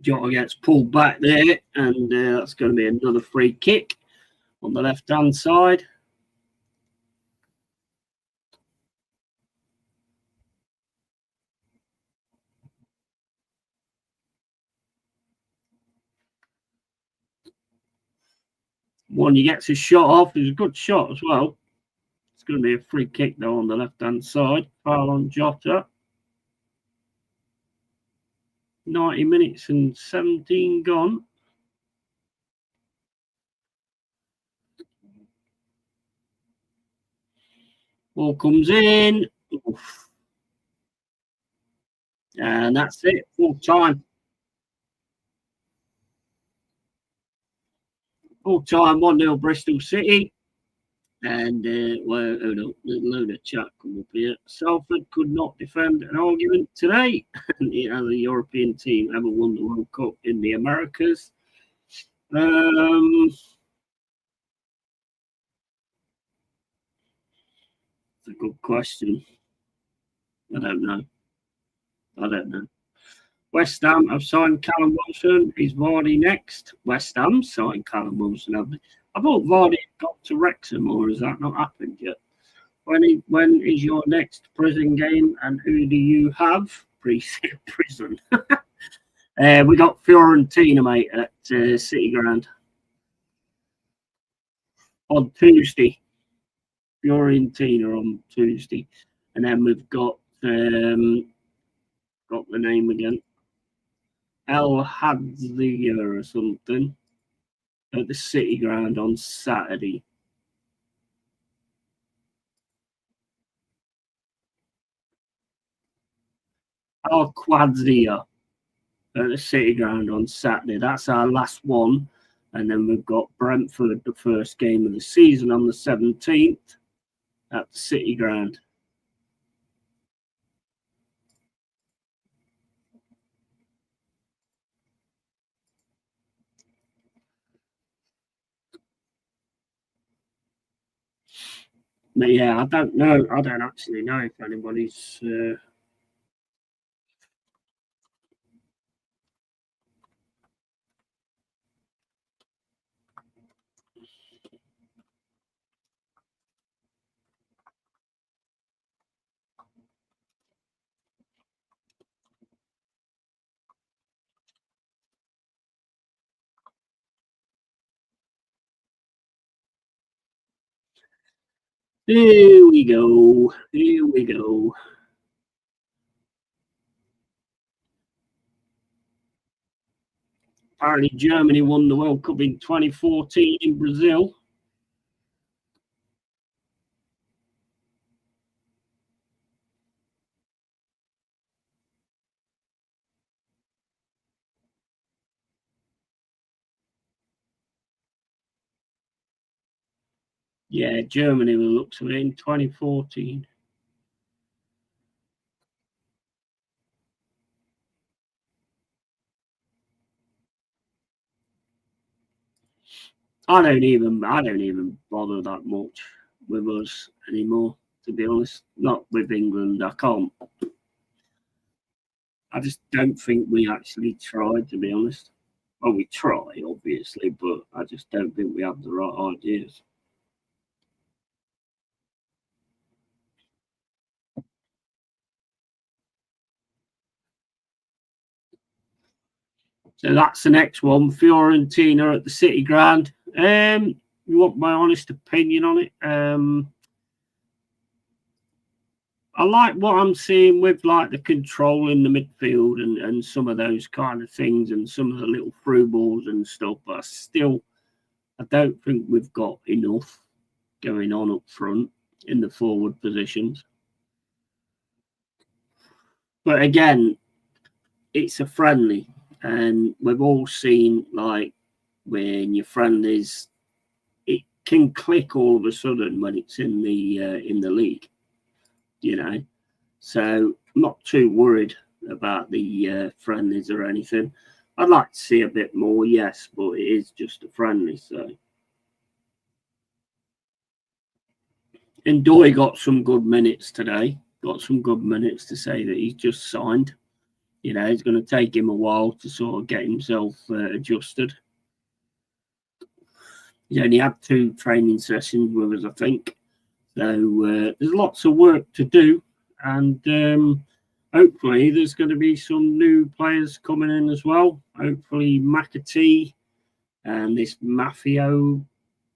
Jota gets pulled back there, and that's going to be another free kick on the left-hand side. One he gets his shot off. It's a good shot as well. It's going to be a free kick though on the left-hand side. Foul on Jota. 90 minutes and 17 gone. Ball comes in. Oof. And that's it. Full time. Full time 1-0 Bristol City. And, well, oh no, there's a load of chat come up here. Salford could not defend an argument today. Has the European team ever won the World Cup in the Americas? It's a good question. I don't know. West Ham have signed Callum Wilson. Is Vardy next? West Ham signed Callum Wilson, have they? I thought Vardy got to Wrexham, or has that not happened yet? When is your next prison game, and who do you have? Prison. We got Fiorentina, mate, at City Ground on Tuesday. Fiorentina on Tuesday, and then we've got the name again. El Hadzia or something at the City Ground on Saturday. El Quadzia at the City Ground on Saturday. That's our last one. And then we've got Brentford, the first game of the season, on the 17th at the City Ground. But yeah, I don't know. I don't actually know if anybody's. Here we go. Here we go. Apparently, Germany won the World Cup in 2014 in Brazil. Yeah, Germany will look to it in 2014. I don't even bother that much with us anymore, to be honest. Not with England. I can't. I just don't think we actually tried, to be honest. Well, we try, obviously, but I just don't think we have the right ideas. So that's the next one. Fiorentina at the City Ground. You want my honest opinion on it? I like what I'm seeing with like the control in the midfield and some of those kind of things and some of the little through balls and stuff. But I don't think we've got enough going on up front in the forward positions. But again, it's a friendly, and we've all seen like when your friendlies, it can click all of a sudden when it's in the league, you know. So I'm not too worried about the friendlies or anything. I'd like to see a bit more, yes, but it is just a friendly. So, and Doy got some good minutes today. Got some good minutes to say that he's just signed. You know, it's going to take him a while to sort of get himself adjusted. He's only had 2 training sessions with us, I think. So there's lots of work to do, and hopefully there's going to be some new players coming in as well. Hopefully McAtee and this Mafio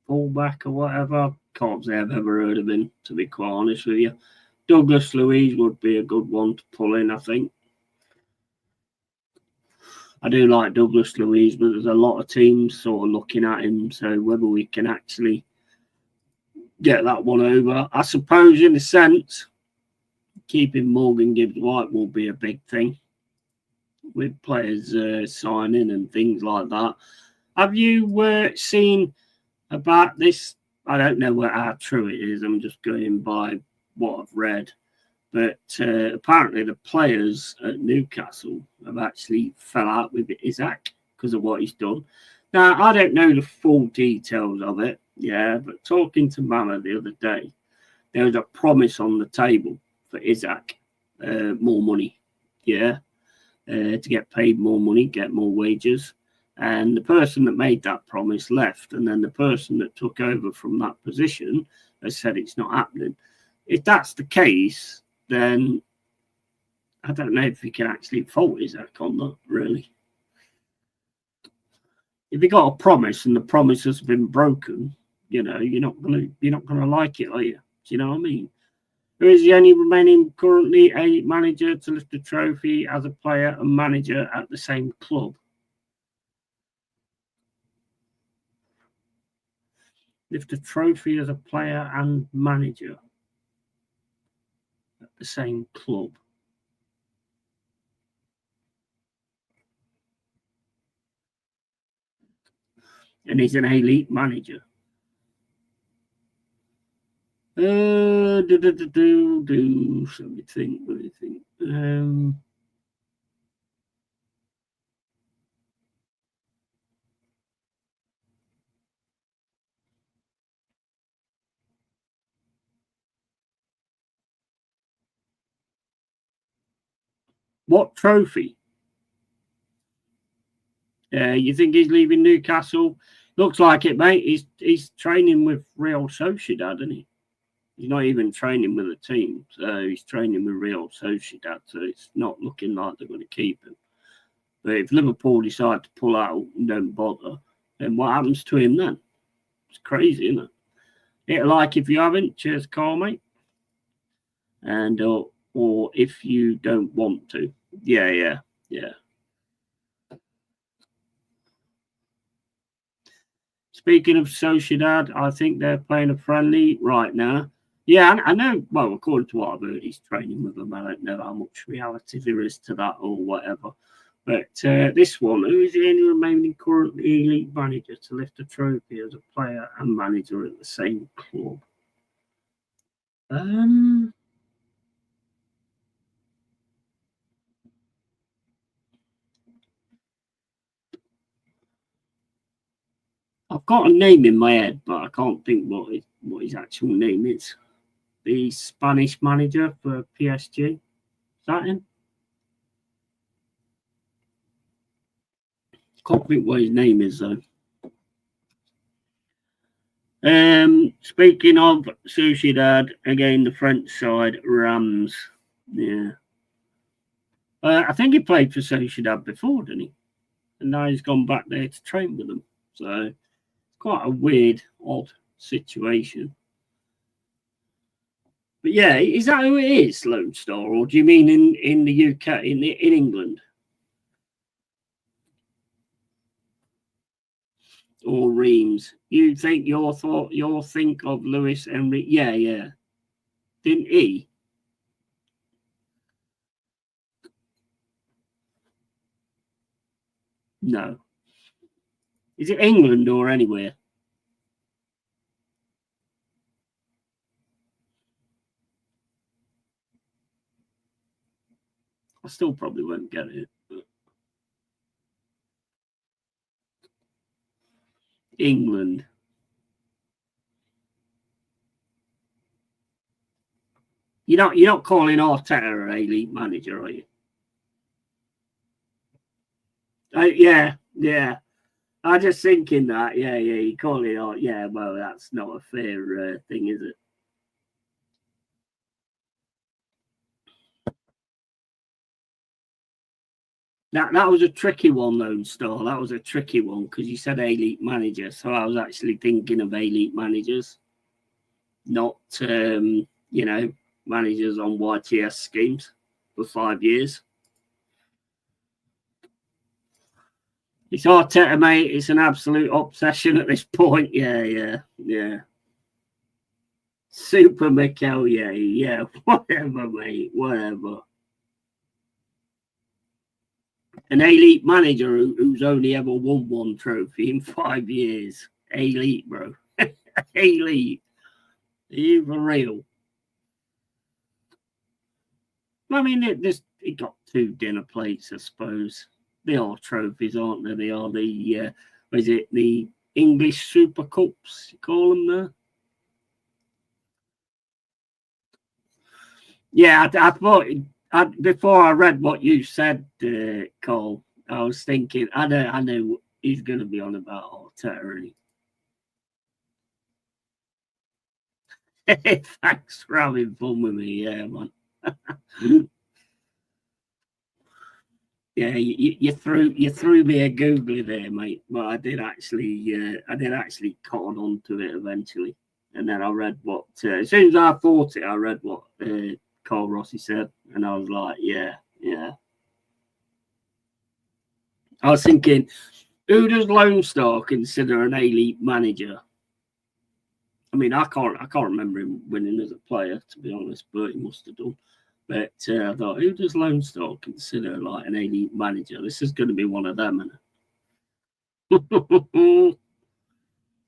fullback or whatever. Can't say I've ever heard of him, to be quite honest with you. Douglas Luiz would be a good one to pull in, I think. I do like Douglas Luiz, but there's a lot of teams sort of looking at him. So whether we can actually get that one over, I suppose, in a sense, keeping Morgan Gibbs White will be a big thing with players signing and things like that. Have you seen about this? I don't know how true it is. I'm just going by what I've read. But apparently the players at Newcastle have actually fell out with Isaac because of what he's done. Now, I don't know the full details of it, yeah, but talking to Mama the other day, there was a promise on the table for Isaac, more money, yeah, to get paid more money, get more wages. And the person that made that promise left, and then the person that took over from that position has said it's not happening. If that's the case, then I don't know if you can actually fault Isaac on that, really. If you got a promise and the promise has been broken, you know, you're not gonna like it, are you? Do you know what I mean? Who is the only remaining currently a manager to lift a trophy as a player and manager at the same club? Lift a trophy as a player and manager at the same club. And he's an elite manager. Let me think. What trophy? You think he's leaving Newcastle? Looks like it, mate. He's training with Real Sociedad, isn't he? He's not even training with a team, so he's training with Real Sociedad. So it's not looking like they're going to keep him. But if Liverpool decide to pull out and don't bother, then what happens to him then? It's crazy, isn't it? Hit like if you haven't. Cheers, Carl, mate. And or if you don't want to. Yeah. Speaking of Sociedad, I think they're playing a friendly right now. Yeah, I know. Well, according to what I've heard, he's training with them. I don't know how much reality there is to that or whatever. But this one, who is the only remaining current elite manager to lift a trophy as a player and manager at the same club? I've got a name in my head, but I can't think what his actual name is. The Spanish manager for PSG. Is that him? Can't think what his name is though. Speaking of Sociedad, again the French side, Rams. Yeah. I think he played for Sociedad before, didn't he? And now he's gone back there to train with them. So quite a weird, odd situation. But yeah, is that who it is, Lone Star, or do you mean in the UK, in England? Or Reams? You think you'll think of Lewis Henry? Yeah. Didn't he? No. Is it England or anywhere? I still probably won't get it. But England. You're not calling Arteta an elite manager, are you? Yeah, yeah. I'm just thinking that, yeah, you call it out. Yeah, well, that's not a fair thing, is it? That was a tricky one, Lone Star. That was a tricky one because you said elite manager, so I was actually thinking of elite managers, not managers on YTS schemes for 5 years. It's Arteta, mate. It's an absolute obsession at this point. Yeah. Super Mikel, yeah. Whatever, mate. Whatever. An elite manager who's only ever won one trophy in 5 years. Elite, bro. Elite. Are you for real? I mean, it got 2 dinner plates, I suppose. They are trophies, aren't they? They are the, is it the English Super Cups, you call them there? Yeah, I thought, before I read what you said, Cole, I was thinking, I know he's going to be on about Arteta. Thanks for having fun with me, yeah, man. Yeah, you threw me a googly there, mate. But I did actually cotton on to it eventually, and then I read what as soon as I thought it, I read what Carl Rossi said, and I was like, yeah. I was thinking, who does Lone Star consider an elite manager? I mean, I can't remember him winning as a player, to be honest, but he must have done. But I thought, who does Lone Star consider like an elite manager? This is going to be one of them. Good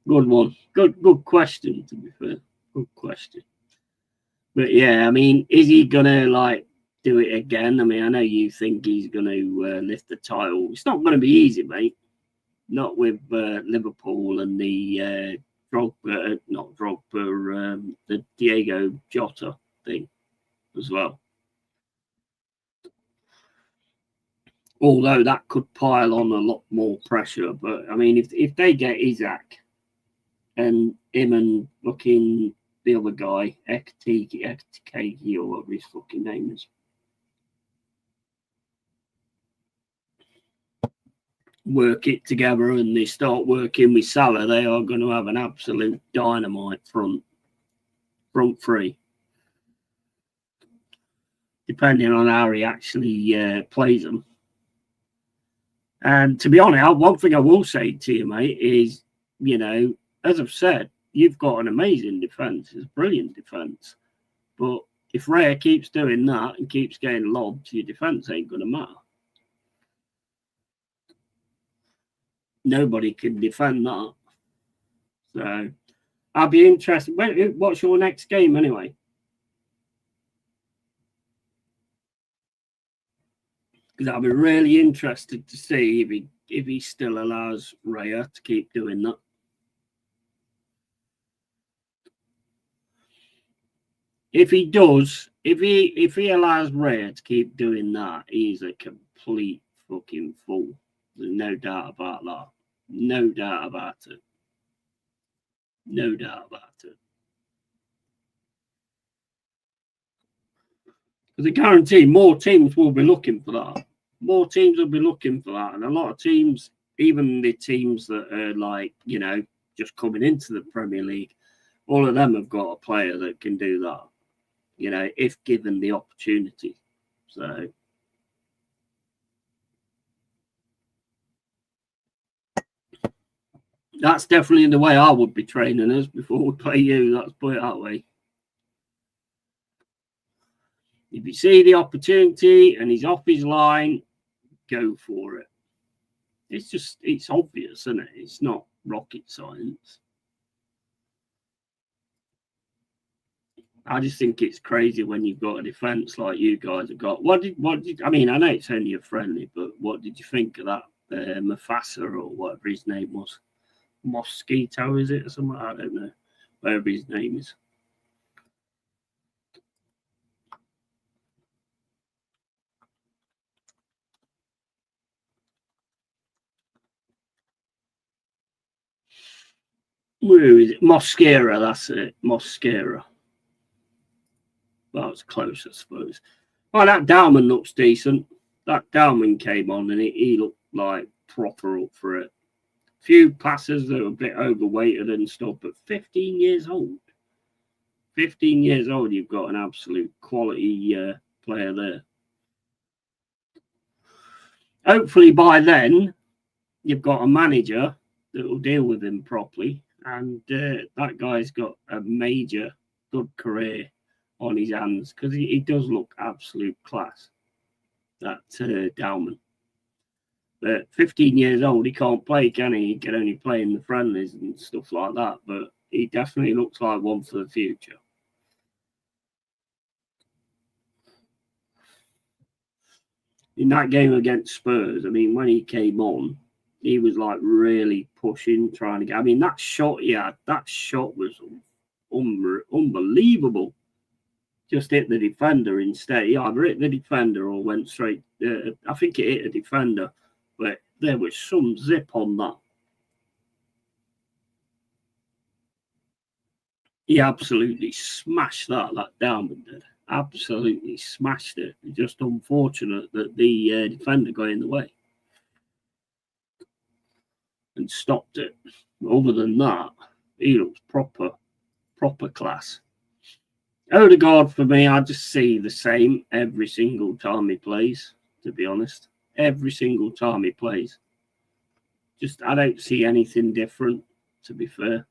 one. Good question, to be fair. Good question. But yeah, I mean, is he going to like do it again? I mean, I know you think he's going to lift the title. It's not going to be easy, mate. Not with Liverpool and the Drogba, not Drogba, the Diego Jota thing as well. Although that could pile on a lot more pressure. But I mean, if they get Isaac and him and looking the other guy, Ekitike, or whatever his fucking name is, work it together and they start working with Salah, they are going to have an absolute dynamite front three. Depending on how he actually plays them. And to be honest, one thing I will say to you, mate, is, as I've said, you've got an amazing defence. It's a brilliant defence. But if Raya keeps doing that and keeps getting lobbed, your defence ain't going to matter. Nobody can defend that. So I'll be interested. What's your next game anyway? Because I'll be really interested to see if he still allows Raya to keep doing that. If he does, if he allows Raya to keep doing that, he's a complete fucking fool. There's no doubt about that. No doubt about it. No doubt about it. Because I guarantee more teams will be looking for that. More teams will be looking for that. And a lot of teams, even the teams that are like, just coming into the Premier League, all of them have got a player that can do that, if given the opportunity. So that's definitely the way I would be training us before we play you. Let's put it that way. If you see the opportunity and he's off his line, go for it. It's obvious, isn't it? It's not rocket science. I just think it's crazy when you've got a defence like you guys have got. I mean, I know it's only a friendly, but what did you think of that Mufasa or whatever his name was? Mosquito, is it, or something? I don't know. Whatever his name is. Where is it? Mosquera, that's it. Mosquera. Well, it's close, I suppose. Well, that Dowman looks decent. That Dowman came on and he looked like proper up for it. Few passes that were a bit overweighted and stuff, but 15 years old. 15 years old, you've got an absolute quality player there. Hopefully by then, you've got a manager that will deal with him properly. And that guy's got a major good career on his hands because he does look absolute class, that Dowman. But 15 years old, he can't play, can he? He can only play in the friendlies and stuff like that. But he definitely looks like one for the future. In that game against Spurs, I mean, when he came on, he was like really pushing, trying to get. I mean, that shot he had, that shot was unbelievable. Just hit the defender instead. He either hit the defender or went straight. I think it hit a defender, but there was some zip on that. He absolutely smashed that Dowman did. Absolutely smashed it. Just unfortunate that the defender got in the way and stopped it. Other than that, he looks proper class. Odegaard, for me, I just see the same every single time he plays, to be honest. Every single time he plays. Just, I don't see anything different, to be fair.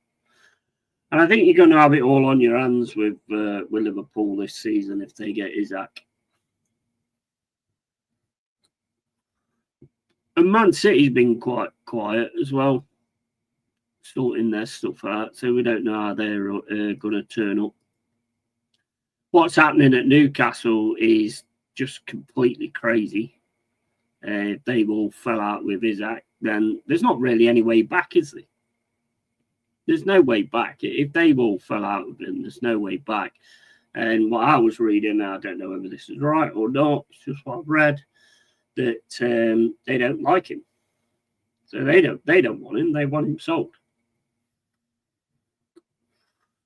And I think you're going to have it all on your hands with Liverpool this season if they get Isaac. And Man City's been quite quiet as well, sorting their stuff out. So we don't know how they're going to turn up. What's happening at Newcastle is just completely crazy. If they've all fell out with Isaac, then there's not really any way back, is there? There's no way back. If they've all fell out with him, there's no way back. And what I was reading, I don't know whether this is right or not, it's just what I've read, that they don't like him. So they don't want him. They want him sold.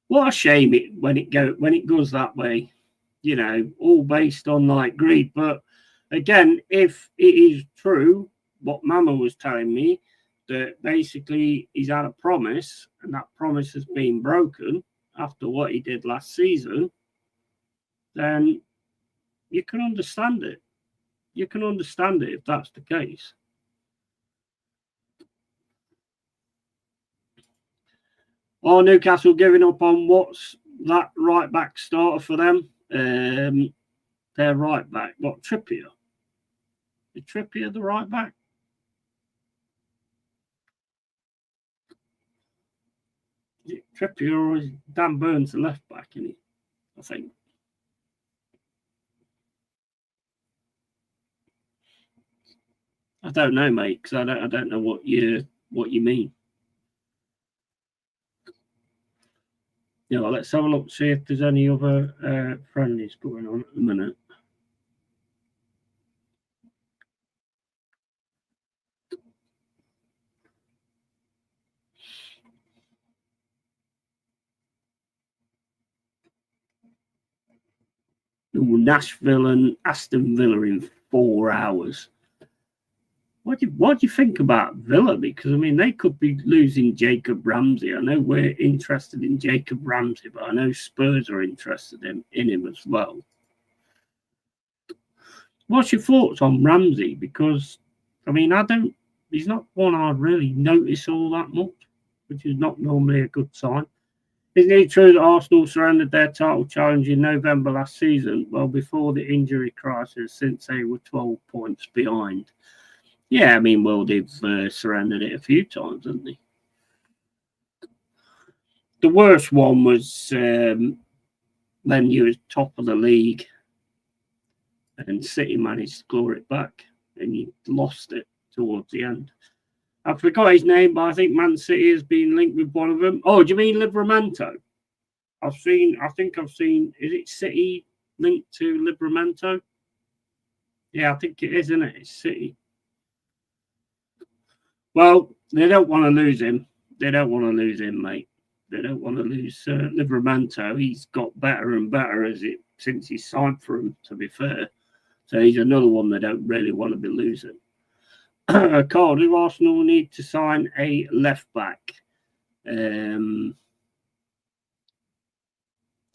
What a shame when it goes that way, you know, all based on like greed. But again, if it is true, what Mama was telling me, that basically he's had a promise and that promise has been broken after what he did last season, then you can understand it. You can understand it if that's the case. Or Newcastle giving up on what's that right back starter for them? Their right back. What, Trippier? Is Trippier the right back? Is it Trippier or is Dan Burns the left back, isn't he? I think. I don't know, mate, because I don't know what you mean. Yeah, well, let's have a look, see if there's any other friendlies going on at the minute. Nashville and Aston Villa in 4 hours. What do you think about Villa? Because, I mean, they could be losing Jacob Ramsey. I know we're interested in Jacob Ramsey, but I know Spurs are interested in him as well. What's your thoughts on Ramsey? Because, I mean, he's not one I'd really notice all that much, which is not normally a good sign. Isn't it true that Arsenal surrendered their title challenge in November last season? Well, before the injury crisis, since they were 12 points behind. Yeah, I mean, well, they've surrendered it a few times, haven't they? The worst one was when you were top of the league and City managed to claw it back and you lost it towards the end. I forgot his name, but I think Man City has been linked with one of them. Oh, do you mean Livramento? I think I've seen, is it City linked to Livramento? Yeah, I think it is, isn't it? It's City. Well, they don't want to lose him. They don't want to lose him, mate. they don't want to lose Livramento. He's got better and better since he signed for him, to be fair. So he's another one they don't really want to be losing. Carl, do Arsenal need to sign a left back?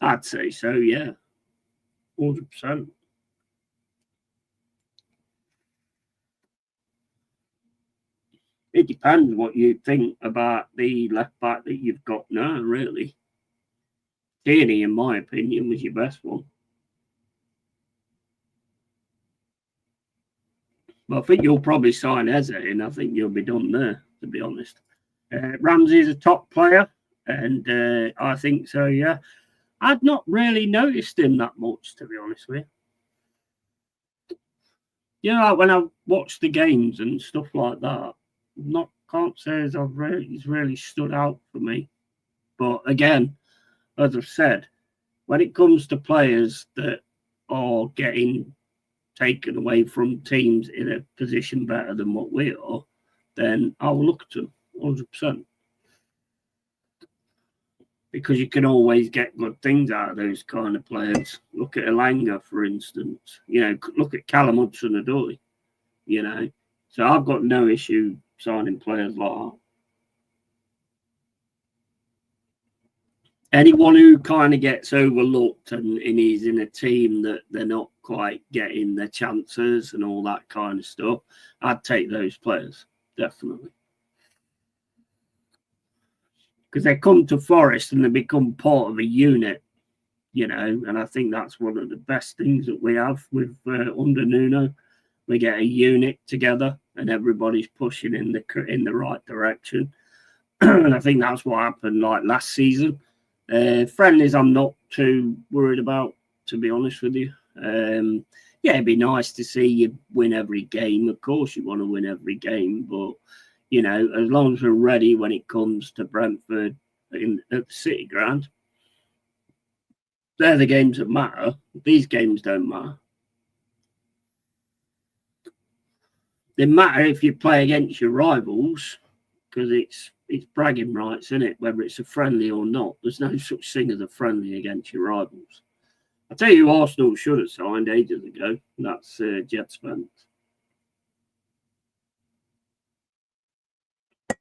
I'd say so, yeah. 100%. It depends what you think about the left back that you've got now, really. Tierney, in my opinion, was your best one. Well, I think you'll probably sign Eze, and I think you'll be done there, to be honest. Ramsey's a top player, and I think so, yeah. I'd not really noticed him that much, to be honest with you. You know, like when I watch the games and stuff like that, can't say as he's really stood out for me. But again, as I've said, when it comes to players that are getting taken away from teams in a position better than what we are, then I'll look at them 100%. Because you can always get good things out of those kind of players. Look at Elanga, for instance. You know, look at Callum Hudson-Odoi. You know, so I've got no issue signing players like that. Anyone who kind of gets overlooked and is in a team that they're not quite getting their chances and all that kind of stuff, I'd take those players, definitely. Because they come to Forest and they become part of a unit, you know, and I think that's one of the best things that we have with under Nuno. We get a unit together and everybody's pushing in the right direction. And I think that's what happened like last season. Friendlies I'm not too worried about, to be honest with you. Yeah, it'd be nice to see you win every game. Of course you want to win every game, but you know, as long as we're ready when it comes to Brentford at the City Ground, they're the games that matter. These games don't matter. They matter if you play against your rivals, because it's bragging rights, isn't it? Whether it's a friendly or not, there's no such thing as a friendly against your rivals. I'll tell you who Arsenal should have signed ages ago, and that's Jed Spence.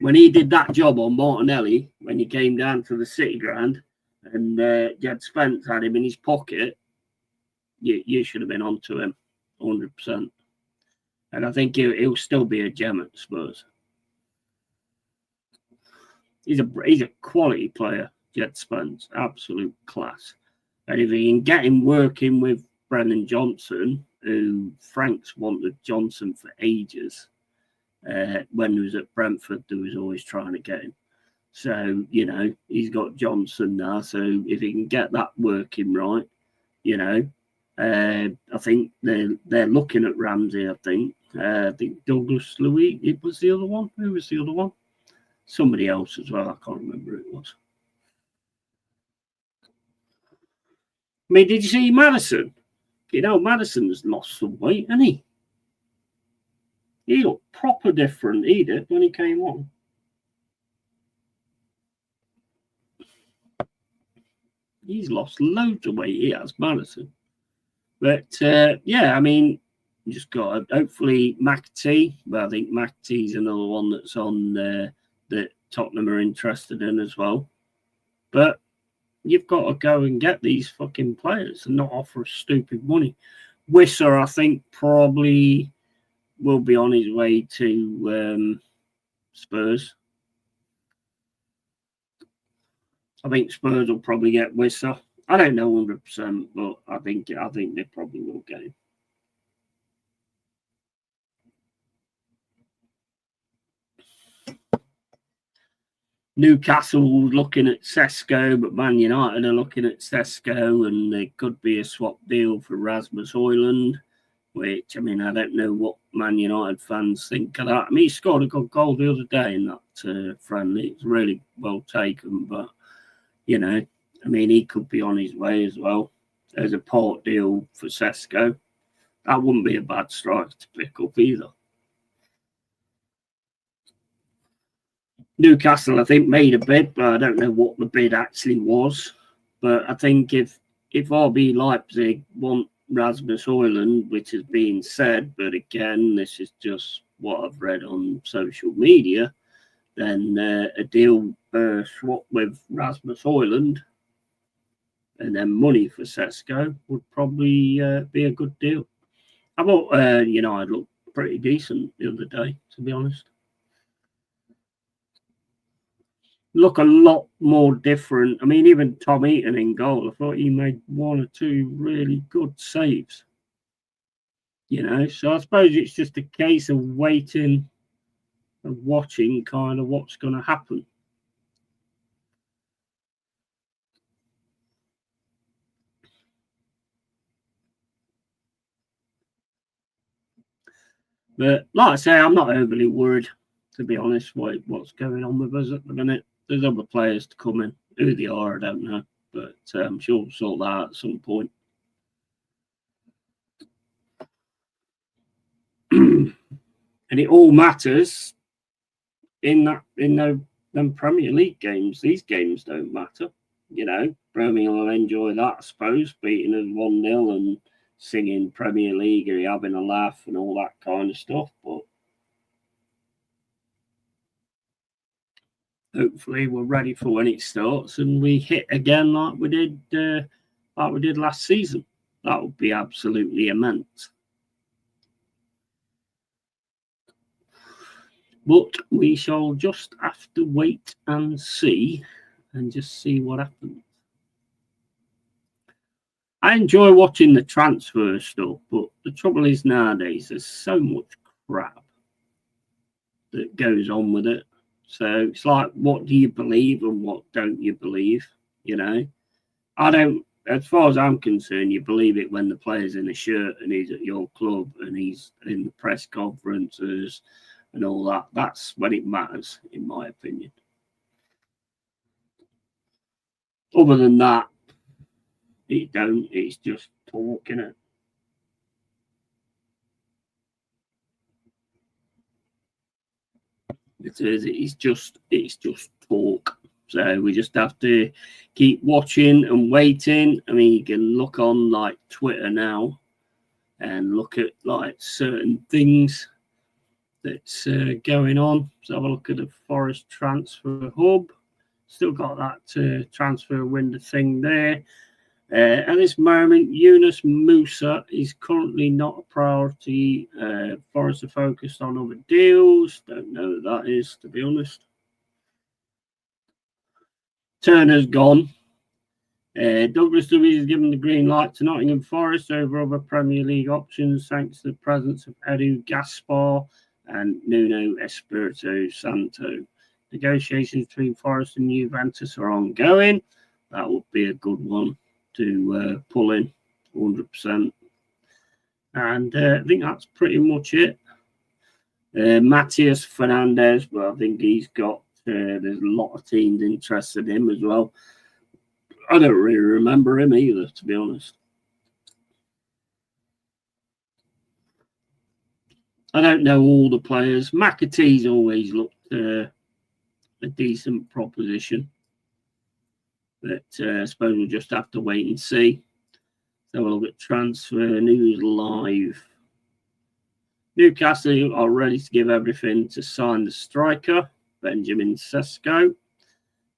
When he did that job on Martinelli, when he came down to the City Ground, and Jed Spence had him in his pocket, you should have been onto him, 100%. And I think he'll still be a gem at Spurs. He's a quality player, Jed Spence, absolute class. And if he can get him working with Brennan Johnson, who Frank's wanted Johnson for ages, when he was at Brentford, they was always trying to get him. So, you know, he's got Johnson now. So if he can get that working right, you know, I think they're looking at Ramsey, I think. I think Douglas Louis, it was the other one. Who was the other one? Somebody else as well. I can't remember who it was. I mean, did you see Madison? You know, Madison's lost some weight, hasn't he? He looked proper different, he did, when he came on. He's lost loads of weight, he has, Madison. But, yeah, I mean, you just got to, hopefully McAtee. But I think McAtee's another one that's on that Tottenham are interested in as well. But you've got to go and get these fucking players and not offer stupid money. Wisser, I think, probably will be on his way to Spurs. I think Spurs will probably get Wisser. I don't know 100%, but I think they probably will get him. Newcastle looking at Sesko, but Man United are looking at Sesko, and there could be a swap deal for Rasmus Højlund, which, I mean, I don't know what Man United fans think of that. I mean, he scored a good goal the other day in that friendly. It's really well taken, but, you know, I mean, he could be on his way as well. There's a port deal for Sesko. That wouldn't be a bad strike to pick up either. Newcastle, I think, made a bid, but I don't know what the bid actually was. But I think if RB Leipzig want Rasmus Højlund, which has been said, but again, this is just what I've read on social media, then a deal swap with Rasmus Højlund and then money for Sesko would probably be a good deal. I thought United looked pretty decent the other day, to be honest. Look a lot more different. I mean, even Tom Eaton in goal, I thought he made one or two really good saves. So I suppose it's just a case of waiting and watching kind of what's going to happen. But like I say, I'm not overly worried, to be honest, what's going on with us at the minute. There's other players to come in. Who they are, I don't know. But I'm sure we'll sort that out at some point. And it all matters in them Premier League games. These games don't matter. Birmingham will enjoy that, I suppose, beating us 1-0 and singing Premier League or having a laugh and all that kind of stuff. But hopefully we're ready for when it starts and we hit again like we did last season. That would be absolutely immense. But we shall just have to wait and see what happens. I enjoy watching the transfer stuff, but the trouble is nowadays there's so much crap that goes on with it. So it's like, what do you believe and what don't you believe? I don't, as far as I'm concerned, you believe it when the player's in a shirt and he's at your club and he's in the press conferences and all that. That's when it matters, in my opinion. Other than that, it's just talk, innit? It's just talk. So we just have to keep watching and waiting. I mean, you can look on like Twitter now and look at like certain things that's going on. So have a look at the Forest transfer hub. Still got that transfer window thing there. At this moment, Yunus Musa is currently not a priority. Forest are focused on other deals. Don't know who that is, to be honest. Turner's gone. Douglas Luiz has given the green light to Nottingham Forest over other Premier League options thanks to the presence of Edu Gaspar and Nuno Espirito Santo. Negotiations between Forest and Juventus are ongoing. That would be a good one to pull in 100%. And I think that's pretty much it. Matias Fernandez, well, I think he's got, there's a lot of teams interested in him as well. I don't really remember him either, to be honest. I don't know all the players. McAtee's always looked a decent proposition. But I suppose we'll just have to wait and see. So we'll look at transfer news live. Newcastle are ready to give everything to sign the striker, Benjamin Sesko.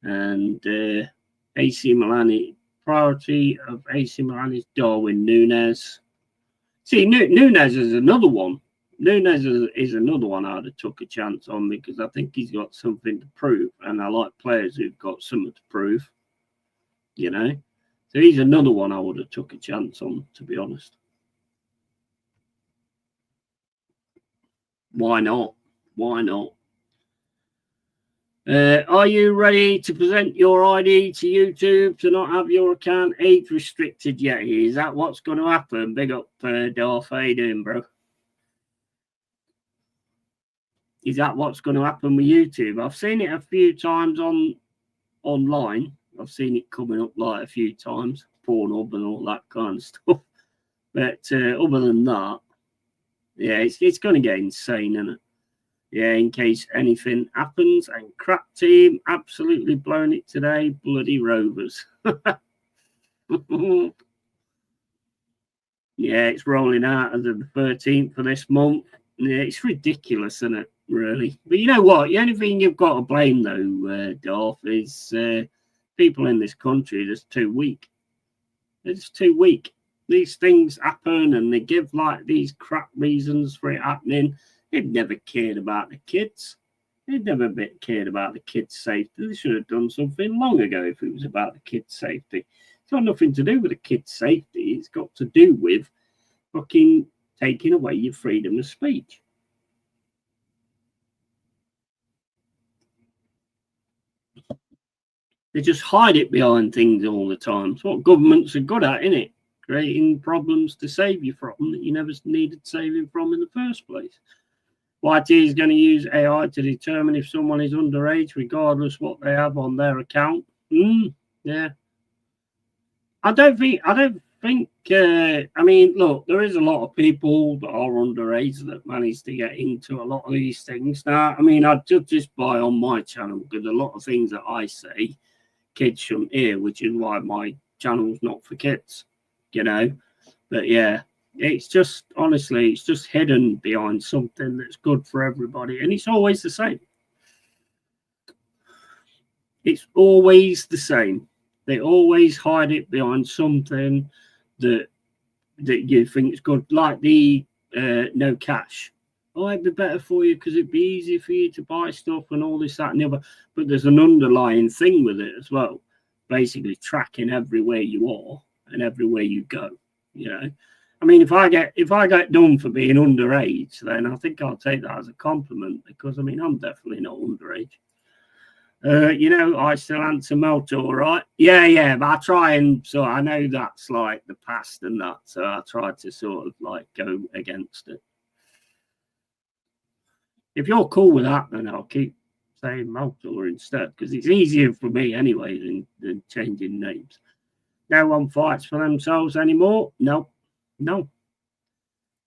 And AC Milan, priority of AC Milan is Darwin Núñez. See, Núñez is another one. Núñez is another one I'd have took a chance on because I think he's got something to prove. And I like players who've got something to prove. So he's another one I would have took a chance on, to be honest. Why not? Are you ready to present your ID to YouTube to not have your account age restricted yet? Is that what's going to happen? Big up, Darth. How you doing, bro? Is that what's going to happen with YouTube? I've seen it a few times online. I've seen it coming up like a few times, Pornhub and all that kind of stuff. But other than that, yeah, it's going to get insane, isn't it? Yeah, in case anything happens. And crap team, absolutely blown it today. Bloody Rovers. Yeah, it's rolling out as of the 13th for this month. Yeah, it's ridiculous, isn't it? Really. But you know what? The only thing you've got to blame, though, Darth, is people in this country are just too weak. They're just too weak. These things happen and they give like these crap reasons for it happening. They've never cared about the kids. They've never cared about the kids' safety. They should have done something long ago if it was about the kids' safety. It's got nothing to do with the kids' safety. It's got to do with fucking taking away your freedom of speech. They just hide it behind things all the time. It's what governments are good at, isn't it? Creating problems to save you from that you never needed saving from in the first place. YT is going to use AI to determine if someone is underage, regardless what they have on their account. Yeah. I don't think. I mean, look, there is a lot of people that are underage that manage to get into a lot of these things. Now, I mean, I judge this by on my channel because a lot of things that I say, kids shouldn't hear, which is why my channel's not for kids, you know. But yeah, it's just, honestly, it's just hidden behind something that's good for everybody. And it's always the same. It's always the same. They always hide it behind something that you think is good, like the no cash. Oh, it'd be better for you because it'd be easy for you to buy stuff and all this, that, and the other. But there's an underlying thing with it as well, basically tracking everywhere you are and everywhere you go. You know, I mean, if I get done for being underage, then I think I'll take that as a compliment because I mean I'm definitely not underage. You know, I still answer Meltor, all right? Yeah, but I try and so I know that's like the past and that, so I try to sort of like go against it. If you're cool with that, then I'll keep saying Meltor instead because it's easier for me anyway than changing names. No one fights for themselves anymore. No.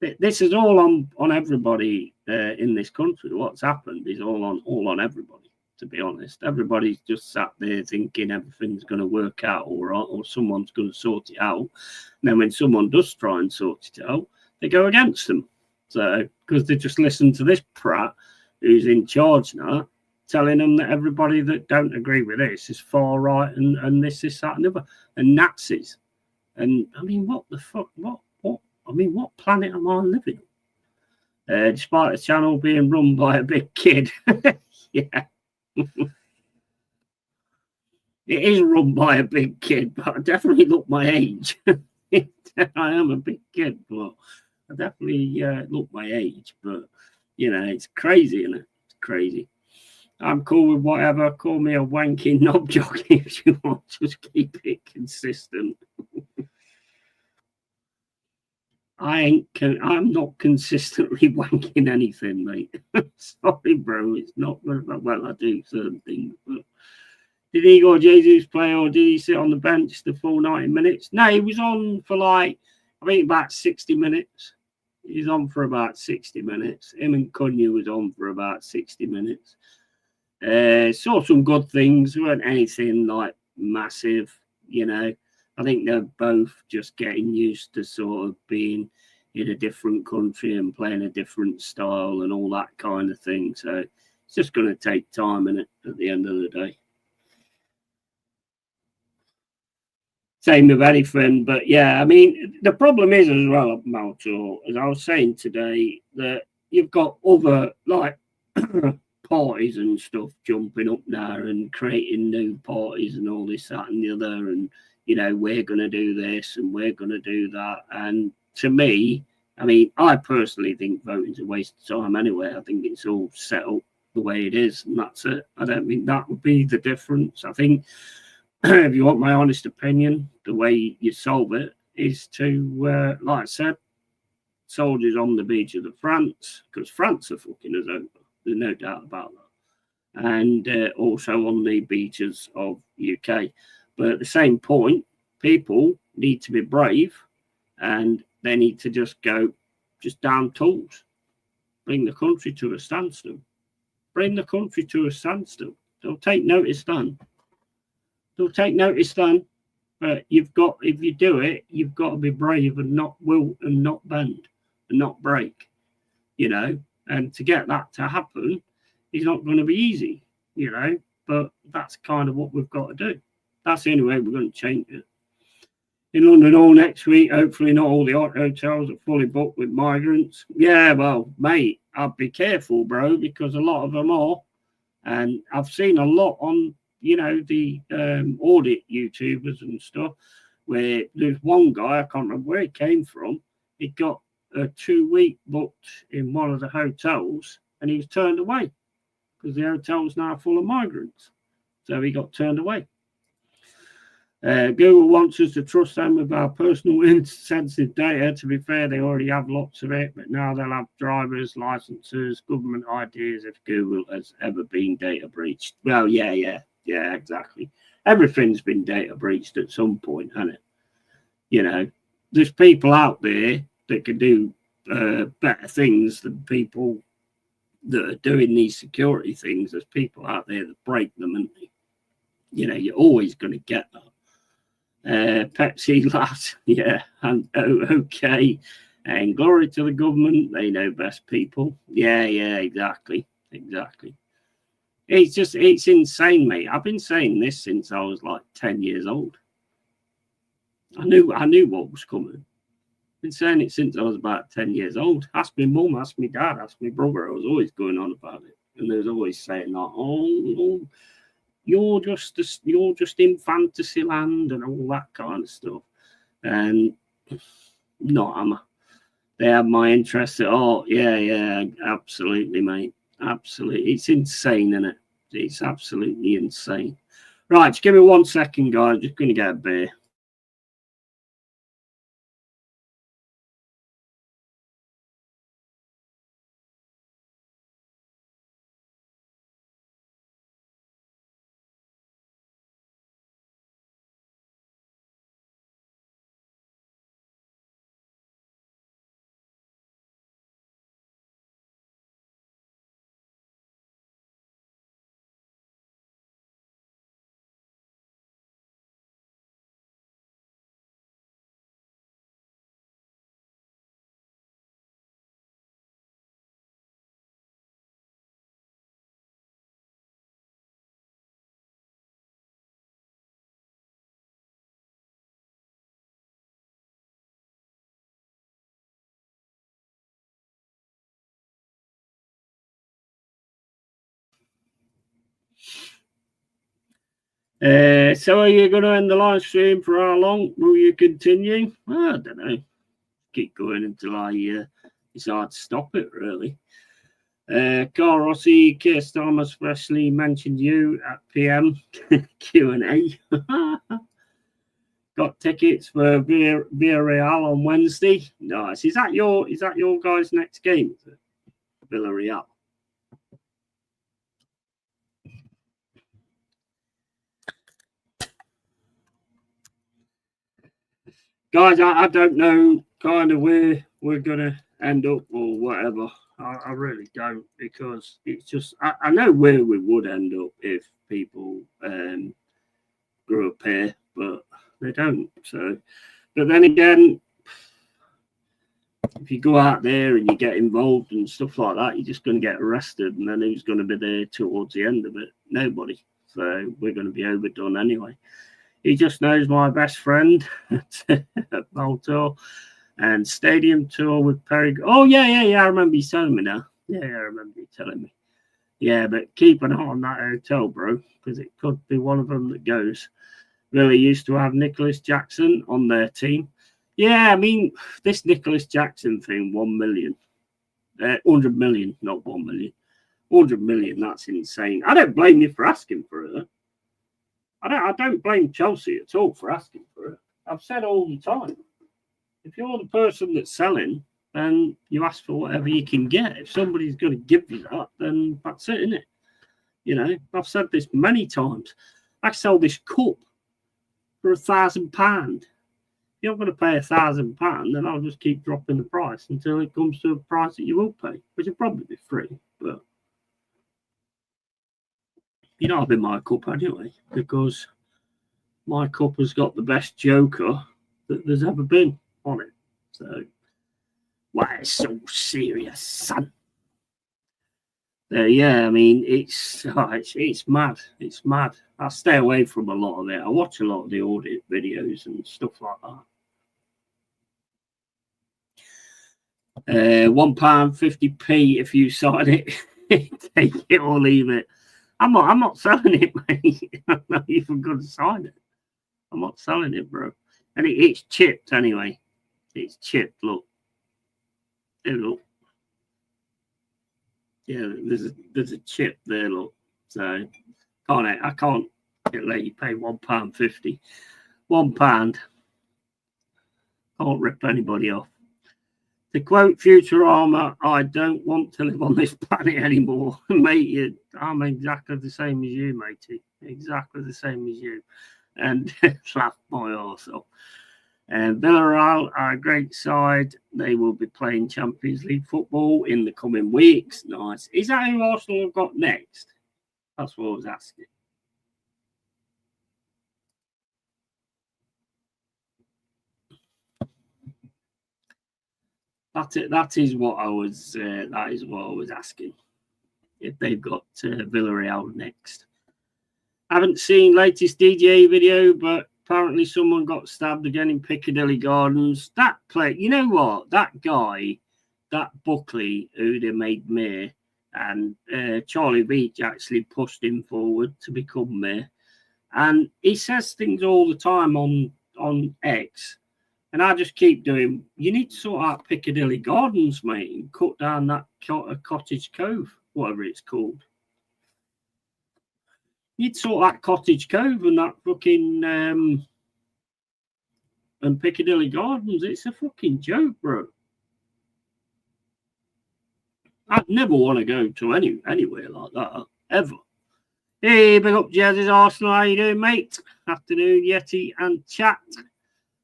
This is all on everybody in this country. What's happened is all on everybody. To be honest, everybody's just sat there thinking everything's going to work out all right, or someone's going to sort it out. And then when someone does try and sort it out, they go against them. So because they just listen to this prat who's in charge now, telling them that everybody that don't agree with this is far right and this, that, and the other, and Nazis. And I mean, what the fuck? What? I mean, what planet am I living on? Despite the channel being run by a big kid, yeah. It is run by a big kid, but I definitely look my age. I am a big kid, but I definitely look my age. But, you know, it's crazy, isn't it? It's crazy. I'm cool with whatever. Call me a wanking knob jockey if you want. Just keep it consistent. I'm not consistently wanking anything, mate. Sorry, bro. It's not good. Well, I do certain things. But did Igor Jesus play or did he sit on the bench the full 90 minutes? No, he was on for like, I think about 60 minutes. He's on for about 60 minutes. Him and Cunha was on for about 60 minutes. Saw some good things. There weren't anything like massive, you know. I think they're both just getting used to sort of being in a different country and playing a different style and all that kind of thing. So it's just going to take time, innit, at the end of the day. Same with anything. But yeah, I mean, the problem is as well, Maltor, as I was saying today, that you've got other like parties and stuff jumping up now and creating new parties and all this, that, and the other. And you know, we're going to do this and we're going to do that. And to me, I mean, I personally think voting's a waste of time anyway. I think it's all set up the way it is, and that's it. I don't think that would be the difference. I think, if you want my honest opinion, the way you solve it is to, like I said, soldiers on the beach of France, because France are fucking us over. There's no doubt about that. And also on the beaches of UK. But at the same point, people need to be brave and they need to just go down tools, bring the country to a standstill. bring the country to a standstill. They'll take notice then. They'll take notice then. But you've got, if you do it, you've got to be brave and not wilt and not bend and not break, you know. And to get that to happen is not going to be easy, you know. But that's kind of what we've got to do. That's the only way we're going to change it. In London all next week, hopefully not all the hotels are fully booked with migrants. Yeah, well, mate, I'd be careful, bro, because a lot of them are. And I've seen a lot on, you know, the audit YouTubers and stuff, where there's one guy, I can't remember where he came from, he got a 2-week booked in one of the hotels and he was turned away because the hotel's now full of migrants. So he got turned away. Google wants us to trust them with our personal sensitive data. To be fair, they already have lots of it, but now they'll have drivers, licenses, government ideas if Google has ever been data breached. Well, yeah, exactly. Everything's been data breached at some point, hasn't it? You know, there's people out there that can do better things than people that are doing these security things. There's people out there that break them, and you know, you're always going to get that. Pepsi lad, yeah, and okay, and glory to the government, they know best people. Yeah, exactly. It's insane, mate. I've been saying this since I was like 10 years old. I knew what was coming. I've been saying it since I was about 10 years old. Ask my mum, ask my dad, ask my brother. I was always going on about it, and they was always saying that, oh, you're just in fantasy land and all that kind of stuff. And not am I. They have my interests at all. Yeah, absolutely, mate. Absolutely. It's insane, isn't it? It's absolutely insane. Right, just give me 1 second, guys. Just going to get a beer. So are you going to end the live stream for how long? Will you continue? I don't know. Keep going until I decide to stop it, really. Carl Rossi, Keir Starmer especially mentioned you at PM Q&A. Got tickets for Villarreal on Wednesday. Nice. Is that your guys' next game? Is it? Villarreal. Guys, I don't know kind of where we're going to end up or whatever. I really don't, because it's just, I know where we would end up if people grew up here, but they don't. So, but then again, if you go out there and you get involved and stuff like that, you're just going to get arrested, and then who's going to be there towards the end of it? Nobody. So we're going to be overdone anyway. He just knows my best friend at Baltour and stadium tour with Perry. Oh, yeah. I remember you telling me now. Yeah, I remember you telling me. Yeah, but keep an eye on that hotel, bro, because it could be one of them that goes. Really used to have Nicholas Jackson on their team. Yeah, I mean, this Nicholas Jackson thing, 1 million. 100 million, not 1 million. 100 million, that's insane. I don't blame you for asking for it. I don't blame Chelsea at all for asking for it. I've said all the time, if you're the person that's selling, then you ask for whatever you can get. If somebody's going to give you that, then that's it, isn't it? You know, I've said this many times. I sell this cup for £1,000. If you're not going to pay £1,000, then I'll just keep dropping the price until it comes to a price that you will pay, which will probably be free. But You're not having my cup anyway, because my cup has got the best Joker that there's ever been on it. So, why so serious, son? Yeah, I mean, it's mad. It's mad. I stay away from a lot of it. I watch a lot of the audit videos and stuff like that. £1.50p if you sign it. Take it or leave it. I'm not selling it, mate. I'm not even going to sign it. I'm not selling it, bro. And it's chipped anyway. It's chipped. Look. There, look. Yeah, there's a chip there. Look. So I can't let you pay £1.50. £1. Can't rip anybody off. To quote Futurama, I don't want to live on this planet anymore. Mate, I'm exactly the same as you, matey. Exactly the same as you. And slap my arse off. And Villarreal are a great side. They will be playing Champions League football in the coming weeks. Nice. Is that who Arsenal have got next? That's what I was asking. That is what I was asking. If they've got Villarreal next. I haven't seen latest DJ video, but apparently someone got stabbed again in Piccadilly Gardens. That play, you know what? That guy, that Buckley, who they made mayor, and Charlie Beach actually pushed him forward to become mayor. And he says things all the time on X. And I just keep doing, you need to sort out Piccadilly Gardens, mate, and cut down that Cottage Cove, whatever it's called. You'd sort that Cottage Cove and that fucking and Piccadilly Gardens. It's a fucking joke, bro. I'd never want to go to anywhere like that, ever. Hey, big up Jazz, Arsenal. How you doing, mate? Afternoon, Yeti and chat.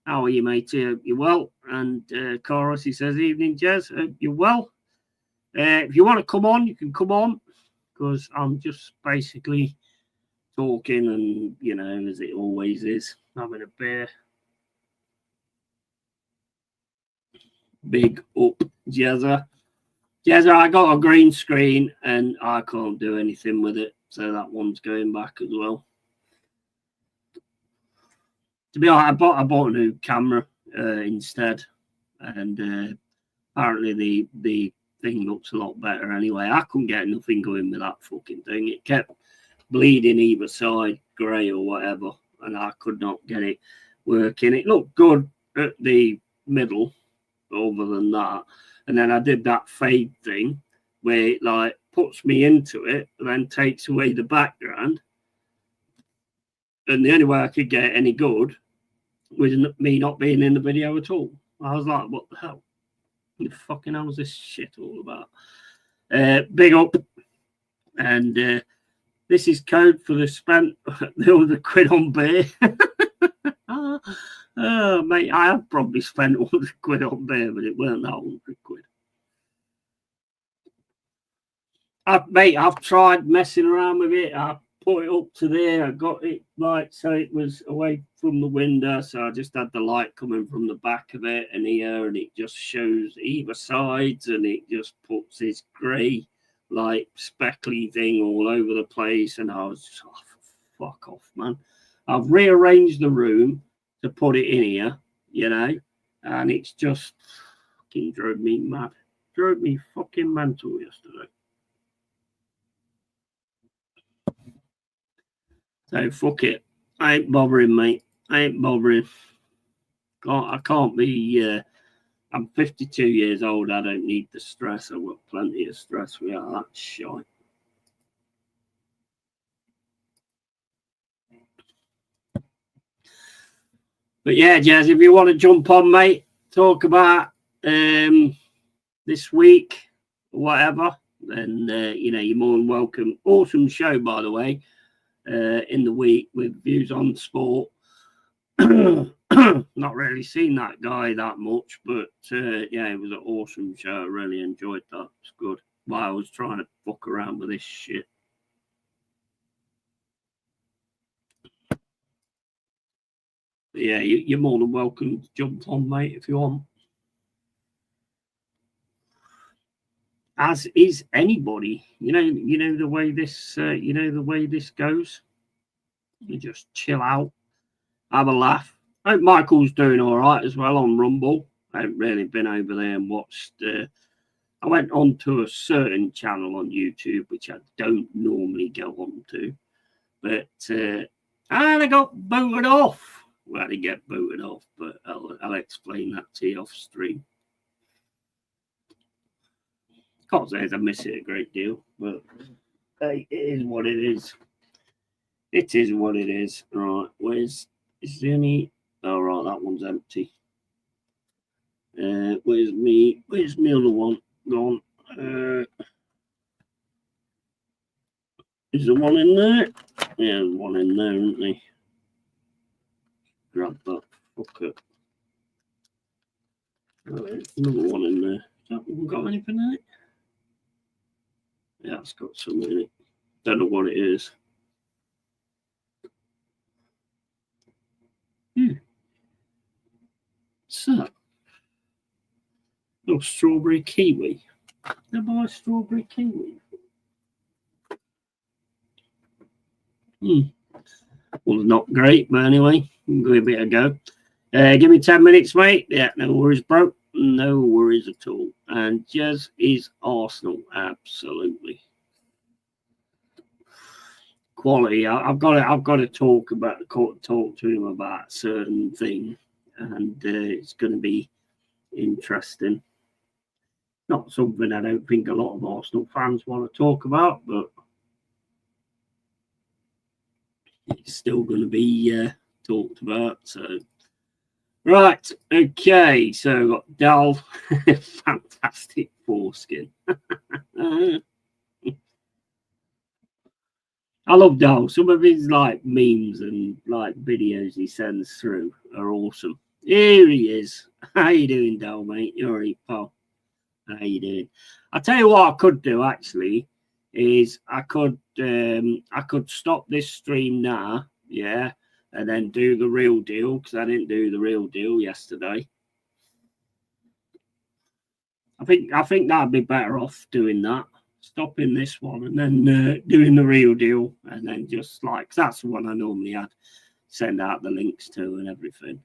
How are you, mate? You're well. And Chorus, he says, evening, Jazz. You're well. If you want to come on, you can come on, because I'm just basically talking and, you know, as it always is, having a beer. Big up, Jazza. Jazza, I got a green screen and I can't do anything with it. So that one's going back as well. To be honest, I bought a new camera instead. And apparently the thing looks a lot better anyway. I couldn't get nothing going with that fucking thing. It kept bleeding either side, grey or whatever, and I could not get it working. It looked good at the middle, other than that. And then I did that fade thing where it like puts me into it and then takes away the background. And the only way I could get any good was me not being in the video at all. I was like, what the hell? What the fucking hell was this shit all about? Big up. And this is code for the spent the £100 on beer. Oh, mate, I have probably spent £100 on beer, but it weren't that £100. I've tried messing around with it. I put it up to there. I got it like so it was away from the window. So I just had the light coming from the back of it and here, and it just shows either sides, and it just puts this grey, like speckly thing all over the place. And I was just, oh, fuck off, man. I've rearranged the room to put it in here, you know, and it's just fucking drove me mad. Drove me fucking mental yesterday. So fuck it. I ain't bothering, mate. I ain't bothering. I can't be. I'm 52 years old. I don't need the stress. I've got plenty of stress without that shite. But yeah, Jazz, if you want to jump on, mate, talk about this week or whatever, then you know, you're more than welcome. Awesome show, by the way. In the week with views on sport. Not really seen that guy that much, but yeah, it was an awesome show. I really enjoyed that. It's good. While I was trying to fuck around with this shit. Yeah, you're more than welcome to jump on, mate, if you want. As is anybody. You know the way this goes. You just chill out, have a laugh. I hope Michael's doing all right as well on Rumble. I haven't really been over there and watched. I went on to a certain channel on YouTube, which I don't normally go on to, but I got booted off. Well, I didn't get booted off, but I'll explain that to you off stream. Can't say I miss it a great deal, but hey, it is what it is. It is what it is. Right, is there any? Oh, right, that one's empty. Where's me other one gone? Is there one in there? Yeah, there's one in there, isn't there? Grab that. Okay. There's another one in there. Has that one got anything in it? Yeah, it's got something in it. Don't know what it is. So, no strawberry kiwi. They buy strawberry kiwi. Well, not great, but anyway, give it a go. Give me 10 minutes, mate. Yeah, no worries, bro. No worries at all. And Jez is Arsenal, absolutely. Quality. I've got to talk to him about a certain thing, and it's going to be interesting. Not something I don't think a lot of Arsenal fans want to talk about, but it's still going to be talked about. So, right, okay. So I've got Dal, fantastic foreskin. I love Dal. Some of his like memes and like videos he sends through are awesome. Here he is. How you doing, Dal, mate? You're all right, pal. How you doing? I'll tell you what I could do actually is I could stop this stream now, yeah, and then do the real deal because I didn't do the real deal yesterday. I think that'd be better off doing that. Stopping this one and then doing the real deal, and then just like, cause that's the one I normally had send out the links to and everything.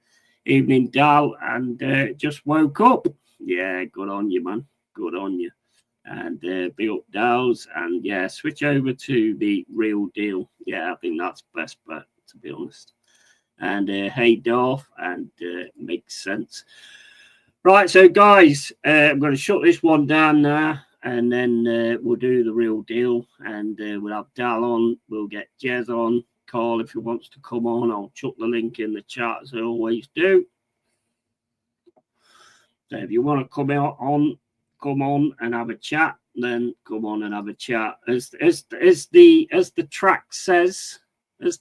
Evening, Dal, and just woke up. Yeah, good on you, man. Good on you. And big up Dals, and yeah, switch over to the real deal. Yeah, I think that's best bet, to be honest. And hey, Darth, and makes sense. Right, so guys, I'm going to shut this one down now. And then we'll do the real deal, and we'll have Dal on. We'll get Jez on. Carl, if he wants to come on, I'll chuck the link in the chat as I always do. So if you want to come on and have a chat, then come on and have a chat. As the track says, let's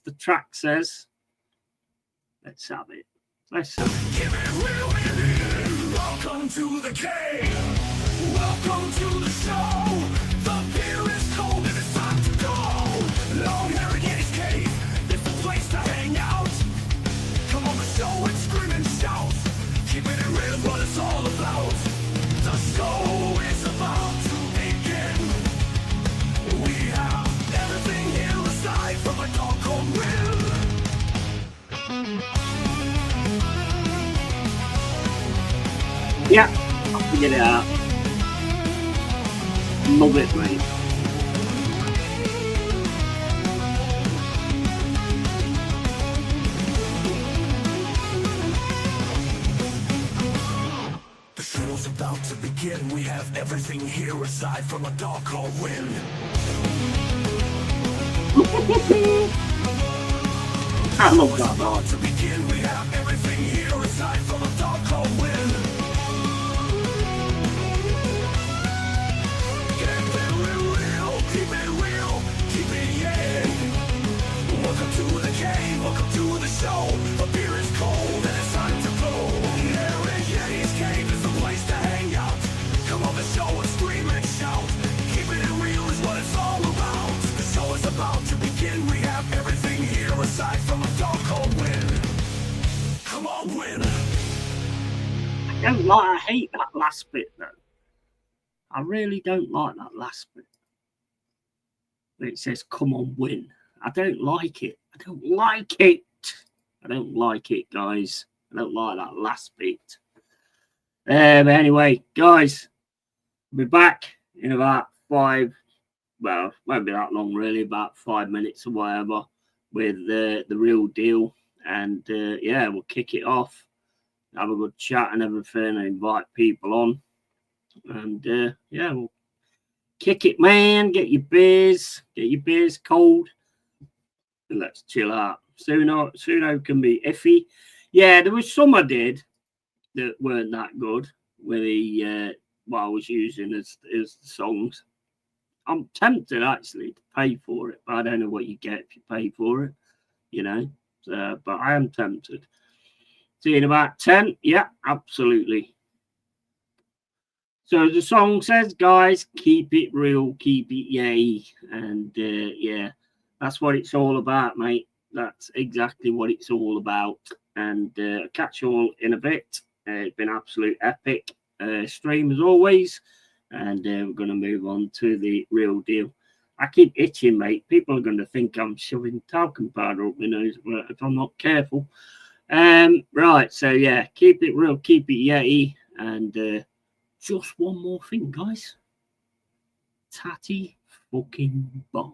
have it. Let's have it. Give it real in. Welcome to the cave. Welcome to the show. The beer is cold and it's time to go. LongHairedYeti'sCave is the place to hang out. Come on the show and scream and shout. Keeping it real is what it's all about. The show is about to begin. We have everything here aside from a dog called Will. Yeah, I'll figure it out. Love it, mate. The show's about to begin. We have everything here aside from a dog called Win. I love that. About to begin. We have everything here aside from a dog called Win. Welcome to the cave, welcome to the show. The beer is cold and it's time to blow. LongHairedYeti'sCave is the place to hang out. Come on the show and scream and shout. Keeping it real is what it's all about. The show is about to begin. We have everything here aside from a dog called Win. win. I hate that last bit though. I really don't like that last bit. It says, come on, win. I don't like it. I don't like it. I don't like it, guys. I don't like that last bit. But anyway, guys, I'll be back in about 5, well, won't be that long really, about 5 minutes or whatever, with the real deal. And yeah, we'll kick it off, have a good chat and everything, and invite people on. And yeah, we'll kick it, man. Get your beers cold, and let's chill out. Suno can be iffy. Yeah, there was some I did that weren't that good with the what I was using as the songs. I'm tempted actually to pay for it, but I don't know what you get if you pay for it, you know. But I am tempted. See you in about 10. Yeah, absolutely. So the song says, guys, keep it real, keep it yay. And yeah, that's what it's all about, mate. That's exactly what it's all about. And catch you all in a bit. It's been absolute epic stream as always. And we're going to move on to the real deal. I keep itching, mate. People are going to think I'm shoving talcum powder up my nose if I'm not careful. Right, so yeah, keep it real, keep it yay. And just one more thing, guys. Tatty fucking bye.